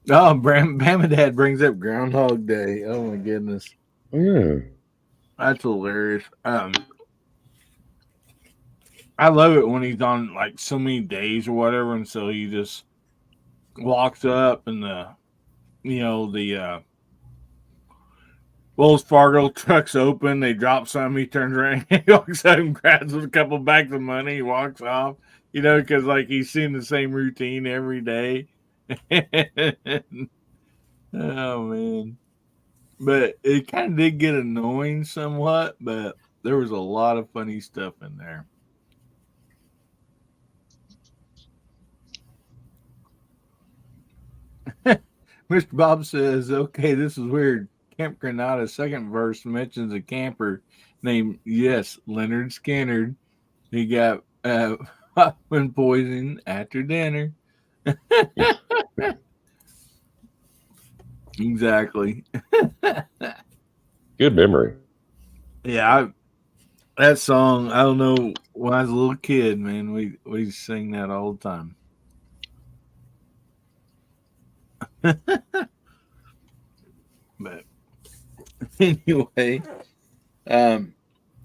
Oh, Bamadad brings up Groundhog Day. Oh my goodness. That's hilarious. I love it when he's on like so many days or whatever, and so he just walks up and the Wells Fargo truck's open. They drop something. He turns around. He walks out and grabs a couple bags of money. He walks off. Because like he's seen the same routine every day. Oh man! But it kind of did get annoying somewhat. But there was a lot of funny stuff in there. Mr. Bob says, "Okay, this is weird. Camp Granada's second verse mentions a camper named Leonard Skinner. He got when poisoned after dinner." Exactly. Good memory. Yeah, that song. I don't know. When I was a little kid, man, we sing that all the time. But anyway,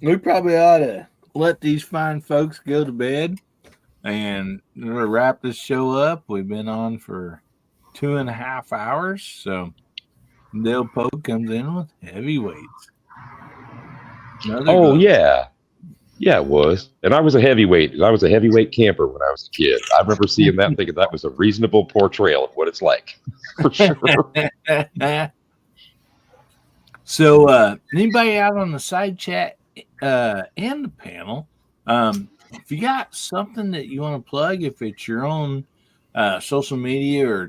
we probably ought to let these fine folks go to bed and wrap this show up. We've been on for 2.5 hours, so Dale Poe comes in with heavyweights. Yeah, it was. And I was a heavyweight. I was a heavyweight camper when I was a kid. I remember seeing that and thinking that was a reasonable portrayal of what it's like. For sure. So, anybody out on the side chat and the panel, if you got something that you want to plug, if it's your own social media or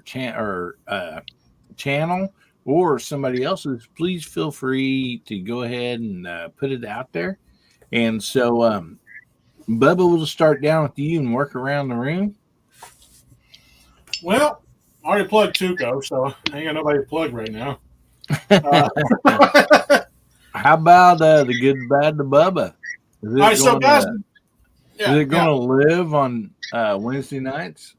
channel or somebody else's, please feel free to go ahead and put it out there. And so, Bubba, we'll just start down with you and work around the room. Well, I already plugged Tuco, so I ain't got nobody to plug right now. How about the good, bad, the Bubba? All right, so guys, is it going to live on Wednesday nights?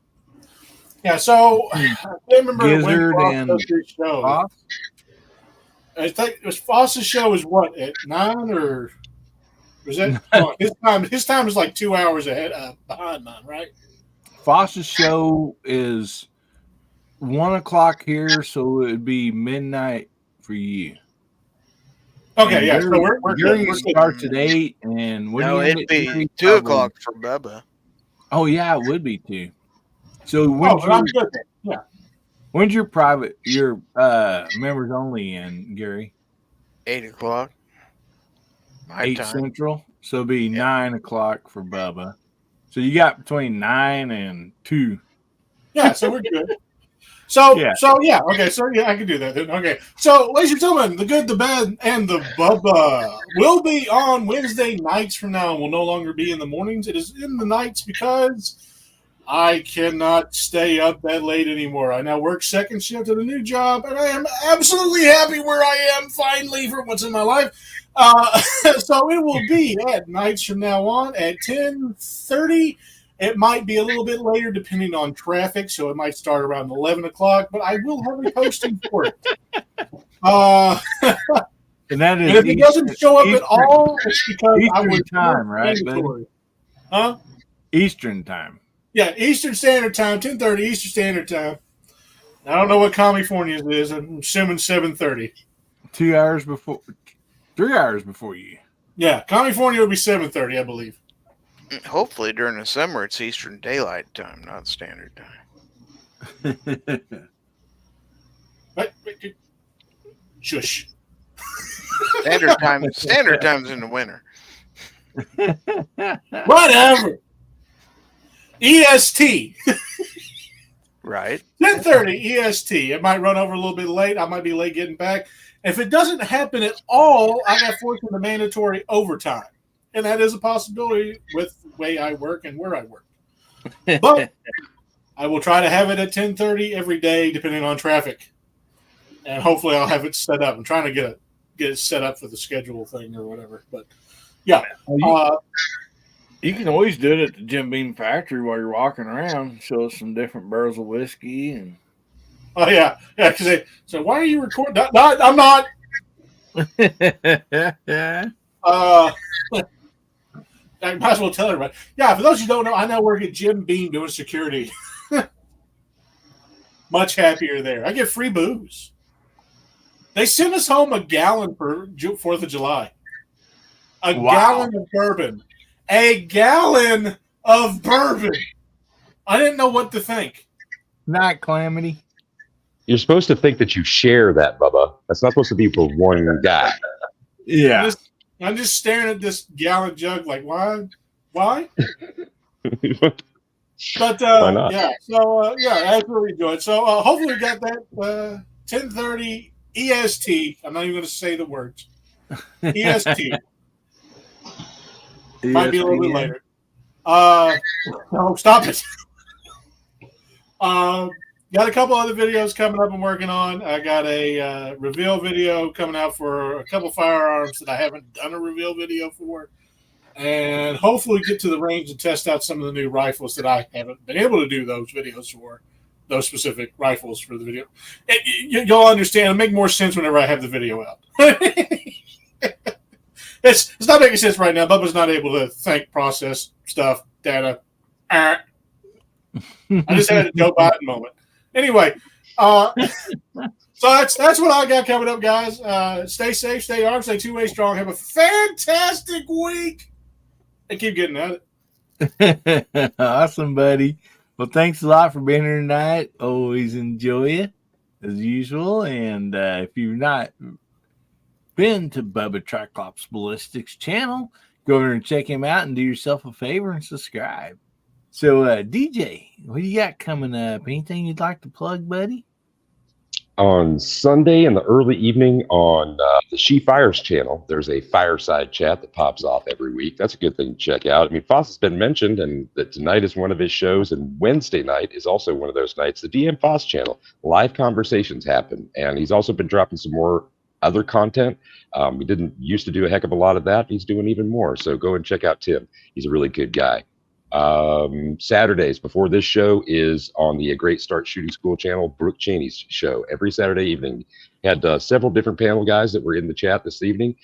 Yeah, so I can't remember Gizzard when and Foss does his show. Foss? I think it was Foss's show is what, at 9 or was that his time is like 2 hours ahead behind mine, right? Foss's show is 1 o'clock here, so it would be midnight for you. Okay, And yeah. So we're Gary good. starts at 8, and when No, you it'd be 2 o'clock for Bubba. Oh yeah, it would be 2. So I'm good then. Yeah. When's your members only in, Gary? 8 o'clock. My 8 time. Central. So it'll be 9 o'clock for Bubba. So you got between 9 and 2. Yeah, so we're good. So yeah, okay, so yeah, I can do that then. Okay. So, ladies and gentlemen, the good, the bad, and the Bubba will be on Wednesday nights from now and will no longer be in the mornings. It is in the nights because I cannot stay up that late anymore. I now work second shift at a new job, and I am absolutely happy where I am finally for once in my life. So it will be at nights from now on at 10:30. It might be a little bit later depending on traffic, so it might start around 11 o'clock, but I will have a posting for it. And that is and if it doesn't show up at all, it's because I Eastern was time, right, mandatory. Huh? Eastern time. Yeah, Eastern Standard Time, 10:30 Eastern Standard Time. I don't know what California's is. I'm assuming 7:30. 2 hours before, 3 hours before you. Yeah, California will be 7:30, I believe. Hopefully during the summer it's Eastern Daylight Time, not Standard Time. Wait. Shush. Standard Time's in the winter. Whatever. EST. Right. 10:30 EST. It might run over a little bit late. I might be late getting back. If it doesn't happen at all, I got forced into mandatory overtime. And that is a possibility with the way I work and where I work. But I will try to have it at 10:30 every day, depending on traffic. And hopefully I'll have it set up. I'm trying to get it set up for the schedule thing or whatever. But yeah. You can always do it at the Jim Beam factory while you're walking around. Show us some different barrels of whiskey. And oh, yeah. Yeah, because they so why are you recording? No, I'm not. I might as well tell everybody. Yeah, for those who don't know, I now work at Jim Beam doing security. Much happier there. I get free booze. They sent us home a gallon for 4th of July. Gallon of bourbon. A gallon of bourbon. I didn't know what to think. Not Calamity. You're supposed to think that you share that, Bubba. That's not supposed to be for one guy. Yeah. I'm just staring at this gallon jug like, why? Why? But Why not? yeah, so I really enjoyed it. So hopefully we got that 10:30 EST. I'm not even going to say the words. EST. Might be a little bit later. No, stop it. Got a couple other videos coming up I'm working on. I got a reveal video coming out for a couple firearms that I haven't done a reveal video for. And hopefully get to the range and test out some of the new rifles that I haven't been able to do those videos for, those specific rifles for the video. You'll understand. It'll make more sense whenever I have the video out. It's not making sense right now. Bubba's not able to think, process stuff, data. I just had a Joe Biden moment. Anyway, so that's what I got coming up, guys. Stay safe, stay armed, stay two-way strong. Have a fantastic week. And keep getting at it. Awesome, buddy. Well, thanks a lot for being here tonight. Always enjoy it, as usual. And if you've not been to Bubba Triclops Ballistics channel, go over and check him out and do yourself a favor and subscribe. So, DJ, what do you got coming up? Anything you'd like to plug, buddy? On Sunday in the early evening on the She Fires channel, there's a fireside chat that pops off every week. That's a good thing to check out. I mean, Foss has been mentioned, and that tonight is one of his shows, and Wednesday night is also one of those nights. The DM Foss channel, live conversations happen, and he's also been dropping some more other content. He didn't used to do a heck of a lot of that. He's doing even more. So go and check out Tim. He's a really good guy. Saturdays before this show is on the Great Start Shooting School channel, Brooke Cheney's show every Saturday evening. Had several different panel guys that were in the chat this evening.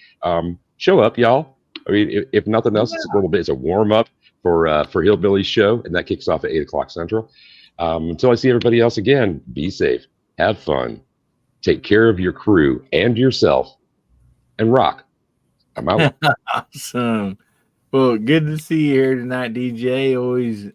Show up, y'all. I mean, if nothing else, it's a little bit. It's a warm up for Hillbilly's show, and that kicks off at 8:00 Central. Until I see everybody else again, be safe, have fun, take care of your crew and yourself, and rock. I'm out. Awesome. Well, good to see you here tonight, DJ. Always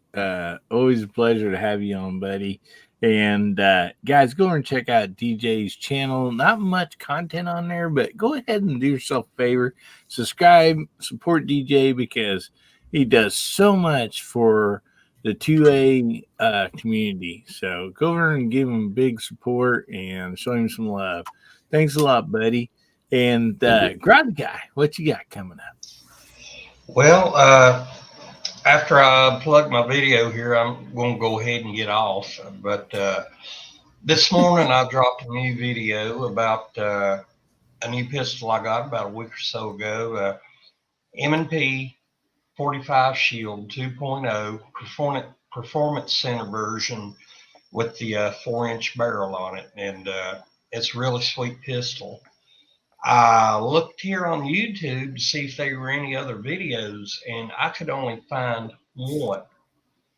a pleasure to have you on, buddy. And guys, go and check out DJ's channel. Not much content on there, but go ahead and do yourself a favor. Subscribe, support DJ because he does so much for the 2A community. So go over and give him big support and show him some love. Thanks a lot, buddy. And Garage Guy, what you got coming up? Well, after I plug my video here, I'm going to go ahead and get off. But this morning I dropped a new video about a new pistol I got about a week or so ago. M&P 45 Shield 2.0 Performance Center version with the 4-inch barrel on it. And it's a really sweet pistol. I looked here on YouTube to see if there were any other videos, and I could only find one.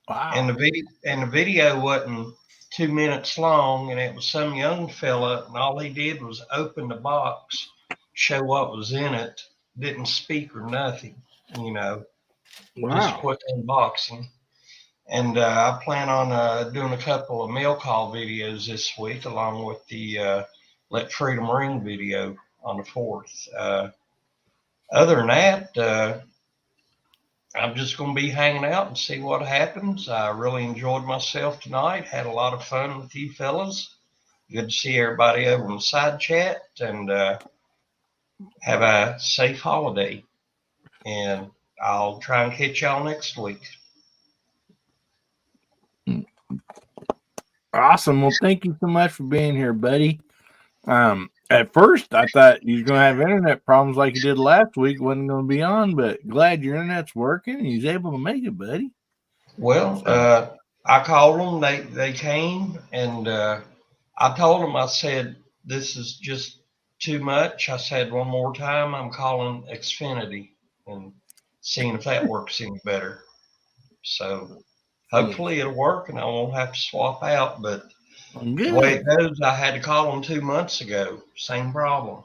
Wow. And the video wasn't 2 minutes long, and it was some young fella, and all he did was open the box, show what was in it, didn't speak or nothing, just quick unboxing. And I plan on doing a couple of mail call videos this week, along with the Let Freedom Ring video on the 4th. Other than that, I'm just going to be hanging out and see what happens. I really enjoyed myself tonight. Had a lot of fun with you fellas. Good to see everybody over in the side chat, and have a safe holiday. And I'll try and catch y'all next week. Awesome. Well, thank you so much for being here, buddy. At first, I thought you were going to have internet problems like you did last week. Wasn't going to be on, but glad your internet's working and he's able to make it, buddy. Well, I called them. They came, and I told them, I said, this is just too much. I said, one more time, I'm calling Xfinity and seeing if that works any better. So hopefully it'll work and I won't have to swap out. But the way it goes, I had to call them 2 months ago. Same problem.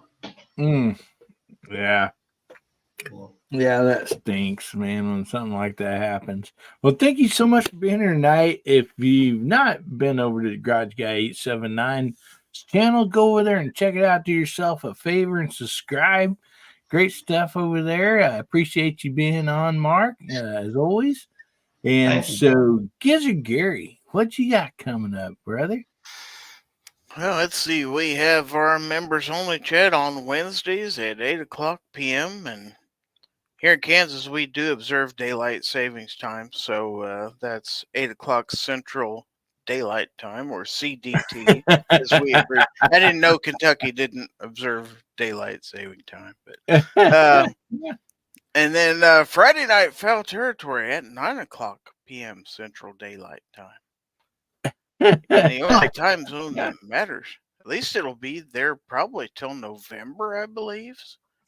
Yeah. Yeah, that stinks, man, when something like that happens. Well, thank you so much for being here tonight. If you've not been over to the Garage Guy 879 channel, go over there and check it out. Do yourself a favor and subscribe. Great stuff over there. I appreciate you being on, Mark, as always. And so, Gizzard Gary, what you got coming up, brother? Well, let's see. We have our members only chat on Wednesdays at 8:00 p.m. And here in Kansas, we do observe daylight savings time. So that's 8:00 Central Daylight Time, or CDT, as we agree. I didn't know Kentucky didn't observe daylight saving time. But and then Friday night, Foul Territory at 9:00 p.m. Central Daylight Time. And the only time zone that matters, at least it'll be there probably till November, I believe.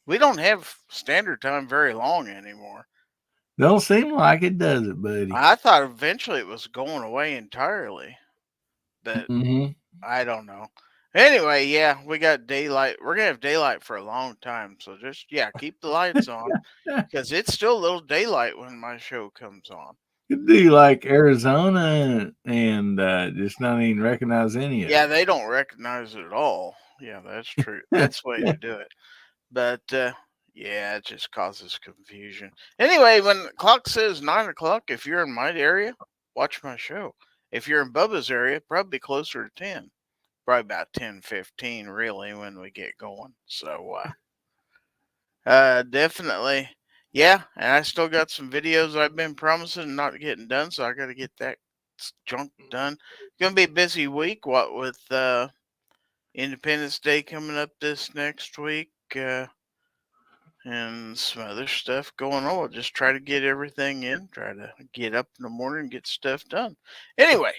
We don't have standard time very long anymore. Don't seem like it, does it, buddy? I thought eventually it was going away entirely. But I don't know. Anyway, yeah, we got daylight. We're going to have daylight for a long time. So just, keep the lights on because it's still a little daylight when my show comes on. Could do like Arizona and just not even recognize any of it. Yeah, they don't recognize it at all. Yeah, that's true. That's the way to do it. But it just causes confusion. Anyway, when the clock says 9:00, if you're in my area, watch my show. If you're in Bubba's area, probably closer to 10. Probably about 10:15 really when we get going. So definitely, yeah. And I still got some videos I've been promising and not getting done, so I got to get that junk done. It's gonna be a busy week. What with Independence Day coming up this next week, and some other stuff going on. We'll just try to get everything in. Try to get up in the morning and get stuff done. Anyway,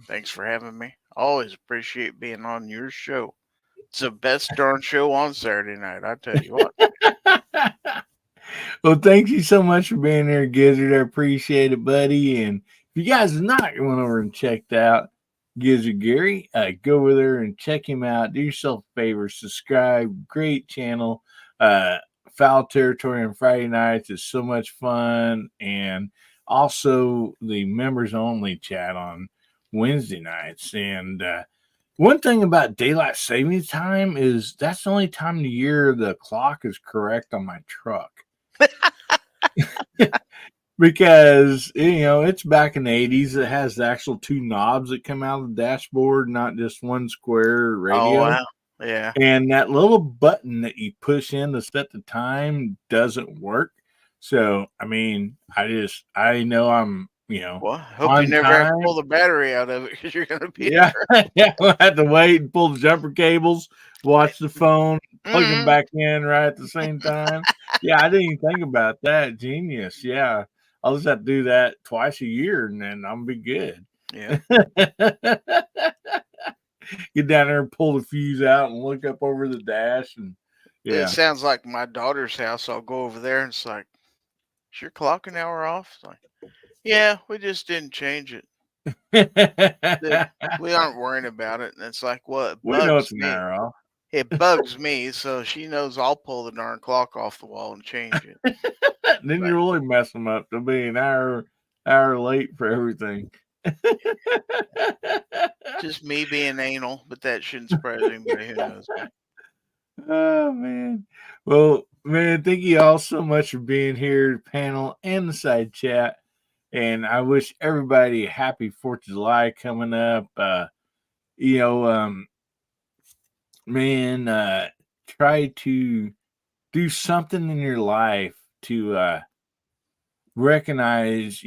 thanks for having me. Always appreciate being on your show. It's the best darn show on Saturday night. I tell you what. Well, thank you so much for being here, Gizzard. I appreciate it, buddy. And if you guys have not went over and checked out Gizzard Gary, go over there and check him out. Do yourself a favor, subscribe. Great channel. Foul Territory on Friday nights is so much fun. And also the members only chat on Wednesday nights. And one thing about daylight savings time is that's the only time of the year the clock is correct on my truck. Because it's back in the 80s. It has the actual two knobs that come out of the dashboard, not just one square radio. Oh wow. Yeah. And that little button that you push in to set the time doesn't work. So I mean, I know I'm well, I hope you never have to pull the battery out of it because you're gonna be yeah. We'll have to wait and pull the jumper cables, watch the phone, plug them back in right at the same time. Yeah, I didn't even think about that. Genius. Yeah. I'll just have to do that twice a year and then I'm gonna be good. Yeah. Get down there and pull the fuse out and look up over the dash and It sounds like my daughter's house. I'll go over there and it's like, is your clock an hour off? It's like, yeah, we just didn't change it. We aren't worrying about it. And it's like, well, it we know it's bugs an me. hour off. It bugs me, so she knows I'll pull the darn clock off the wall and change it. Then you really mess them up. They'll be an hour late for everything. Just me being anal, but that shouldn't surprise anybody who knows me. Oh man. Well, man, thank you all so much for being here, panel and the side chat. And I wish everybody a happy 4th of July coming up. Man, try to do something in your life to recognize,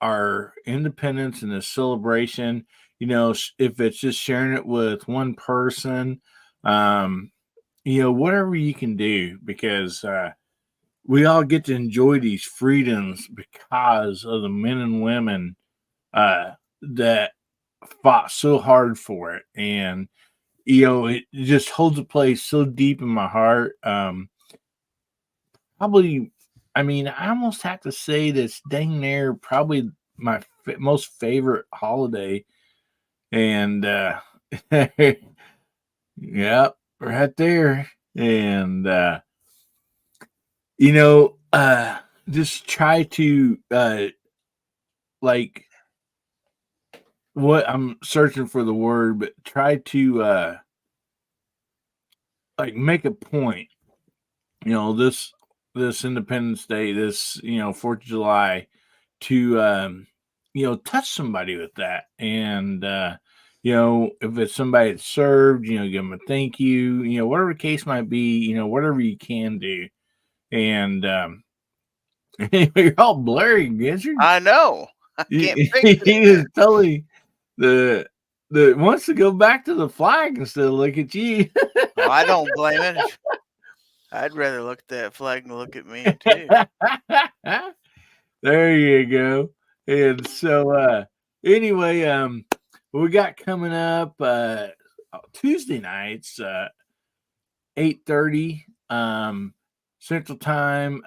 our independence and the celebration. If it's just sharing it with one person, whatever you can do, because we all get to enjoy these freedoms because of the men and women that fought so hard for it. And, it just holds a place so deep in my heart. Probably, I mean, I almost have to say this dang near probably my most favorite holiday. And, yep, right there. And, just try to what I'm searching for the word, but try to make a point. This Independence Day, this 4th of July, to touch somebody with that. And if it's somebody that served, give them a thank you, whatever the case might be, whatever you can do. And you're all blurry, Gizzard. I know. I can't fix it. He is totally the wants to go back to the flag instead of look at you. Well, I don't blame it. I'd rather look at that flag than look at me too. There you go. And so anyway, we got coming up Tuesday nights 8:30 Central Time.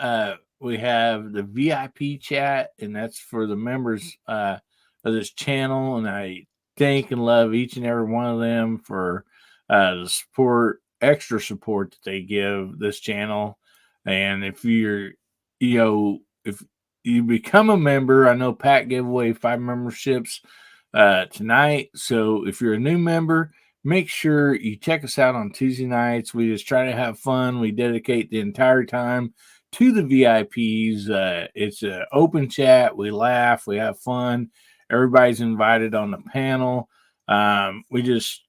We have the VIP chat, and that's for the members of this channel. And I thank and love each and every one of them for the support, extra support that they give this channel. And if you're, if you become a member, I know Pat gave away 5 memberships tonight. So if you're a new member, make sure you check us out on Tuesday nights. We just try to have fun. We dedicate the entire time to the VIPs. It's an open chat. We laugh. We have fun. Everybody's invited on the panel. We just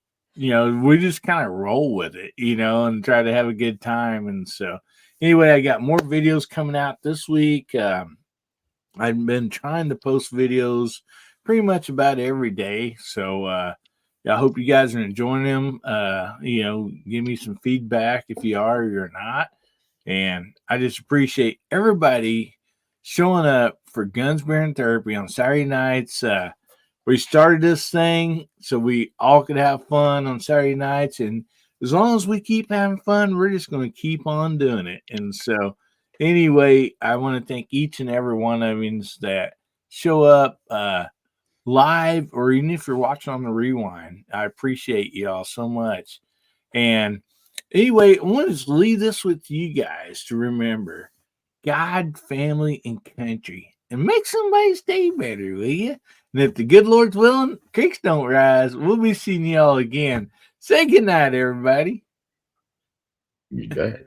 kind of roll with it, and try to have a good time. And so anyway, I got more videos coming out this week. I've been trying to post videos pretty much about every day. So I hope you guys are enjoying them. Give me some feedback if you are or you're not. And I just appreciate everybody showing up for Guns, Beer, and Therapy on Saturday nights. We started this thing so we all could have fun on Saturday nights. And as long as we keep having fun, we're just going to keep on doing it. And so anyway, I want to thank each and every one of you that show up live, or even if you're watching on the rewind. I appreciate you all so much. And anyway, I want to leave this with you guys to remember God, family, and country. And make somebody's day better, will you? And if the good Lord's willing, creeks don't rise. We'll be seeing y'all again. Say goodnight, everybody. You bet.